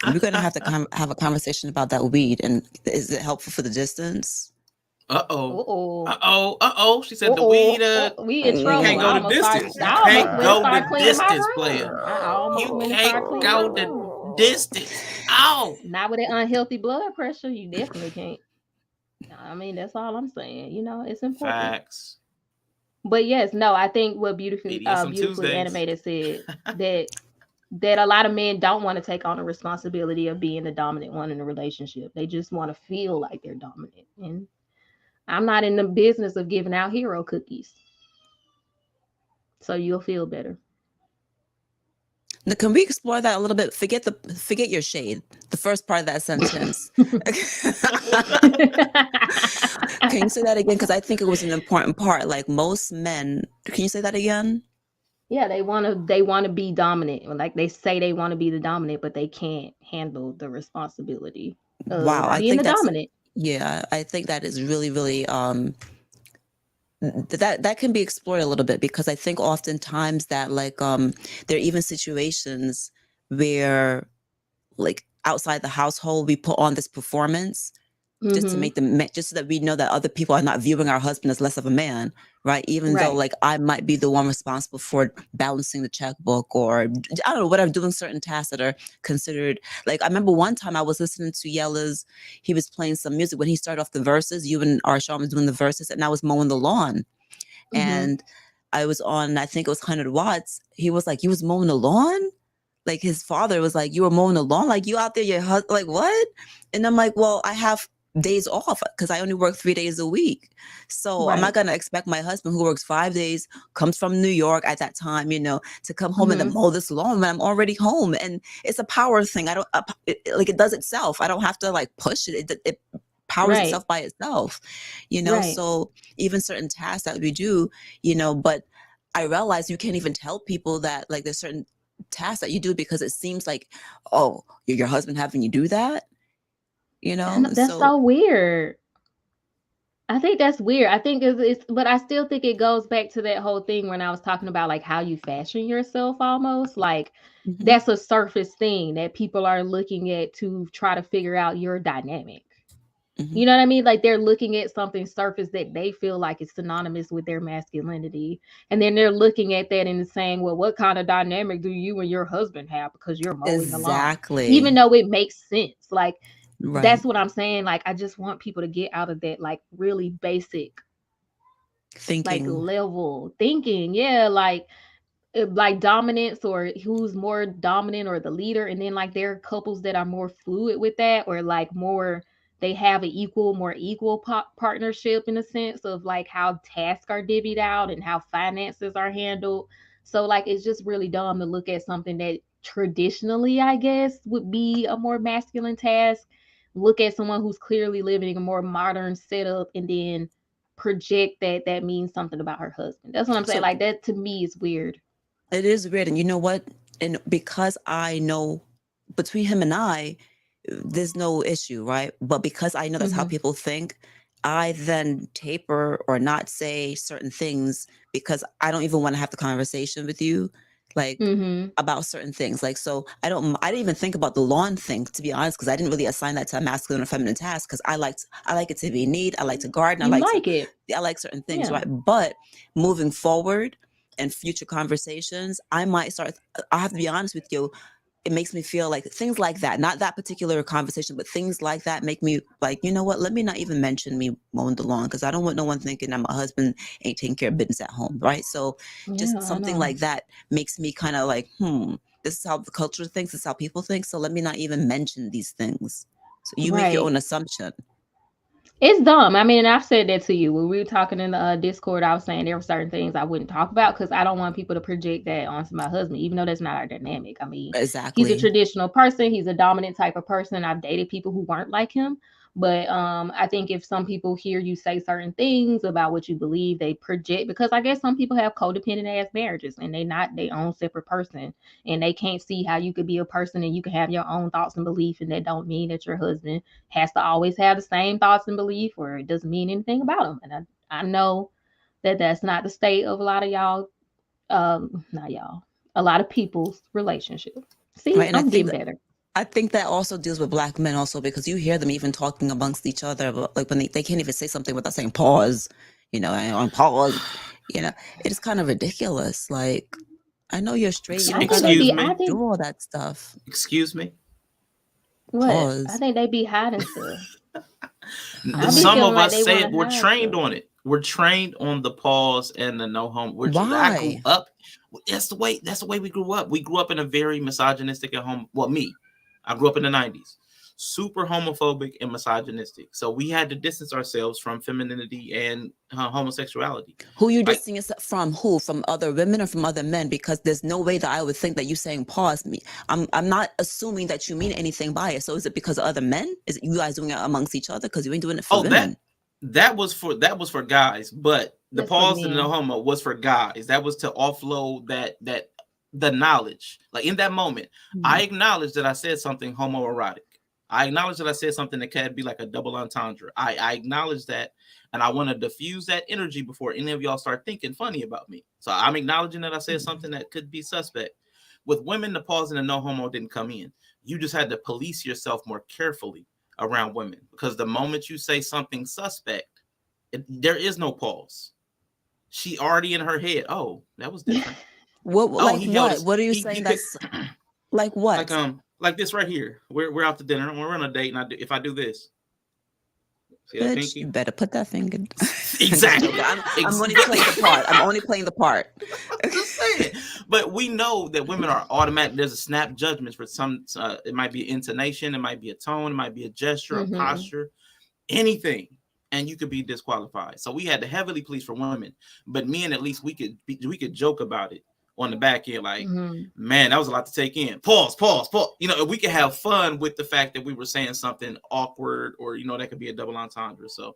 We're gonna have to have a conversation about that weed, and is it helpful for the distance? She said the weed. We in trouble. You can't go the distance. You can't go the distance, player. You can't go the distance. Not with that unhealthy blood pressure. You definitely can't. I mean, that's all I'm saying. You know, it's important. Facts. But yes, no, I think what beautifully animated said that a lot of men don't want to take on the responsibility of being the dominant one in a relationship. They just want to feel like they're dominant. And I'm not in the business of giving out hero cookies. So you'll feel better. Now, can we explore that a little bit? Forget your shade. The first part of that sentence. Can you say that again? Because I think it was an important part. Like most men, can you say that again? Yeah, they want to be dominant. Like they say they want to be the dominant, but they can't handle the responsibility of Wow, I being think the that's dominant. yeah, I think that is really, really that can be explored a little bit, because I think oftentimes that like there are even situations where like outside the household we put on this performance just to make them just so that we know that other people are not viewing our husband as less of a man, right? Even though like I might be the one responsible for balancing the checkbook, or I don't know, whatever, doing certain tasks that are considered. Like I remember one time I was listening to Yella's, he was playing some music when he started off the verses, you and Arshawn was doing the verses, and I was mowing the lawn, and I was on, I think it was 100 watts. He was like, you was mowing the lawn? Like his father was like, you were mowing the lawn? Like you out there, your husband, like what? And I'm like, well, I have days off because I only work 3 days a week. So I'm not going to expect my husband, who works 5 days, comes from New York at that time, you know, to come home and then mow this lawn when I'm already home. And it's a power thing. I don't like, it does itself. I don't have to like push it. It powers itself by itself, you know? So even certain tasks that we do, you know, but I realize you can't even tell people that like there's certain tasks that you do because it seems like, oh, your husband having you do that. You know, that's so weird. I think that's weird. I think it's, but I still think it goes back to that whole thing when I was talking about like how you fashion yourself almost. Like that's a surface thing that people are looking at to try to figure out your dynamic. You know what I mean? Like they're looking at something surface that they feel like is synonymous with their masculinity. And then they're looking at that and saying, well, what kind of dynamic do you and your husband have because you're mowing the lawn? Even though it makes sense. Like, that's what I'm saying. Like, I just want people to get out of that, like, really basic thinking, like level thinking. Yeah, like dominance, or who's more dominant, or the leader. And then like there are couples that are more fluid with that, or like more, they have an more equal partnership in a sense of like how tasks are divvied out and how finances are handled. So like it's just really dumb to look at something that traditionally, I guess, would be a more masculine task, look at someone who's clearly living a more modern setup, and then project that means something about her husband. That's what I'm saying. Like that to me is weird. It is weird. And you know what? And because I know between him and I, there's no issue, right? But because I know that's how people think, I then taper or not say certain things because I don't even want to have the conversation with you, like about certain things. Like, so I didn't even think about the lawn thing, to be honest, because I didn't really assign that to a masculine or feminine task, because I like it to be neat. I like to garden. I like certain things, right? But moving forward in future conversations, I have to be honest with you. It makes me feel like things like that, not that particular conversation, but things like that make me like, you know what, let me not even mention me mowing the lawn, because I don't want no one thinking that my husband ain't taking care of business at home, right? So just something like that makes me kind of like, this is how the culture thinks, this is how people think, so let me not even mention these things. So you make your own assumption. It's dumb. I mean, and I've said that to you when we were talking in the Discord. I was saying there were certain things I wouldn't talk about because I don't want people to project that onto my husband, even though that's not our dynamic. I mean, he's a traditional person. He's a dominant type of person. I've dated people who weren't like him. But I think if some people hear you say certain things about what you believe, they project, because I guess some people have codependent ass marriages and they not their own separate person, and they can't see how you could be a person and you can have your own thoughts and belief, and that don't mean that your husband has to always have the same thoughts and belief, or it doesn't mean anything about him. And I know that that's not the state of a lot of y'all, a lot of people's relationships. See, right, I'm getting better. I think that also deals with Black men also, because you hear them even talking amongst each other, but like when they can't even say something without saying pause, you know, on pause, you know, it's kind of ridiculous. Like, I know you're straight, you don't gotta do all that stuff. Excuse me? What? Pause. I think they be hiding stuff. Some of us say it, we're trained on it. We're trained on the pause and the no home. I grew up. That's the way we grew up. We grew up in a very misogynistic at home. Well, me. I grew up in the 90s, super homophobic and misogynistic. So we had to distance ourselves from femininity and homosexuality. Who you distancing yourself from? Who? From other women or from other men? Because there's no way that I would think that you saying pause me. I'm not assuming that you mean anything by it. So is it because of other men? Is it you guys doing it amongst each other? Because you ain't doing it for women. That was for guys, but the That's for pause in the men. homo was for guys. That was to offload that the knowledge. Like in that moment, I acknowledge that I said something homoerotic. I acknowledge that I said something that can be like a double entendre. I acknowledge that, and I want to diffuse that energy before any of y'all start thinking funny about me. So I'm acknowledging that I said something that could be suspect. With women, the pause and the no homo didn't come in. You just had to police yourself more carefully around women, because the moment you say something suspect, there is no pause. She already in her head. Oh, that was different. What? Oh, Like he held what? his, What are you he saying? could, That's like what? like this right here. We're out to dinner. We're on a date, and if I do this, see that Bitch, pinky? you better put that finger. Exactly. I'm only playing the part. I'm only playing the part. Just saying. But we know that women are automatic. There's a snap judgment for some. It might be intonation. It might be a tone. It might be a gesture, a posture, anything. And you could be disqualified. So we had to heavily police for women. But men, at least we could joke about it on the back end. Like, man, that was a lot to take in. Pause. You know, we could have fun with the fact that we were saying something awkward, or, you know, that could be a double entendre. So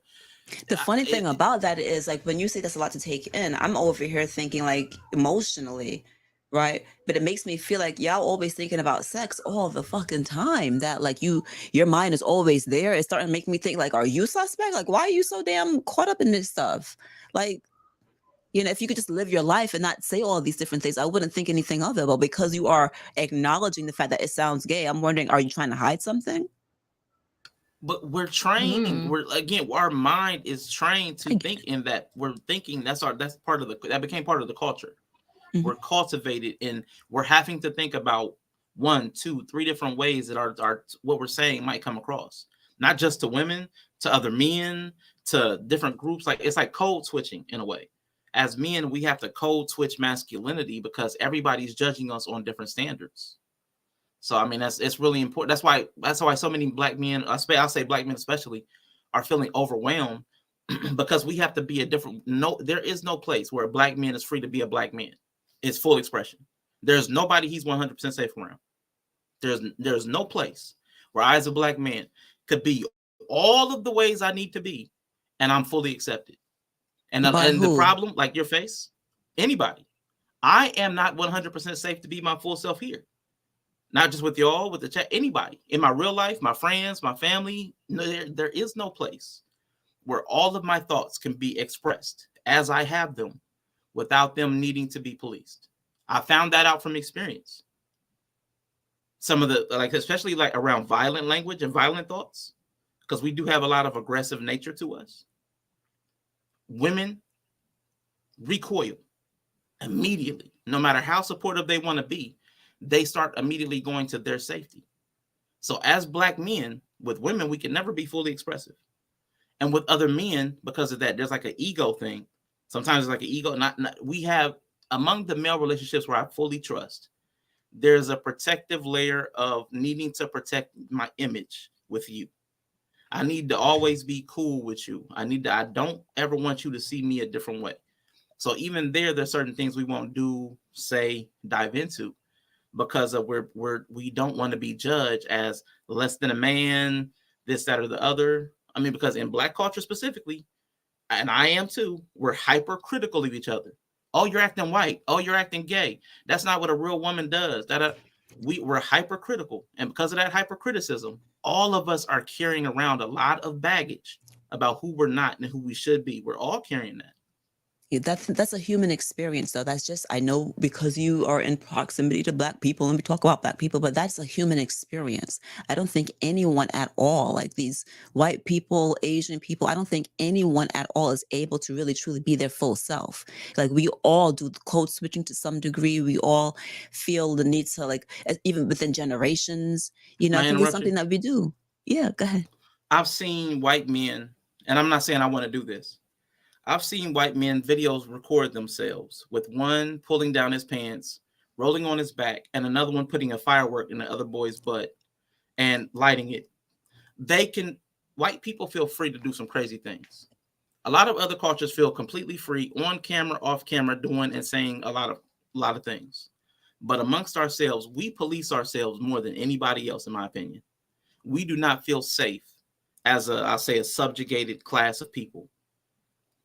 the funny thing about that is, like, when you say that's a lot to take in, I'm over here thinking like emotionally, right? But it makes me feel like y'all always thinking about sex all the fucking time. That like your mind is always there. It's starting to make me think like, are you suspect? Like, why are you so damn caught up in this stuff? Like, you know, if you could just live your life and not say all these different things, I wouldn't think anything of it. But because you are acknowledging the fact that it sounds gay, I'm wondering, are you trying to hide something? But we're trained. Our mind is trained to think in that. We're thinking that became part of the culture. We're cultivated, and we're having to think about 1, 2, 3 different ways that our what we're saying might come across. Not just to women, to other men, to different groups. Like, it's like code switching in a way. As men, we have to code switch masculinity because everybody's judging us on different standards. So I mean, it's really important. That's why so many black men, I'll say black men especially, are feeling overwhelmed because we have to be there is no place where a black man is free to be a black man. It's full expression. There's nobody he's 100% safe around. There's no place where I, as a black man, could be all of the ways I need to be, and I'm fully accepted. And the problem, like your face, anybody, I am not 100% safe to be my full self here. Not just with y'all, with the chat, anybody in my real life, my friends, my family. No, there is no place where all of my thoughts can be expressed as I have them without them needing to be policed. I found that out from experience. Some of the, like, especially like around violent language and violent thoughts, because we do have a lot of aggressive nature to us. Women recoil immediately, no matter how supportive they want to be. They start immediately going to their safety. So as black men, with women, we can never be fully expressive. And with other men, because of that, there's like an ego thing. Sometimes it's like an ego. We have, among the male relationships where I fully trust, there's a protective layer of needing to protect my image with you. I need to always be cool with you. I don't ever want you to see me a different way. So even there's certain things we won't do, say, dive into, because of we don't want to be judged as less than a man, this, that, or the other. I mean, because in Black culture specifically, and I am too, we're hypercritical of each other. Oh, you're acting white. Oh, you're acting gay. That's not what a real woman does. We're hypercritical. And because of that hypercriticism, all of us are carrying around a lot of baggage about who we're not and who we should be. We're all carrying that. Yeah, that's a human experience, though. That's just, I know because you are in proximity to Black people and we talk about Black people, but that's a human experience. I don't think anyone at all, like these white people, Asian people, I don't think anyone at all is able to really truly be their full self. Like, we all do code switching to some degree. We all feel the need to, like, even within generations, you know, I think it's something that we do. Yeah, go ahead. I've seen white men, and I'm not saying I want to do this. I've seen white men videos record themselves with one pulling down his pants, rolling on his back, and another one putting a firework in the other boy's butt and lighting it. White people feel free to do some crazy things. A lot of other cultures feel completely free on camera, off camera, doing and saying a lot of things. But amongst ourselves, we police ourselves more than anybody else, in my opinion. We do not feel safe as I'll say a subjugated class of people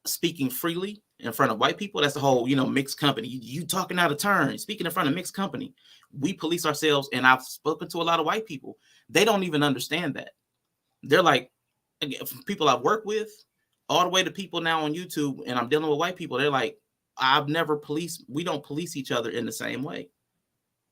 speaking freely in front of white people. That's the whole, mixed company. You talking out of turn, speaking in front of mixed company. We police ourselves, and I've spoken to a lot of white people. They don't even understand that. They're like, from people I've worked with, all the way to people now on YouTube, and I'm dealing with white people. They're like, we don't police each other in the same way.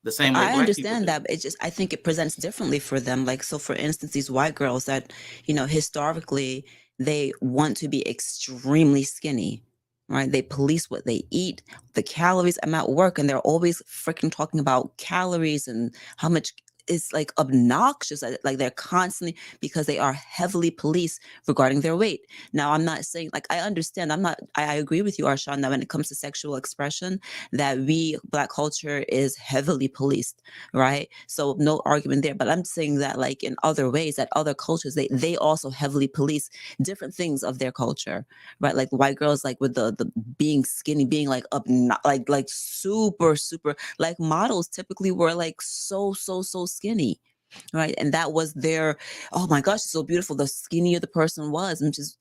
The same way. I understand that, but I think it presents differently for them. Like, so for instance, these white girls that, historically, they want to be extremely skinny, right? They police what they eat, the calories. I'm at work and they're always freaking talking about calories and how much is like obnoxious. Like they're constantly, because they are heavily policed regarding their weight. Now, I'm not saying, like, I understand. I agree with you, Arshawn, that when it comes to sexual expression, that Black culture is heavily policed, right? So no argument there. But I'm saying that, like, in other ways, that other cultures, they also heavily police different things of their culture, right? Like white girls, like with the being skinny, being like like super, like models typically were like so skinny, right? And that was their, oh my gosh, so beautiful, the skinnier the person was. And just,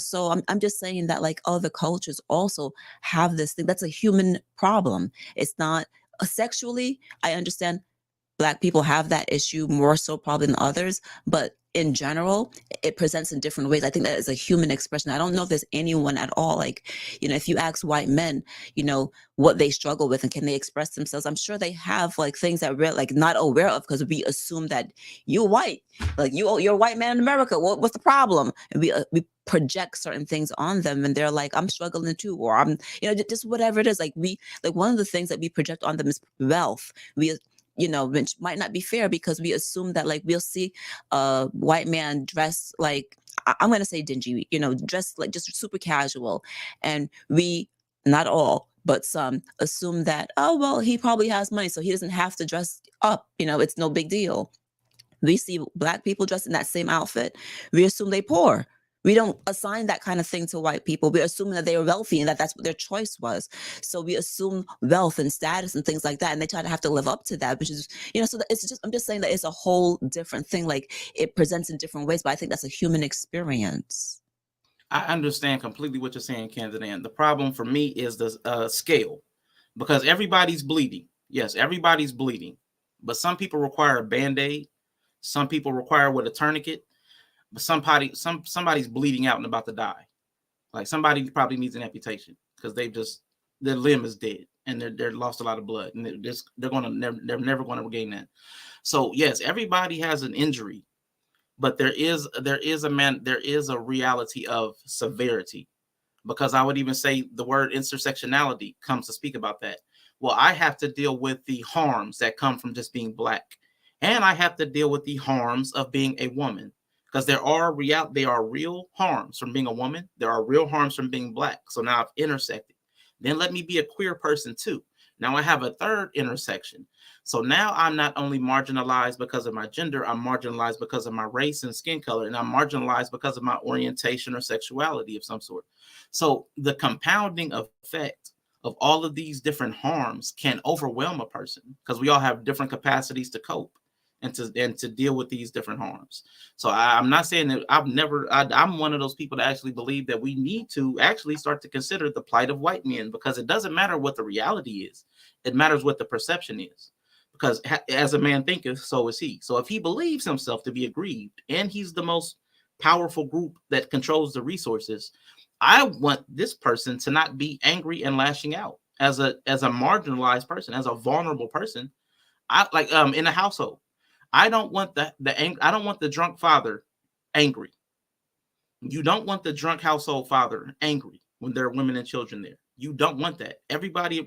so I'm just saying that, like, other cultures also have this thing. That's a human problem. It's not sexually. I understand Black people have that issue more so probably than others, but in general, it presents in different ways. I think that is a human expression. I don't know if there's anyone at all, like, if you ask white men, what they struggle with and can they express themselves, I'm sure they have like things that we're like not aware of, because we assume that you're white, like you're a white man in America. What's the problem? And we project certain things on them, and they're like, I'm struggling too, or I'm, just whatever it is. Like one of the things that we project on them is wealth. Which might not be fair, because we assume that, like, we'll see a white man dressed like, I'm going to say dingy, dressed like just super casual. And we, not all, but some assume that, oh, well, he probably has money, so he doesn't have to dress up. It's no big deal. We see Black people dressed in that same outfit. We assume they poor. We don't assign that kind of thing to white people. We're assuming that they are wealthy and that that's what their choice was. So we assume wealth and status and things like that, and they try to have to live up to that, which is, so it's just, I'm just saying that it's a whole different thing. Like, it presents in different ways, but I think that's a human experience. I understand completely what you're saying, Candidan. The problem for me is the scale, because everybody's bleeding. Yes, everybody's bleeding, but some people require a Band-Aid. Some people require with a tourniquet. But somebody's bleeding out and about to die. Like, somebody probably needs an amputation because their limb is dead and they're lost a lot of blood, and they're never going to regain that. So yes, everybody has an injury, but there is a reality of severity, because I would even say the word intersectionality comes to speak about that. Well, I have to deal with the harms that come from just being Black, and I have to deal with the harms of being a woman. Because there are real harms from being a woman. There are real harms from being Black. So now I've intersected. Then let me be a queer person too. Now I have a third intersection. So now I'm not only marginalized because of my gender, I'm marginalized because of my race and skin color, and I'm marginalized because of my orientation or sexuality of some sort. So the compounding effect of all of these different harms can overwhelm a person, because we all have different capacities to cope and to deal with these different harms. So I'm not saying that I'm one of those people that actually believe that we need to actually start to consider the plight of white men, because it doesn't matter what the reality is. It matters what the perception is, because as a man thinketh, so is he. So if he believes himself to be aggrieved and he's the most powerful group that controls the resources, I want this person to not be angry and lashing out as a marginalized person, as a vulnerable person. I like in a household, I don't want I don't want the drunk father angry. You don't want the drunk household father angry when there are women and children there. You don't want that.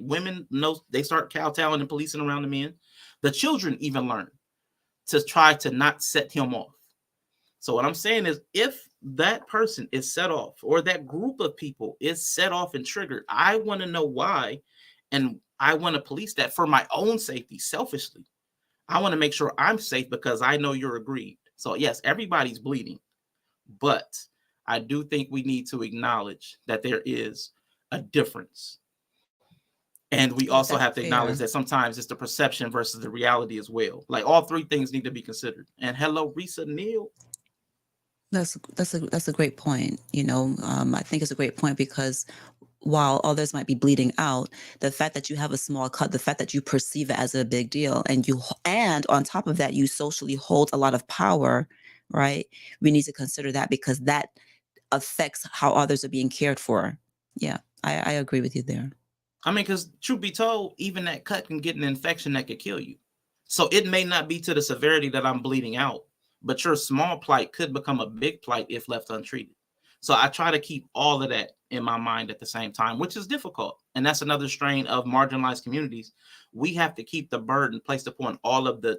Women know, they start kowtowing and policing around the men. The children even learn to try to not set him off. So what I'm saying is, if that person is set off, or that group of people is set off and triggered, I want to know why, and I want to police that for my own safety, selfishly. I want to make sure I'm safe because I know you're aggrieved. So yes, everybody's bleeding, but I do think we need to acknowledge that there is a difference. And we also have to acknowledge that sometimes it's the perception versus the reality as well. Like, all three things need to be considered. And hello, Risa Neal. That's a great point. I think it's a great point because while others might be bleeding out, the fact that you have a small cut, the fact that you perceive it as a big deal, and on top of that, you socially hold a lot of power, right? We need to consider that because that affects how others are being cared for. Yeah, I agree with you there. I mean, because truth be told, even that cut can get an infection that could kill you. So it may not be to the severity that I'm bleeding out, but your small plight could become a big plight if left untreated. So I try to keep all of that in my mind at the same time, which is difficult. And that's another strain of marginalized communities. We have to keep the burden placed upon all of the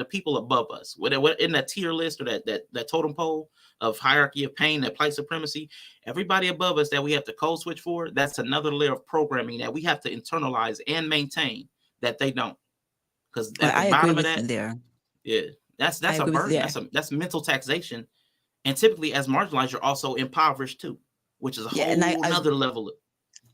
people above us. What in that tier list or that totem pole of hierarchy of pain, that plight supremacy, everybody above us that we have to code switch for, that's another layer of programming that we have to internalize and maintain that they don't. Because at the bottom of that, there. Yeah, that's a burden. That's mental taxation. And typically, as marginalized, you're also impoverished too, which is a whole another level.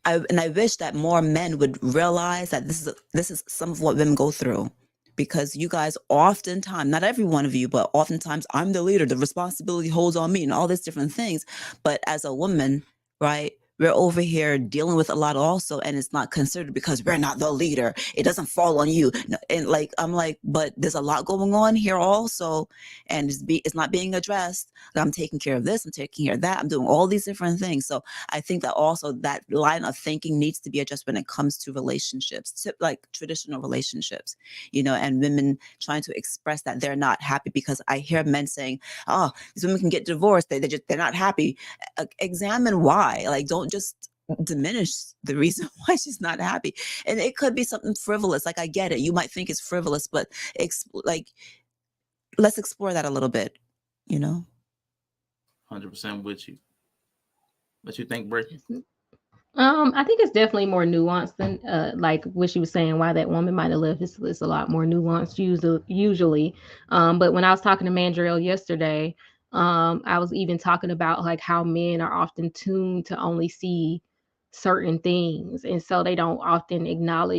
I wish that more men would realize that this is some of what women go through, because you guys oftentimes, not every one of you, but oftentimes, I'm the leader, the responsibility holds on me, and all these different things. But as a woman, right? We're over here dealing with a lot also, and it's not considered because we're not the leader. It doesn't fall on you. And I'm like, but there's a lot going on here also, and it's not being addressed. I'm taking care of this, I'm taking care of that, I'm doing all these different things. So I think that also that line of thinking needs to be addressed when it comes to relationships, like traditional relationships, and women trying to express that they're not happy, because I hear men saying, oh, these women can get divorced, they're not happy. Examine why. Like, don't just diminish the reason why she's not happy. And it could be something frivolous. Like, I get it, you might think it's frivolous, but let's explore that a little bit. 100% with you. What you think, Britt? I think it's definitely more nuanced than like what she was saying, why that woman might have left. It's a lot more nuanced usually. But when I was talking to Mandriel yesterday, I was even talking about like how men are often tuned to only see certain things, and so they don't often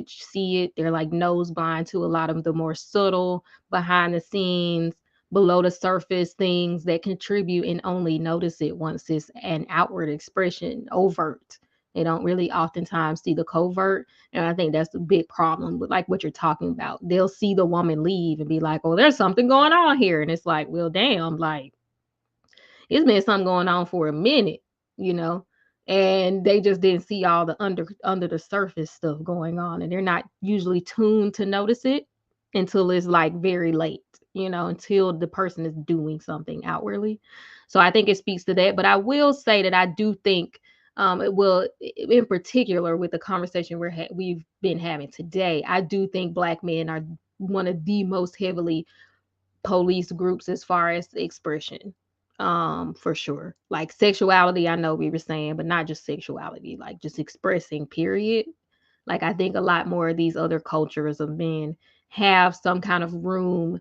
see it. They're like nose blind to a lot of the more subtle, behind the scenes, below the surface things that contribute, and only notice it once it's an outward expression, overt. They don't really oftentimes see the covert. And I think that's the big problem with like what you're talking about. They'll see the woman leave and be like, oh, there's something going on here. And it's like, well, damn, like it's been something going on for a minute, and they just didn't see all the under the surface stuff going on. And they're not usually tuned to notice it until it's like very late, until the person is doing something outwardly. So I think it speaks to that. But I will say that I do think it will, in particular, with the conversation we've been having today, I do think Black men are one of the most heavily police groups as far as expression, for sure. Like sexuality, I know we were saying, but not just sexuality, like just expressing, period. Like I think a lot more of these other cultures of men have some kind of room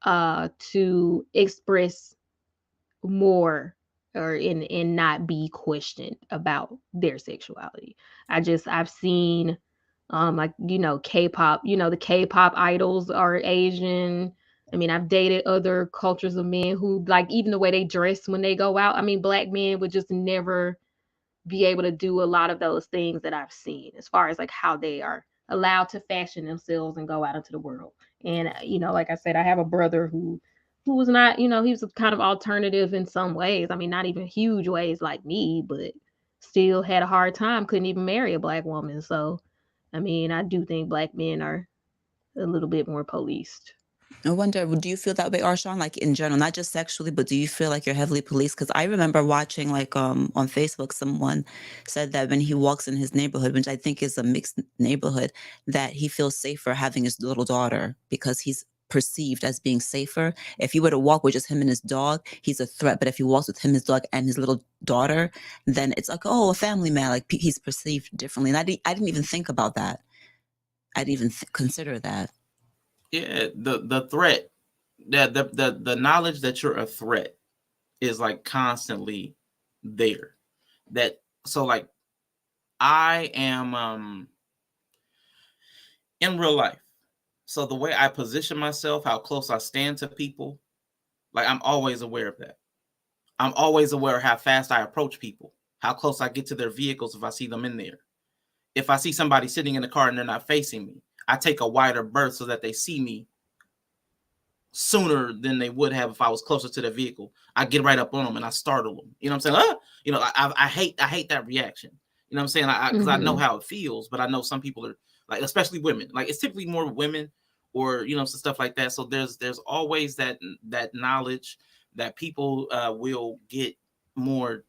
to express more, or in not be questioned about their sexuality. I've seen like K-pop, the K-pop idols are Asian. I mean, I've dated other cultures of men who, like, even the way they dress when they go out, I mean, Black men would just never be able to do a lot of those things that I've seen, as far as like how they are allowed to fashion themselves and go out into the world. And like I said, I have a brother who was not, he was kind of alternative in some ways. I mean, not even huge ways like me, but still had a hard time, couldn't even marry a Black woman. So, I mean, I do think Black men are a little bit more policed. I wonder, do you feel that way, Arshawn, like in general, not just sexually, but do you feel like you're heavily policed? Because I remember watching like on Facebook, someone said that when he walks in his neighborhood, which I think is a mixed neighborhood, that he feels safer having his little daughter because he's perceived as being safer. If he were to walk with just him and his dog, he's a threat. But if he walks with him, his dog, and his little daughter, then it's like, oh, a family man. Like he's perceived differently. And I didn't even think about that. I didn't even consider that. Yeah, the threat, the knowledge that you're a threat is like constantly there. So like I am in real life. So the way I position myself, how close I stand to people, like I'm always aware of that. I'm always aware of how fast I approach people, how close I get to their vehicles if I see them in there. If I see somebody sitting in the car and they're not facing me, I take a wider berth so that they see me sooner than they would have if I was closer to the vehicle. I get right up on them and I startle them. You know what I'm saying? You know, I hate that reaction. You know what I'm saying? Because I know how it feels, but I know some people are like, especially women. Like it's typically more women, or you know, stuff like that. So there's always that knowledge that people will get more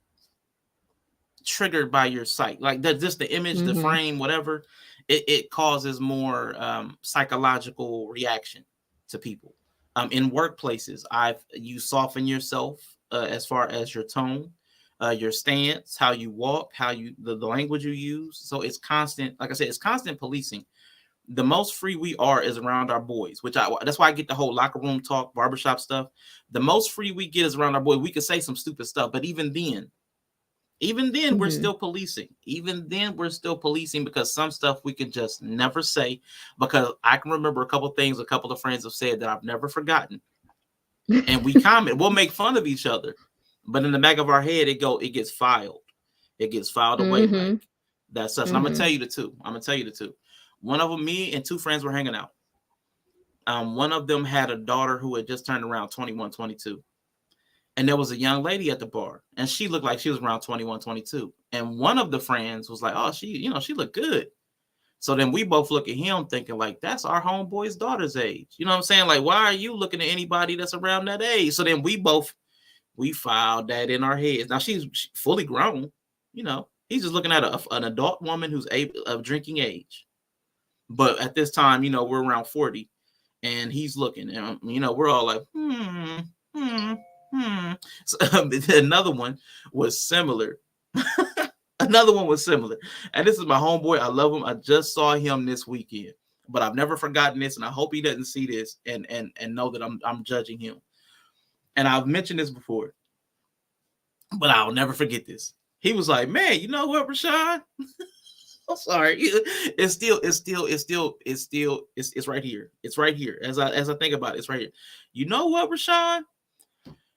triggered by your sight, like just the image, the frame, whatever. It causes more psychological reaction to people. In workplaces, you soften yourself as far as your tone, your stance, how you walk, the language you use. So it's constant. Like I said, it's constant policing. The most free we are is around our boys, that's why I get the whole locker room talk, barbershop stuff. The most free we get is around our boys. We could say some stupid stuff, but even then we're still policing. Even then we're still policing because some stuff we can just never say, because I can remember a couple of things a couple of friends have said that I've never forgotten. And we comment, we'll make fun of each other, but in the back of our head, it gets filed. It gets filed away. Like that's such. And I'm gonna tell you the two. One of them, me and two friends were hanging out. One of them had a daughter who had just turned around 21, 22. And there was a young lady at the bar, and she looked like she was around 21, 22. And one of the friends was like, oh, she looked good. So then we both look at him thinking like, that's our homeboy's daughter's age. You know what I'm saying? Like, why are you looking at anybody that's around that age? So then we filed that in our heads. Now she's fully grown, you know, he's just looking at an adult woman who's of drinking age. But at this time, you know, we're around 40 and he's looking, and, you know, we're all like, So, another one was similar. And this is my homeboy. I love him. I just saw him this weekend, but I've never forgotten this. And I hope he doesn't see this and know that I'm judging him. And I've mentioned this before, but I'll never forget this. He was like, man, you know what, Rashawn? I'm sorry. It's right here. It's right here. As I think about it, it's right here. You know what, Rashawn?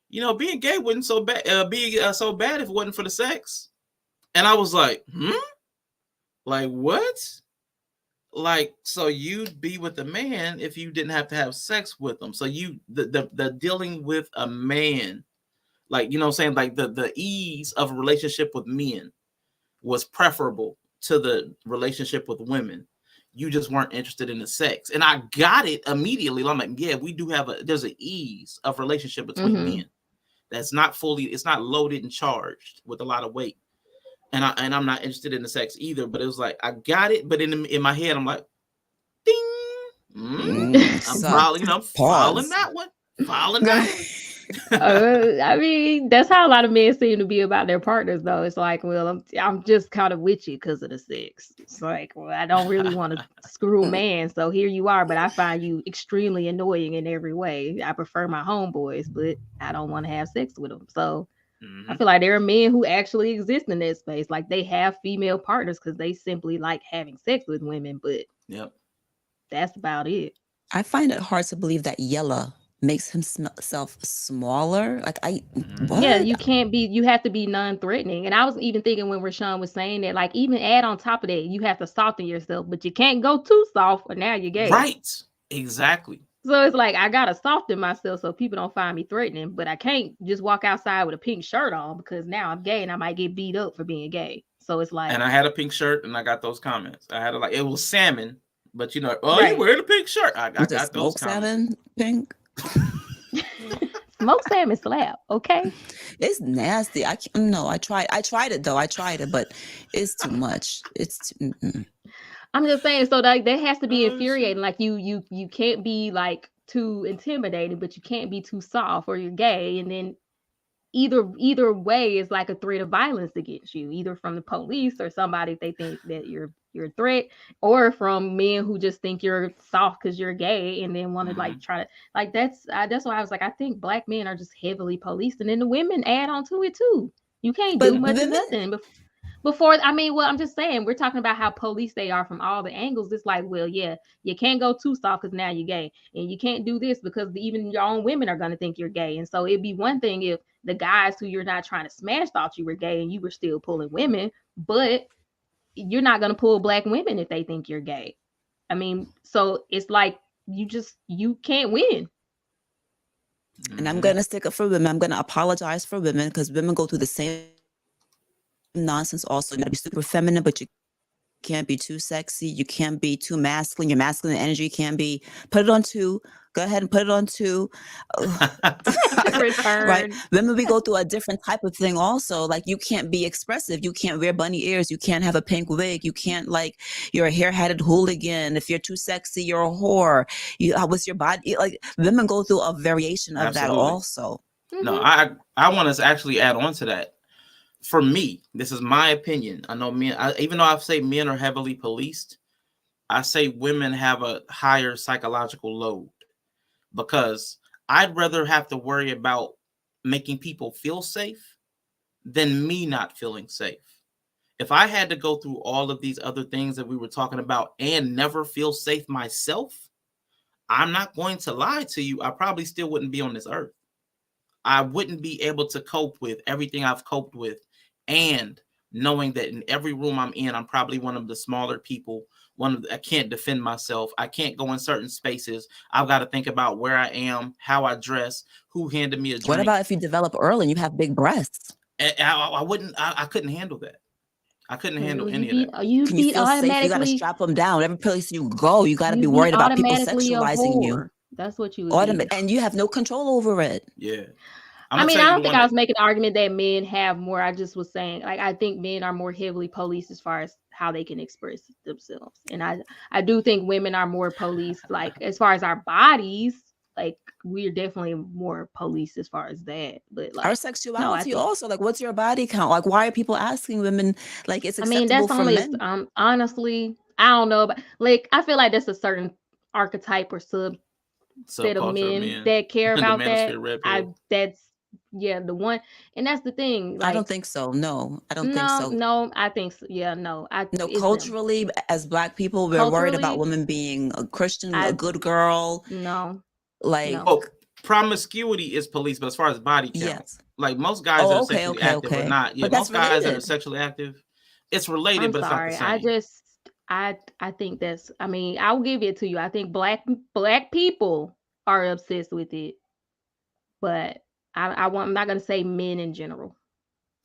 You know, being gay wouldn't so bad. So bad if it wasn't for the sex. And I was like, like what? Like, so you'd be with a man if you didn't have to have sex with them. So the dealing with a man, like, you know what I'm saying? Like the ease of a relationship with men was preferable to the relationship with women. You just weren't interested in the sex. And I got it immediately. I'm like, yeah, we do have there's an ease of relationship between men. That's it's not loaded and charged with a lot of weight. And I'm not interested in the sex either, but it was like, I got it. But in my head, I'm like, ding. I'm following that one. I mean, that's how a lot of men seem to be about their partners, though. It's like, well, I'm just kind of with you because of the sex. It's like, well, I don't really want to screw a man, so here you are, but I find you extremely annoying in every way. I prefer my homeboys, but I don't want to have sex with them. So I feel like there are men who actually exist in that space. Like they have female partners because they simply like having sex with women, but that's about it. I find it hard to believe that Yella makes himself smaller. Like you can't be, you have to be non-threatening. And I was even thinking when Rashawn was saying that, like, even add on top of that, you have to soften yourself, but you can't go too soft or now you're gay. Right. Exactly. So it's like, I gotta soften myself so people don't find me threatening, but I can't just walk outside with a pink shirt on because now I'm gay and I might get beat up for being gay. So it's like, and I had a pink shirt and I got those comments. I had it was salmon, but you know, you wear the pink shirt. I got those comments. Salmon pink. Smoked salmon slap, okay? It's nasty. I tried it though. But it's too much. I'm just saying, so like that has to be infuriating. Like you can't be like too intimidating, but you can't be too soft or you're gay. And then either way is like a threat of violence against you, either from the police or somebody if they think that you're a threat, or from men who just think you're soft because you're gay and then want to like try to like that's why I was like, I think black men are just heavily policed, and then the women add on to it too. You can't do much of nothing before. I mean, well, I'm just saying, we're talking about how police they are from all the angles. It's like, well, yeah, you can't go too soft because now you're gay, and you can't do this because even your own women are going to think you're gay. And so it'd be one thing if the guys who you're not trying to smash thought you were gay and you were still pulling women, but you're not going to pull black women if they think you're gay. I mean, so it's like you can't win. And I'm going to stick up for women. I'm going to apologize for women because women go through the same nonsense also. You got to be super feminine, but you can't be too sexy. You can't be too masculine. Your masculine energy can't be. Put it on 2. Go ahead and put it on 2. Right? Women, we go through a different type of thing also. Like, you can't be expressive. You can't wear bunny ears. You can't have a pink wig. You can't, like, you're a hair-hatted hooligan. If you're too sexy, you're a whore. What's your body? Like, women go through a variation of that also. No, I want to actually add on to that. For me, this is my opinion. I know men, even though I say men are heavily policed, I say women have a higher psychological load, because I'd rather have to worry about making people feel safe than me not feeling safe. If I had to go through all of these other things that we were talking about and never feel safe myself, I'm not going to lie to you, I probably still wouldn't be on this earth. I wouldn't be able to cope with everything I've coped with, and knowing that in every room I'm in, I'm probably one of the smaller people. I can't defend myself. I can't go in certain spaces. I've got to think about where I am, how I dress, who handed me a drink. What about if you develop early and you have big breasts? I couldn't handle that. I couldn't handle any of that. Can you feel safe? You got to strap them down. Every place you go, you got to be worried about people sexualizing you. That's what you would be. And you have no control over it. Yeah. I mean, I don't think I was making the argument that men have more. I just was saying, like, I think men are more heavily policed as far as how they can express themselves. And I do think women are more policed, like, as far as our bodies, like, we're definitely more policed as far as that. But like our sexuality also, like, what's your body count? Like, why are people asking women, like, it's acceptable that's for only men? Honestly, I don't know, but like, I feel like that's a certain archetype or subset of men that care about that. The one, and that's the thing. Like, I don't think so. No, I don't think so. No, I think so. Yeah, no. Culturally, as Black people, we're worried about women being a Christian, a good girl. No. Like, promiscuity is police, but as far as body count, like, most guys that are sexually active are not. Yeah, most guys that are sexually active, it's related, but it's not the same. I think that's, I mean, I'll give it to you. I think black people are obsessed with it, but I'm not going to say men in general.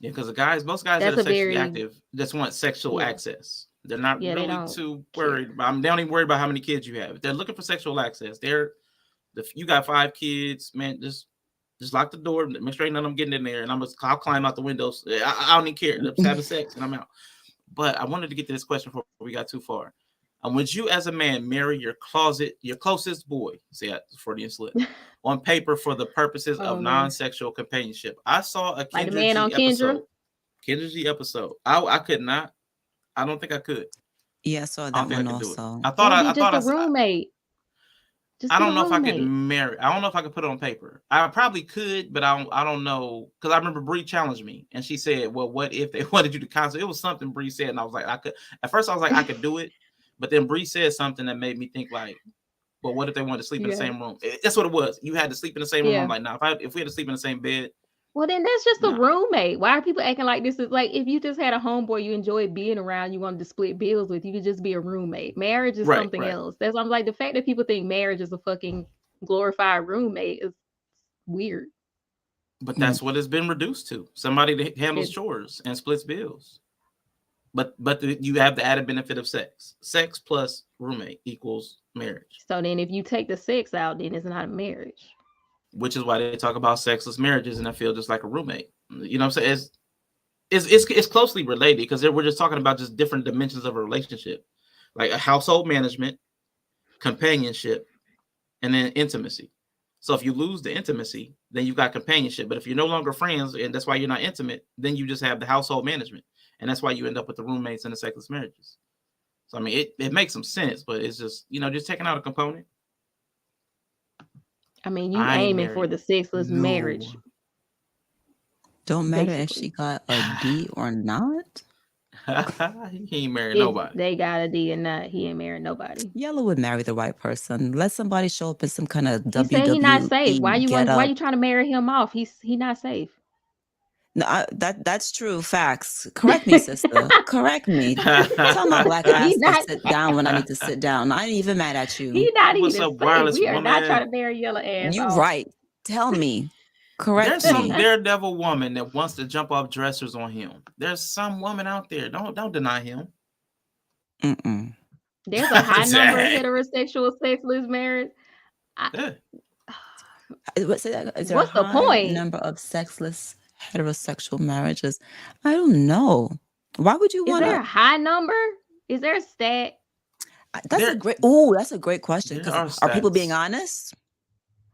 Yeah, because most guys that are sexually active just want sexual access. They're not really too worried about. They don't even worry about how many kids you have. If they're looking for sexual access, you got 5 kids, man. Just lock the door. Make sure ain't none of them getting in there, and I'll climb out the windows. I don't even care. I'm just having sex, and I'm out. But I wanted to get to this question before we got too far. Would you, as a man, marry your closest boy, see, Freudian slip, on paper for the purposes of non-sexual companionship? I saw a Kendra G episode. I could not. I don't think I could. Yeah, I saw that one also. I thought just a roommate. I don't know if I could marry. I don't know if I could put it on paper. I probably could, but I don't know, because I remember Bree challenged me, and she said, "Well, what if they wanted you to cancel?" It was something Bree said, and I was like, I could. At first, I was like, I could do it. But then Bree said something that made me think, like, well, what if they wanted to sleep in the same room? That's what it was. You had to sleep in the same room. I'm like, nah, if we had to sleep in the same bed. Well, then that's just a roommate. Why are people acting like this is like, if you just had a homeboy you enjoyed being around, you wanted to split bills with, you could just be a roommate. Marriage is something else. I'm like, the fact that people think marriage is a fucking glorified roommate is weird. But that's what it's been reduced to. Somebody that handles chores and splits bills. But you have the added benefit of sex. Sex plus roommate equals marriage. So then if you take the sex out, then it's not a marriage. Which is why they talk about sexless marriages, and I feel just like a roommate. You know what I'm saying? It's closely related, because we're just talking about just different dimensions of a relationship. Like a household management, companionship, and then intimacy. So if you lose the intimacy, then you've got companionship. But if you're no longer friends, and that's why you're not intimate, then you just have the household management. And that's why you end up with the roommates and the sexless marriages. So, I mean, it makes some sense, but it's just, just taking out a component. I mean, you aiming for the sexless marriage. Don't matter if she got a D or not. He ain't married nobody. They got a D or not, he ain't married nobody. Yellow would marry the right person. Let somebody show up in some kind of WWE. He said he's not safe. Why you trying to marry him off? He not safe. No, that's true. Facts. Correct me, sister. Correct me. Tell my black ass He's to not. sit down when I need to sit down. I ain't even mad at you. He's not What's even up, saying wireless we are not trying woman? to marry yellow ass You off. right. Tell me. There's Correct some me. daredevil woman that wants to jump off dressers on him. There's some woman out there. Don't deny him. Mm-mm. There's a high number of Dang. heterosexual sexless marriage. Yeah. Is there a What's the high point? number of sexless heterosexual marriages? I don't know. Why would you Is want there a to? high number? Is there a stat? That's There, a great. Oh, that's a great question. there Because are are people being stats. honest?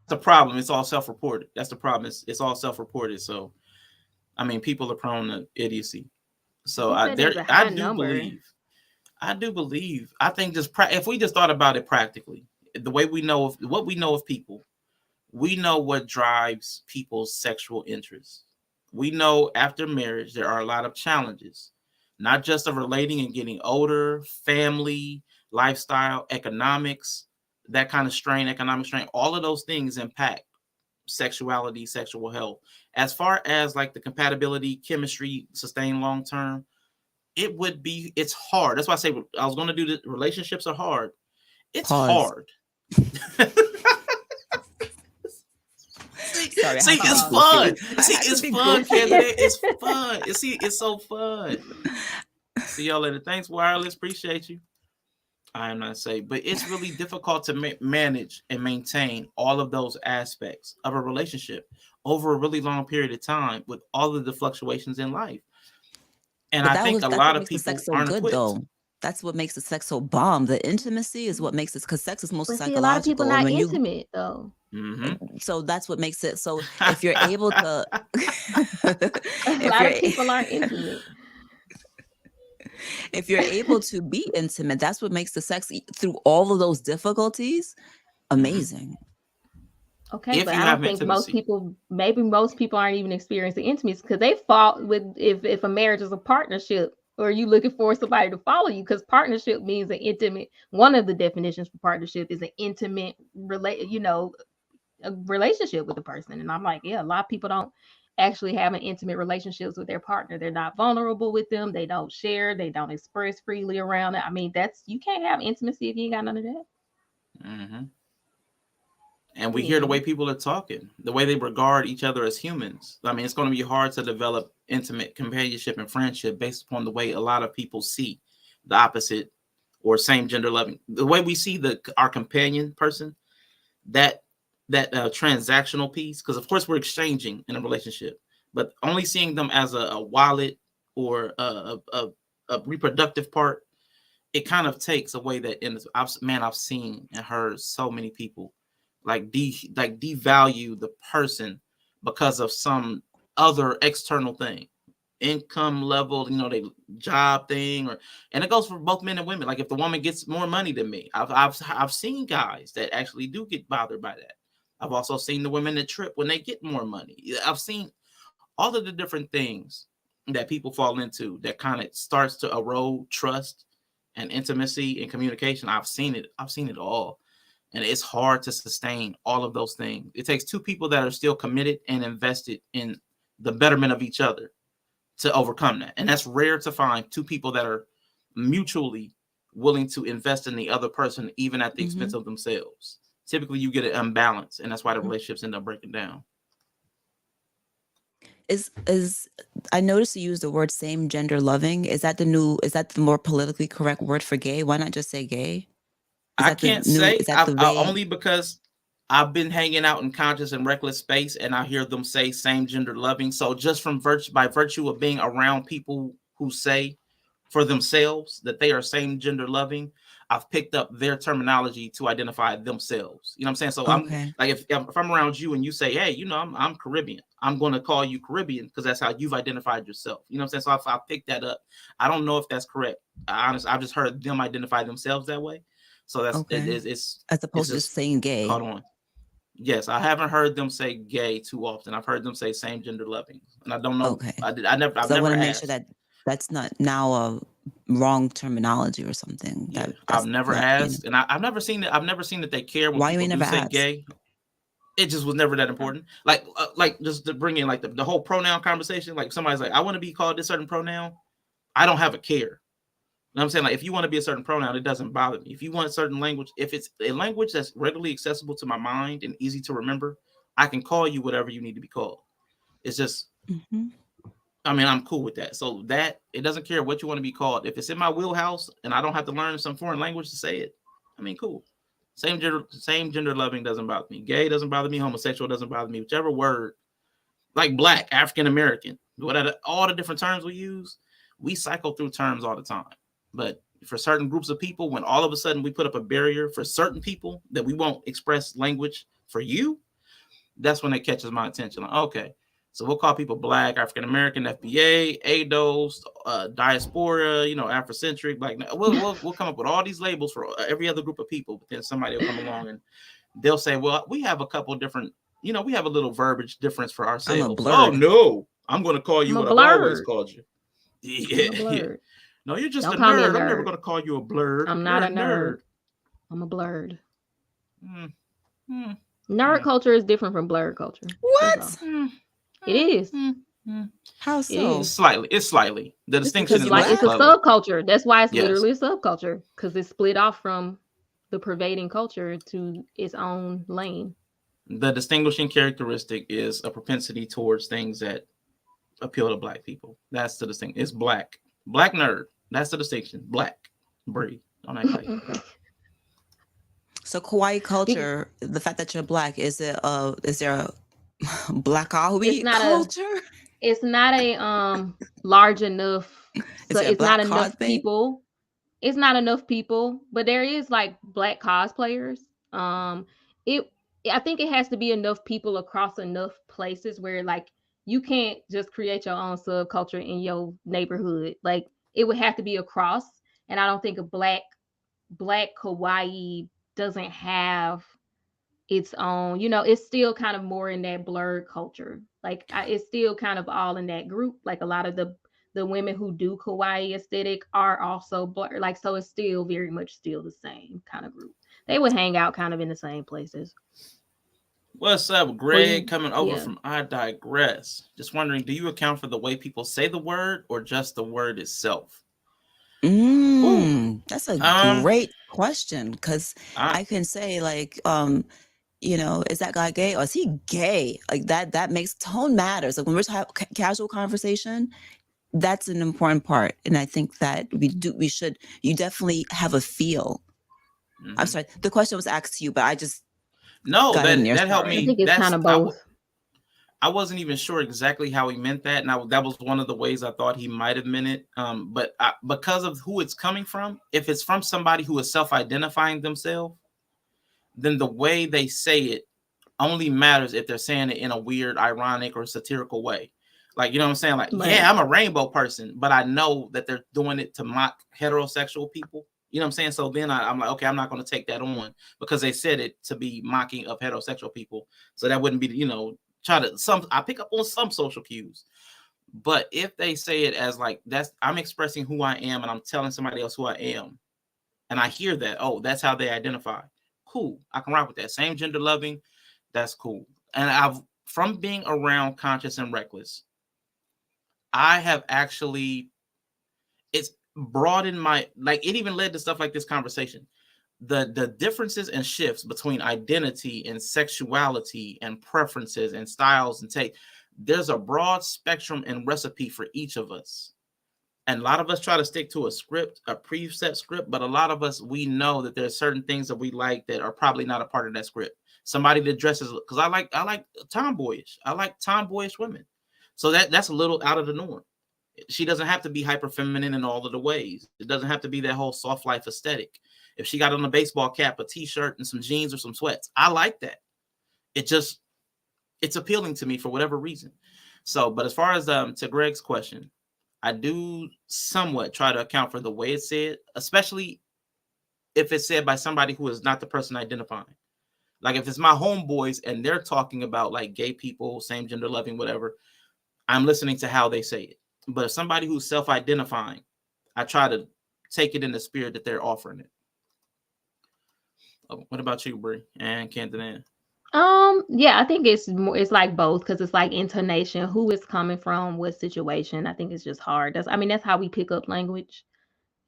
The problem. It's all self-reported. That's the problem. It's all self-reported. So, I mean, people are prone to idiocy. So You said there's a high number. I do believe. I think just if we just thought about it practically, the way we know of what we know of people, we know what drives people's sexual interests. We know after marriage there are a lot of challenges, not just of relating and getting older, family, lifestyle, economics, that kind of strain, economic strain. All of those things impact sexuality, sexual health. As far as like the compatibility, chemistry, sustain long term, it's hard. That's why I say I was going to do the relationships are hard. It's Pause. hard. Sorry, See, it's fun. See, it's fun, candidate. It's fun. It's so fun. See y'all later. Thanks, wireless. Appreciate you. I am not saying, but it's really difficult to manage and maintain all of those aspects of a relationship over a really long period of time with all of the fluctuations in life. And But I think a lot of people sex so aren't good, equipped. though. That's what makes the sex so bomb. The intimacy is what makes it, because sex is mostly But see, a lot of people psychological. not And when intimate though. so that's what makes it. So if you're able to, A lot of people aren't intimate. if you're able to be intimate, that's what makes the sex through all of those difficulties amazing. Okay, If but you I have don't think most intimacy. most people aren't even experiencing intimacy because they fall with if a marriage is a partnership or you looking for somebody to follow you, because partnership means an intimate. One of the definitions for partnership is an intimate a relationship with the person. And I'm like, yeah, a lot of people don't actually have an intimate relationships with their partner. They're not vulnerable with them. They don't share. They don't express freely around it. I mean, you can't have intimacy if you ain't got none of that. Mm-hmm. And we hear the way people are talking, the way they regard each other as humans. I mean, it's going to be hard to develop intimate companionship and friendship based upon the way a lot of people see the opposite or same gender loving. The way we see our companion person, that transactional piece, because of course we're exchanging in a relationship, but only seeing them as a wallet or a reproductive part, it kind of takes away that. I've seen and heard so many people devalue the person because of some other external thing, income level, they job thing, and it goes for both men and women. Like if the woman gets more money than me, I've seen guys that actually do get bothered by that. I've also seen the women that trip when they get more money. I've seen all of the different things that people fall into that kind of starts to erode trust and intimacy and communication. I've seen it all. And it's hard to sustain all of those things. It takes two people that are still committed and invested in the betterment of each other to overcome that. And that's rare to find, two people that are mutually willing to invest in the other person, even at the expense of themselves. Typically, you get an imbalance, and that's why the relationships end up breaking down. I noticed you use the word same gender loving. Is that the more politically correct word for gay? Why not just say gay? I can't say only because I've been hanging out in conscious and reckless space, and I hear them say same gender loving. So just by virtue of being around people who say for themselves that they are same gender loving, I've picked up their terminology to identify themselves. You know what I'm saying? So I'm like, if I'm around you and you say, hey, I'm Caribbean, I'm going to call you Caribbean because that's how you've identified yourself. You know what I'm saying? So I picked that up. I don't know if that's correct. I've just heard them identify themselves that way. So that's it's as opposed to just saying gay. Hold on. Yes, I haven't heard them say gay too often. I've heard them say same gender loving, and I don't know. Okay. I never want to make sure that that's not now a wrong terminology or something. I've never asked, and I've never seen it. I've never seen that they care when Why you people ain't do never say asked? gay. It just was never that important. Like just to bring in like the whole pronoun conversation. Like somebody's like, I want to be called this certain pronoun. I don't have a care. You know what I'm saying? Like if you want to be a certain pronoun, it doesn't bother me. If you want a certain language, if it's a language that's readily accessible to my mind and easy to remember, I can call you whatever you need to be called. It's just, I mean, I'm cool with that. So that it doesn't care what you want to be called. If it's in my wheelhouse and I don't have to learn some foreign language to say it, I mean, cool. Same gender loving doesn't bother me. Gay doesn't bother me. Homosexual doesn't bother me. Whichever word, like black, African American, whatever, all the different terms we use, we cycle through terms all the time. But for certain groups of people, when all of a sudden we put up a barrier for certain people that we won't express language for you, that's when it catches my attention. Like, okay, so we'll call people black, African American, FBA, ADOS, diaspora, Afrocentric. Like we'll come up with all these labels for every other group of people. But then somebody will come along and they'll say, well, we have a couple different, we have a little verbiage difference for ourselves. Oh no, I'm going to call you what I've always called you. Yeah. No, you're just a nerd. I'm never going to call you a blurred. I'm not a nerd. I'm a blurred. Nerd culture is different from blurred culture. What? It is. How so? It's slightly. The distinction is like it's a subculture. That's why it's literally a subculture, because it's split off from the pervading culture to its own lane. The distinguishing characteristic is a propensity towards things that appeal to black people. That's the distinction. It's black nerd. That's the distinction. Black breed. Don't act like. So kawaii culture, the fact that you're black, is there a blackowie culture? It's not a large enough. So it's not enough people. It's not enough people, but there is like black cosplayers. I think it has to be enough people across enough places where like you can't just create your own subculture in your neighborhood. Like it would have to be across. And I don't think a black kawaii doesn't have its own, it's still kind of more in that blurred culture. Like it's still kind of all in that group. Like a lot of the women who do kawaii aesthetic are also blurred. Like, so it's still very much still the same kind of group. They would hang out kind of in the same places. What's up, Greg? Coming over from I Digress. Just wondering, do you account for the way people say the word or just the word itself? That's a great question, because I can say like, is that guy gay or is he gay? Like that makes tone matters. Like when we're having casual conversation, that's an important part. And I think that you definitely have a feel. I'm sorry, the question was asked to you, but I just that helped me. I think it's kind of both. I wasn't even sure exactly how he meant that, and that was one of the ways I thought he might have meant it. But because of who it's coming from, if it's from somebody who is self-identifying themselves, then the way they say it only matters if they're saying it in a weird, ironic, or satirical way. Like, you know what I'm saying? Like, yeah, I'm a rainbow person, but I know that they're doing it to mock heterosexual people. You know what I'm saying? So then I'm like, okay, I'm not going to take that on because they said it to be mocking of heterosexual people. So that wouldn't be, I pick up on some social cues. But if they say it as like, I'm expressing who I am and I'm telling somebody else who I am, and I hear that, oh, that's how they identify. Cool. I can rock with that. Same gender loving. That's cool. And from being around Conscious and Reckless, I have actually, it's broadened it even led to stuff like this conversation. The differences and shifts between identity and sexuality and preferences and styles and take, there's a broad spectrum and recipe for each of us. And a lot of us try to stick to a script, a preset script, but a lot of us, we know that there's certain things that we like that are probably not a part of that script. Somebody that dresses, because I like tomboyish. I like tomboyish women. So that's a little out of the norm. She doesn't have to be hyper feminine in all of the ways. It doesn't have to be that whole soft life aesthetic. If she got on a baseball cap, a t-shirt, and some jeans or some sweats, I like that. It's appealing to me for whatever reason. So, but as far as to Greg's question, I do somewhat try to account for the way it's said, especially if it's said by somebody who is not the person identifying. Like if it's my homeboys and they're talking about like gay people, same gender loving, whatever, I'm listening to how they say it. But if somebody who's self-identifying, I try to take it in the spirit that they're offering it. Oh, what about you, Bree and Canton? Yeah, I think it's more, it's like both because it's like intonation, who it's coming from, what situation. I think it's just hard. That's how we pick up language.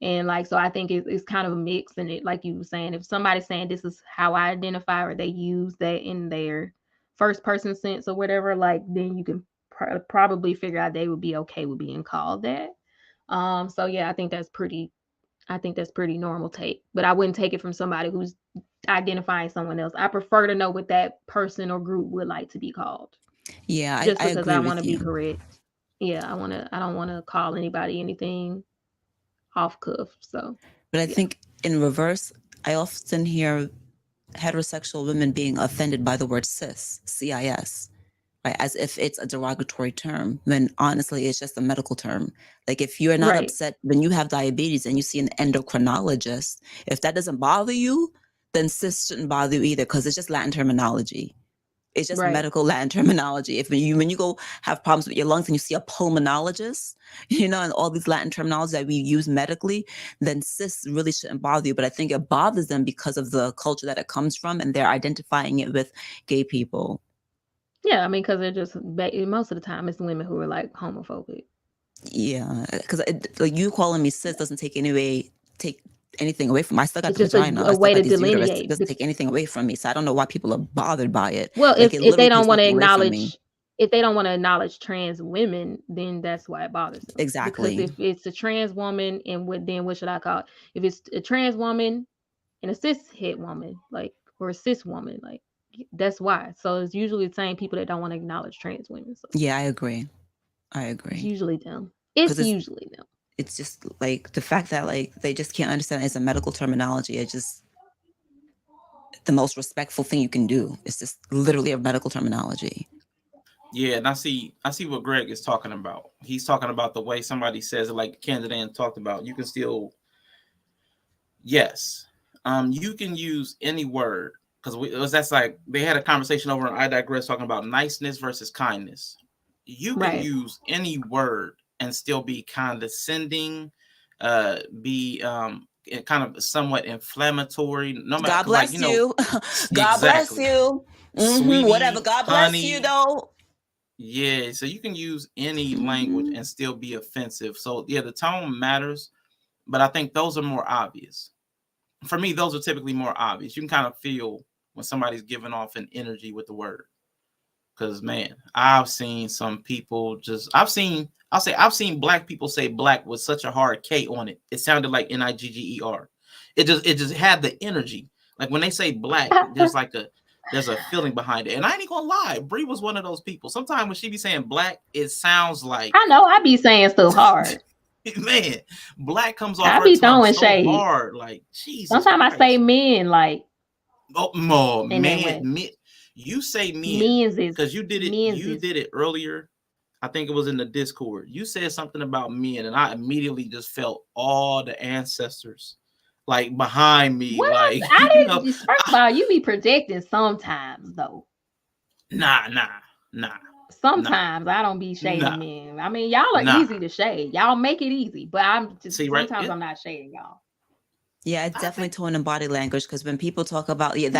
And like, so I think it's kind of a mix. And it, like you were saying, if somebody's saying this is how I identify, or they use that in their first person sense or whatever, like then you can probably figure out they would be okay with being called that. So yeah, I think that's pretty normal take, but I wouldn't take it from somebody who's identifying someone else. I prefer to know what that person or group would like to be called. Yeah, Just I because agree I want with to be you. correct. Yeah, I don't want to call anybody anything off cuff. So, But I yeah. think in reverse, I often hear heterosexual women being offended by the word cis, CIS, right? As if it's a derogatory term, when honestly it's just a medical term. Like if you're not Right. upset when you have diabetes and you see an endocrinologist, if that doesn't bother you, then cis shouldn't bother you either, because it's just Latin terminology. It's just Right. medical Latin terminology. If when you go have problems with your lungs and you see a pulmonologist, and all these Latin terminology that we use medically, then cis really shouldn't bother you. But I think it bothers them because of the culture that it comes from, and they're identifying it with gay people. Yeah, I mean, because they're just most of the time it's women who are like homophobic. Yeah, because like you calling me cis doesn't take anything away from me. I still got It's the just vagina. a I still way to got these uterus. It delineate. doesn't take anything away from me. So I don't know why people are bothered by it. Well, Like it if they literally don't takes want to nothing away from me. acknowledge, if they don't want to acknowledge trans women, then that's why it bothers them. Exactly. Because if it's a trans woman, and what should I call it? If it's a trans woman and a cis-het woman, like, or a cis woman, like, that's why. So it's usually the same people that don't want to acknowledge trans women. So Yeah, I agree. it's usually them. It's usually them. It's just like the fact that like they just can't understand it's a medical terminology. It's just the most respectful thing you can do. It's just literally a medical terminology. Yeah, and I see what Greg is talking about. He's talking about the way somebody says it, like Candidan talked about. You can still, yes, you can use any word, because that's like they had a conversation over on I Digress talking about niceness versus kindness. You can use any word and still be condescending, be kind of somewhat inflammatory. No matter, God bless like, you. God bless you. Sweetie, whatever. God bless honey, you, though. Yeah, so you can use any language and still be offensive. So yeah, the tone matters, but I think those are more obvious. For me, those are typically more obvious. You can kind of feel when somebody's giving off an energy with the word. Because man, I've seen some people I've seen black people say black with such a hard K on it. It sounded like Nigger. It just had the energy. Like when they say black, there's a feeling behind it. And I ain't gonna lie, Bree was one of those people. Sometimes when she be saying black, it sounds like, I know I be saying stuff hard. Man, black comes off I her be tongue throwing so shade. hard. Like, Jesus Sometimes Christ. I say men, like, oh man, you say men because you did it. You did it earlier. I think it was in the Discord. You said something about men, and I immediately just felt all the ancestors like behind me. What? Like, I didn't. First of all, you be projecting sometimes, though. Nah. Sometimes I don't be shading men. I mean, y'all are easy to shade. Y'all make it easy, but I'm just sometimes I'm not shading y'all. Yeah, it's definitely tone and body language, because when people talk about God,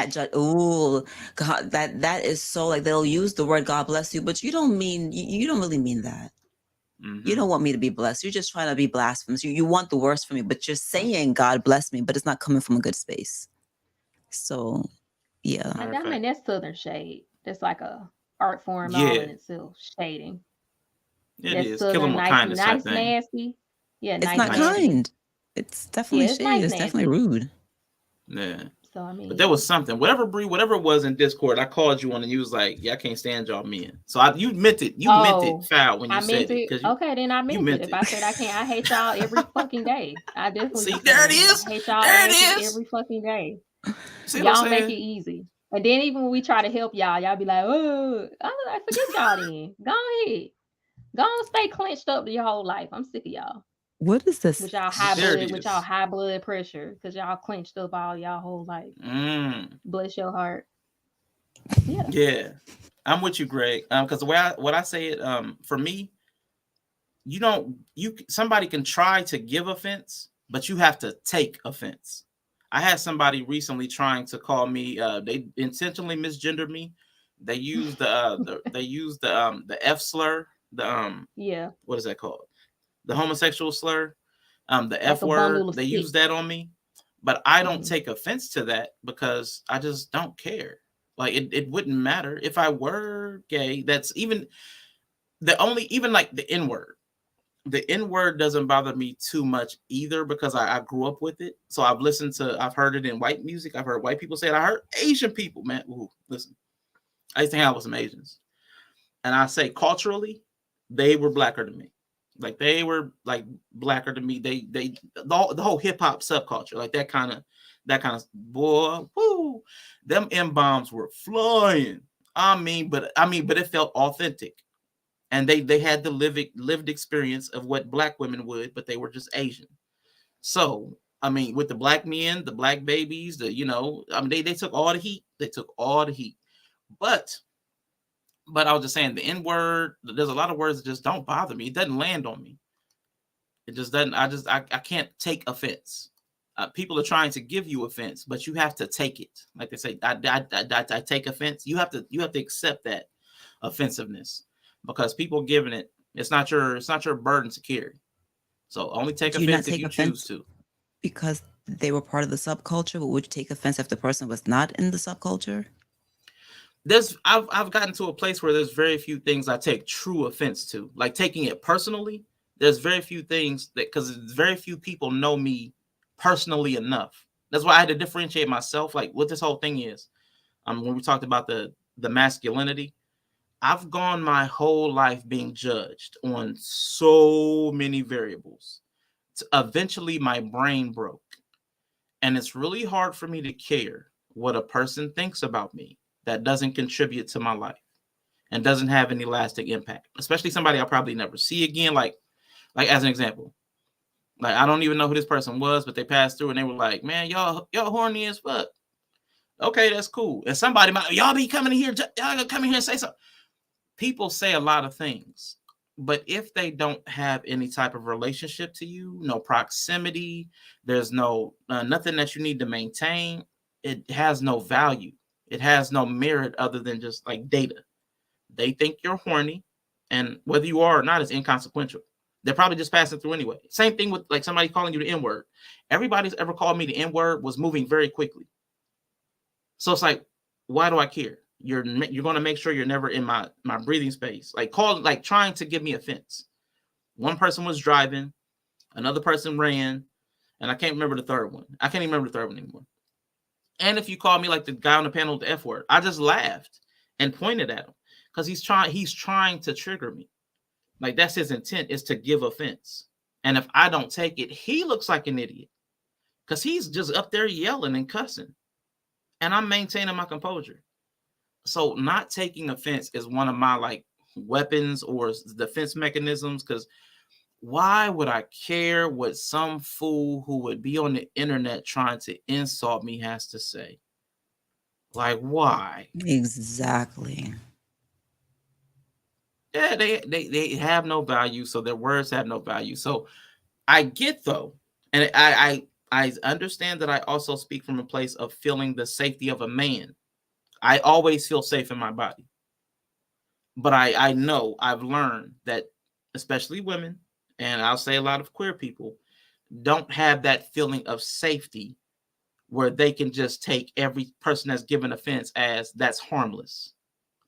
that is so like they'll use the word God bless you, but you don't really mean that. Mm-hmm. You don't want me to be blessed. You're just trying to be blasphemous. You want the worst for me, but you're saying God bless me, but it's not coming from a good space. So yeah. I mean, that's Southern shade. That's like a art form all in itself, shading. It is. Kill them with kindness. Nice, nasty. Yeah, it's not kind. It's definitely shady. Nice, it's definitely rude. Yeah. So I mean, but there was something. Whatever it was in Discord, I called you on, and you was like, "Yeah, I can't stand y'all men." So you meant it. You meant it foul when you said it. Okay, then I meant it. If I said I can't, I hate y'all every fucking day. I definitely see. There it is. I hate y'all every fucking day. See y'all make it easy. And then even when we try to help y'all be like, "Oh, I forget y'all." Then go ahead, go on, stay clenched up your whole life. I'm sick of y'all. What is this? With y'all high blood pressure, because y'all clenched up all y'all whole life. Bless your heart. Yeah, I'm with you, Greg. Because the way what I say it, for me, somebody can try to give offense, but you have to take offense. I had somebody recently trying to call me. They intentionally misgendered me. They used the F slur. Yeah. What is that called? The homosexual slur. The Like F a word. bundle of They used sticks. that on me, but I don't Mhm. take offense to that because I just don't care. Like it wouldn't matter if I were gay. That's even even like the N word. The N word doesn't bother me too much either because I grew up with it. So I've heard it in white music. I've heard white people say it. I heard Asian people, man. Ooh, listen, I used to hang out with some Asians. And I say culturally, they were blacker than me. Like they were like blacker than me. The whole hip hop subculture, like that kind of boy, woo, them M bombs were flying. But it felt authentic. And they had the lived experience of what black women would, but they were just Asian. So with the black men, the black babies, they took all the heat. They took all the heat. But I was just saying the N word. There's a lot of words that just don't bother me. It doesn't land on me. It just doesn't. I can't take offense. People are trying to give you offense, but you have to take it. Like they say, I take offense. You have to accept that offensiveness. Because people giving it's not your burden to carry. So only take offense if you choose to. Because they were part of the subculture, but would you take offense if the person was not in the subculture? I've gotten to a place where there's very few things I take true offense to. Like taking it personally, there's very few things because very few people know me personally enough. That's why I had to differentiate myself. Like what this whole thing is. When we talked about the masculinity, I've gone my whole life being judged on so many variables. Eventually, my brain broke. And it's really hard for me to care what a person thinks about me that doesn't contribute to my life and doesn't have any lasting impact, especially somebody I'll probably never see again. Like as an example, like I don't even know who this person was, but they passed through and they were like, man, y'all horny as fuck. Okay, that's cool. And somebody might, y'all be coming in here, y'all gonna come in here and say something. People say a lot of things, but if they don't have any type of relationship to you, no proximity, there's no nothing that you need to maintain, it has no value. It has no merit other than just like data. They think you're horny, and whether you are or not is inconsequential. They're probably just passing through anyway. Same thing with like somebody calling you the N word. Everybody's ever called me the N word was moving very quickly. So it's like, why do I care? You're going to make sure you're never in my breathing space. Like trying to give me offense. One person was driving, another person ran, and I can't remember the third one. I can't even remember the third one anymore. And if you call me like the guy on the panel with the F word, I just laughed and pointed at him because he's trying to trigger me. Like that's his intent, is to give offense. And if I don't take it, he looks like an idiot because he's just up there yelling and cussing, and I'm maintaining my composure. So not taking offense is one of my like weapons or defense mechanisms, because why would I care what some fool who would be on the internet trying to insult me has to say? Like, why? Exactly. Yeah, they have no value, so their words have no value. So I get though, and I understand that I also speak from a place of feeling the safety of a man. I always feel safe in my body. But I know I've learned that especially women, and I'll say a lot of queer people, don't have that feeling of safety where they can just take every person that's given offense as that's harmless.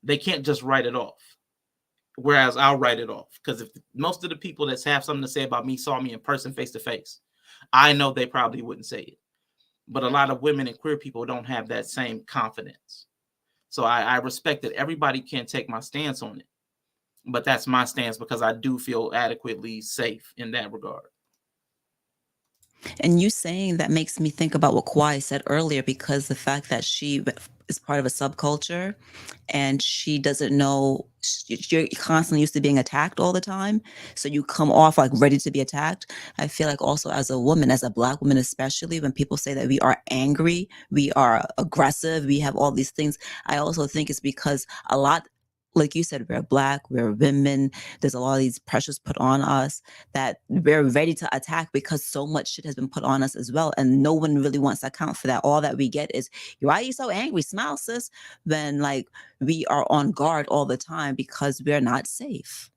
They can't just write it off. Whereas I'll write it off. Because if most of the people that have something to say about me saw me in person face to face, I know they probably wouldn't say it. But a lot of women and queer people don't have that same confidence. So I respect that everybody can't take my stance on it. But that's my stance because I do feel adequately safe in that regard. And you saying that makes me think about what Kwai said earlier, because the fact that she is part of a subculture and she doesn't know, you're constantly used to being attacked all the time. So you come off like ready to be attacked. I feel like also as a woman, as a Black woman, especially when people say that we are angry, we are aggressive, we have all these things, I also think it's because a lot like you said, we're Black, we're women. There's a lot of these pressures put on us that we're ready to attack because so much shit has been put on us as well. And no one really wants to account for that. All that we get is, why are you so angry? Smile, sis. When like we are on guard all the time because we're not safe.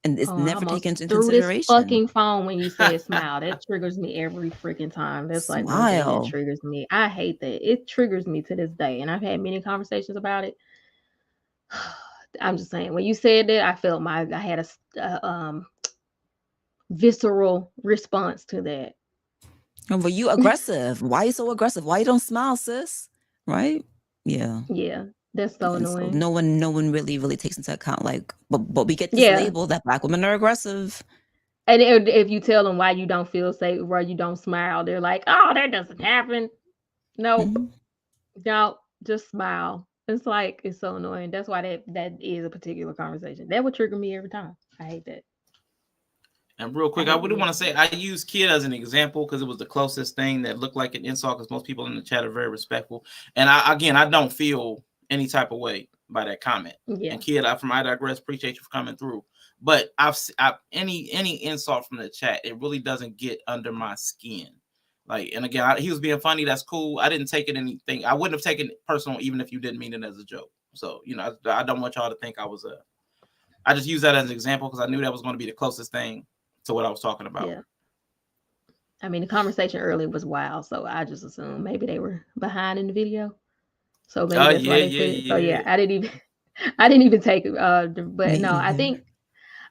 And it's never taken into consideration. This fucking phone when you said smile, that triggers me every freaking time. That's like one thing that triggers me. I hate that. It triggers me to this day, and I've had many conversations about it. I'm just saying, when you said that, I felt I had a visceral response to that. Oh, but you aggressive. Why you so aggressive? Why you don't smile, sis? Right? Yeah. Yeah. That's so annoying. So no one really takes into account, like, but we get this label that Black women are aggressive. And if you tell them why you don't feel safe, why you don't smile, they're like, "Oh, that doesn't happen." No, no, just smile. It's like, it's so annoying. That's why that is a particular conversation that would trigger me every time. I hate that. And real quick, I would want to say I use kid as an example because it was the closest thing that looked like an insult, because most people in the chat are very respectful. And I don't feel any type of way by that comment. Yeah. And kid, from I digress, appreciate you for coming through. But any insult from the chat, it really doesn't get under my skin. Like, and again, he was being funny. That's cool. I didn't take it anything. I wouldn't have taken it personal, even if you didn't mean it as a joke. So, I don't want y'all to think I just use that as an example because I knew that was going to be the closest thing to what I was talking about. Yeah. I mean, the conversation earlier was wild, so I just assumed maybe they were behind in the video. So maybe that's why they said it. So yeah, I didn't even take it. But no, I think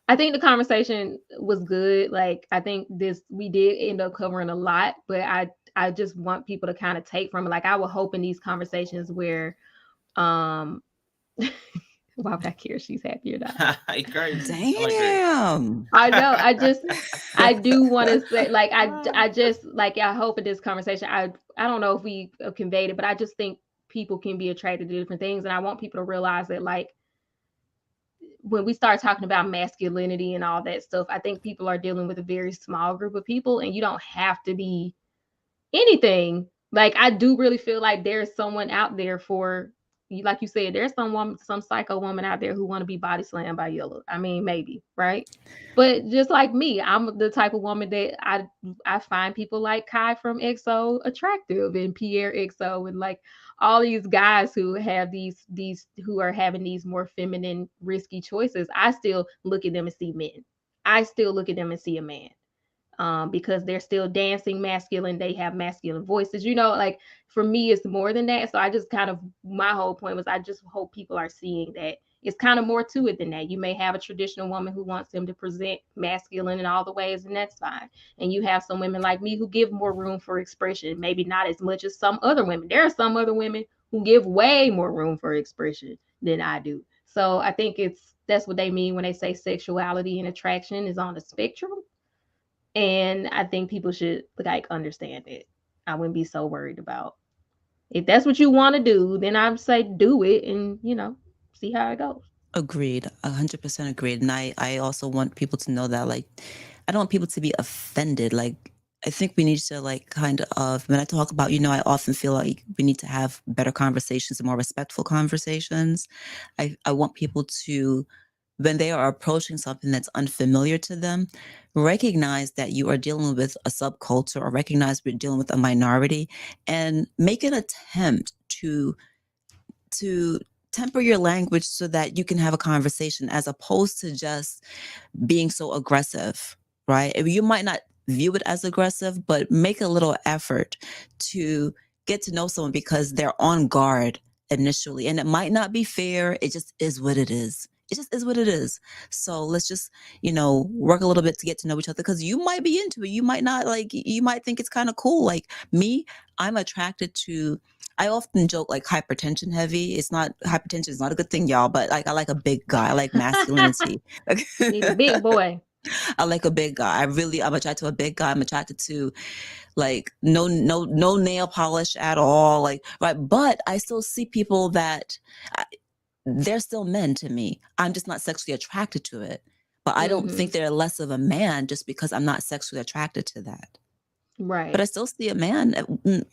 the conversation was good. Like, I think we did end up covering a lot, but I just want people to kind of take from it. Like, I would hope in these conversations where, why would I care? She's happy or not. Damn. I know. I do want to say, like, I just, like, I hope in this conversation, I don't know if we conveyed it, but I just think people can be attracted to different things. And I want people to realize that, like, when we start talking about masculinity and all that stuff, I think people are dealing with a very small group of people, and you don't have to be anything. Like, I do really feel like there's someone out there for you. Like you said, there's some psycho woman out there who want to be body slammed by Yellow. I mean, maybe, right? But just like me, I'm the type of woman that I find people like Kai from EXO attractive, and Pierre EXO, and like all these guys who have these who are having these more feminine, risky choices. I still look at them and see men. I still look at them and see a man. Because they're still dancing masculine, they have masculine voices, like, for me, it's more than that. So I just my whole point was, I just hope people are seeing that it's kind of more to it than that. You may have a traditional woman who wants him to present masculine in all the ways, and that's fine. And you have some women like me who give more room for expression, maybe not as much as some other women. There are some other women who give way more room for expression than I do. So I think that's what they mean when they say sexuality and attraction is on the spectrum. And I think people should, like, understand it. I wouldn't be so worried about. If that's what you want to do, then I would say do it and, see how it goes. Agreed. 100% agreed. And I also want people to know that, like, I don't want people to be offended. Like, I think we need to, like, kind of, when I talk about, I often feel like we need to have better conversations and more respectful conversations. I want people to, when they are approaching something that's unfamiliar to them, recognize that you are dealing with a subculture, or recognize we're dealing with a minority, and make an attempt to temper your language so that you can have a conversation, as opposed to just being so aggressive, right? You might not view it as aggressive, but make a little effort to get to know someone because they're on guard initially. And it might not be fair. It just is what it is. It just is what it is. So let's just, work a little bit to get to know each other, because you might be into it. You might not, like, you might think it's kind of cool. Like me, I'm attracted to, I often joke, like, hypertension heavy. Hypertension is not a good thing, y'all, but like, I like a big guy. I like masculinity. He's a big boy. I like a big guy. I'm attracted to a big guy. I'm attracted to, like, no nail polish at all. Like, right. But I still see people that they're still men to me. I'm just not sexually attracted to it. But I don't think they're less of a man just because I'm not sexually attracted to that. Right. But I still see a man.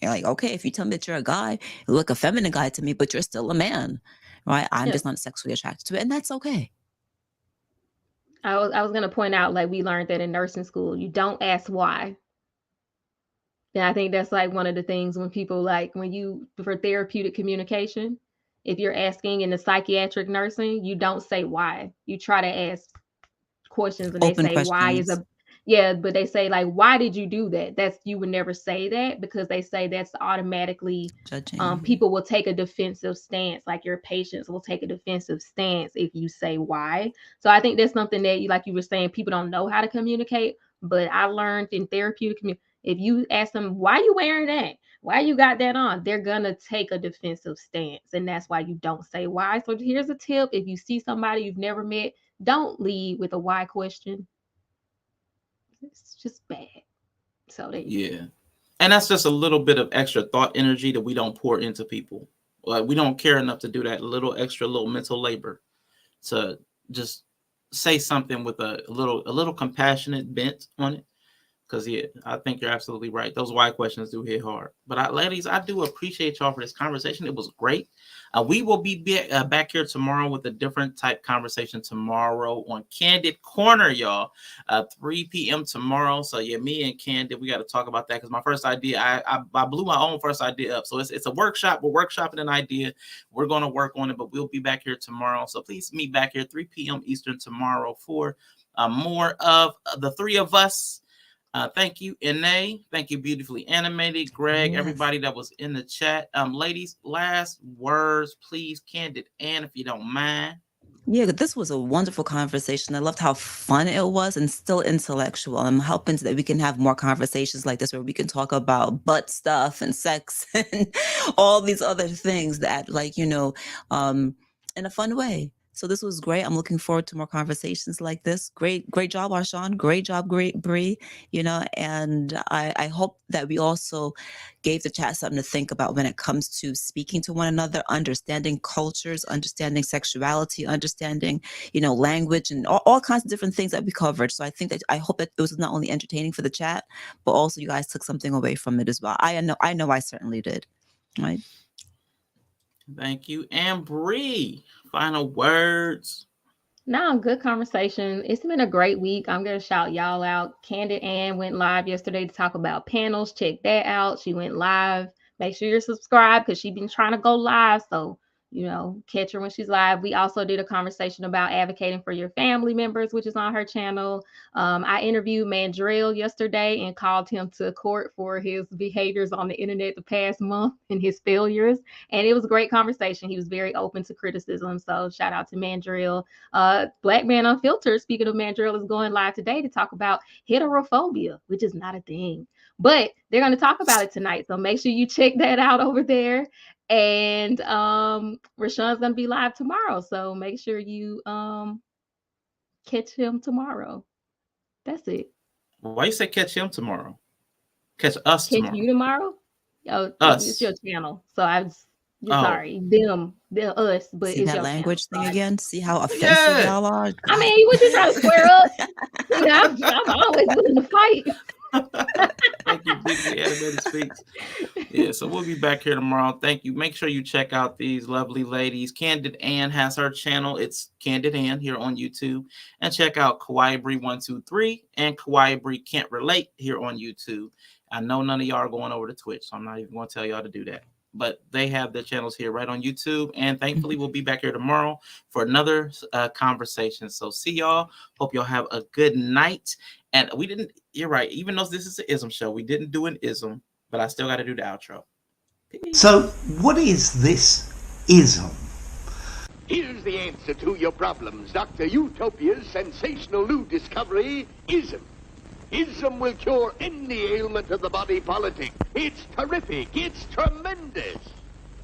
Like, okay, if you tell me that you're a guy, you look a feminine guy to me, but you're still a man. right? I'm just not sexually attracted to it, and that's okay. I was going to point out, like, we learned that in nursing school, you don't ask why. And I think that's like one of the things when people, like, when you, for therapeutic communication, if you're asking in the psychiatric nursing, you don't say why. You try to ask questions, and Open they say why is questions. but they say, like, why did you do that? That's, you would never say that, because they say that's automatically Judging. People will take a defensive stance. Like, your patients will take a defensive stance if you say why. So I think that's something that, like you were saying, people don't know how to communicate. But I learned in therapeutic community, if you ask them, why you wearing that? Why you got that on? They're gonna take a defensive stance. And that's why you don't say why. So here's a tip. If you see somebody you've never met, don't lead with a why question. It's just bad. So yeah. And that's just a little bit of extra thought energy that we don't pour into people. Like, we don't care enough to do that little mental labor to just say something with a little compassionate bent on it. Because, yeah, I think you're absolutely right. Those why questions do hit hard. But, ladies, I do appreciate y'all for this conversation. It was great. We will be back here tomorrow with a different type conversation tomorrow on Candid Corner, y'all. 3 p.m. tomorrow. So, yeah, me and Candid, we got to talk about that, because my first idea, I blew my own first idea up. So it's a workshop. We're workshopping an idea. We're going to work on it, but we'll be back here tomorrow. So please meet back here 3 p.m. Eastern tomorrow for more of the three of us. Thank you, Ine. Thank you, Beautifully Animated, Greg, Yes. everybody that was in the chat. Ladies, last words, please. Candid Ann, if you don't mind. Yeah, this was a wonderful conversation. I loved how fun it was and still intellectual. I'm hoping that we can have more conversations like this where we can talk about butt stuff and sex and all these other things that, like, in a fun way. So this was great. I'm looking forward to more conversations like this. Great job, Arshawn. Great job, great Bree. And I hope that we also gave the chat something to think about when it comes to speaking to one another, understanding cultures, understanding sexuality, understanding, language, and all kinds of different things that we covered. So I hope that it was not only entertaining for the chat, but also you guys took something away from it as well. I know I certainly did. Right. Thank you. And Bree, final words. No, good conversation. It's been a great week. I'm going to shout y'all out. Candid Ann went live yesterday to talk about panels. Check that out. She went live. Make sure you're subscribed, because she's been trying to go live. So, catch her when she's live. We also did a conversation about advocating for your family members, which is on her channel. I interviewed Mandrell yesterday and called him to court for his behaviors on the internet the past month and his failures. And it was a great conversation. He was very open to criticism. So shout out to Mandrell. Black Man Unfiltered, speaking of Mandrell, is going live today to talk about heterophobia, which is not a thing. But they're going to talk about it tonight. So make sure you check that out over there. And Rashawn's going to be live tomorrow. So make sure you catch him tomorrow. That's it. Why you say catch him tomorrow? Catch us tomorrow. Catch you tomorrow? Oh, us. It's your channel. So sorry. Them, us. But See it's that your language channel. thing again? See how offensive y'all are? I mean, what you trying to square up? I'm always willing to fight. Thank you, Beautifully Animated Speaks. Yeah, so we'll be back here tomorrow. Thank you. Make sure you check out these lovely ladies. Candid Ann has her channel. It's Candid Ann here on YouTube. And check out Kawaii Bree 123 and Kawaii Bree Can't Relate here on YouTube. I know none of y'all are going over to Twitch, so I'm not even going to tell y'all to do that. But they have their channels here right on YouTube. And thankfully, we'll be back here tomorrow for another conversation. So see y'all. Hope y'all have a good night. And you're right. Even though this is an ism show, we didn't do an ism, but I still got to do the outro. Peace. So, what is this ism? Here's the answer to your problems. Dr. Utopia's sensational new discovery, Ism. Ism will cure any ailment of the body politic. It's terrific. It's tremendous.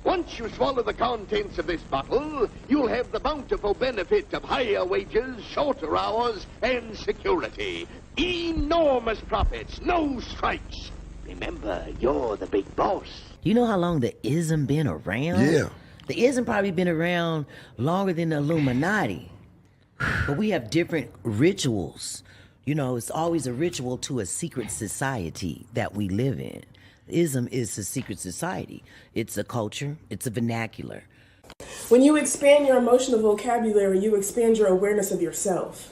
Once you swallow the contents of this bottle, you'll have the bountiful benefit of higher wages, shorter hours, and security. Enormous profits, no strikes. Remember, you're the big boss. You know how long the ism been around? Yeah. The ism probably been around longer than the Illuminati. But we have different rituals. It's always a ritual to a secret society that we live in. Ism is a secret society. It's a culture. It's a vernacular. When you expand your emotional vocabulary, you expand your awareness of yourself.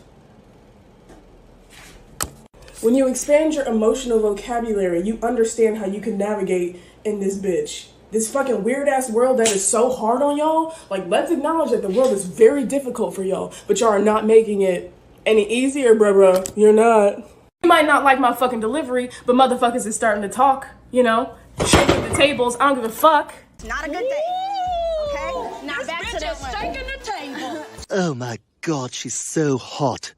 When you expand your emotional vocabulary, you understand how you can navigate in this bitch. This fucking weird-ass world that is so hard on y'all. Like, let's acknowledge that the world is very difficult for y'all, but y'all are not making it any easier, bruh. You're not. You might not like my fucking delivery, but motherfuckers is starting to talk, you know? Shaking the tables, I don't give a fuck. Not a good day, okay? Not back to that one. Shaking the table. Oh my god, she's so hot.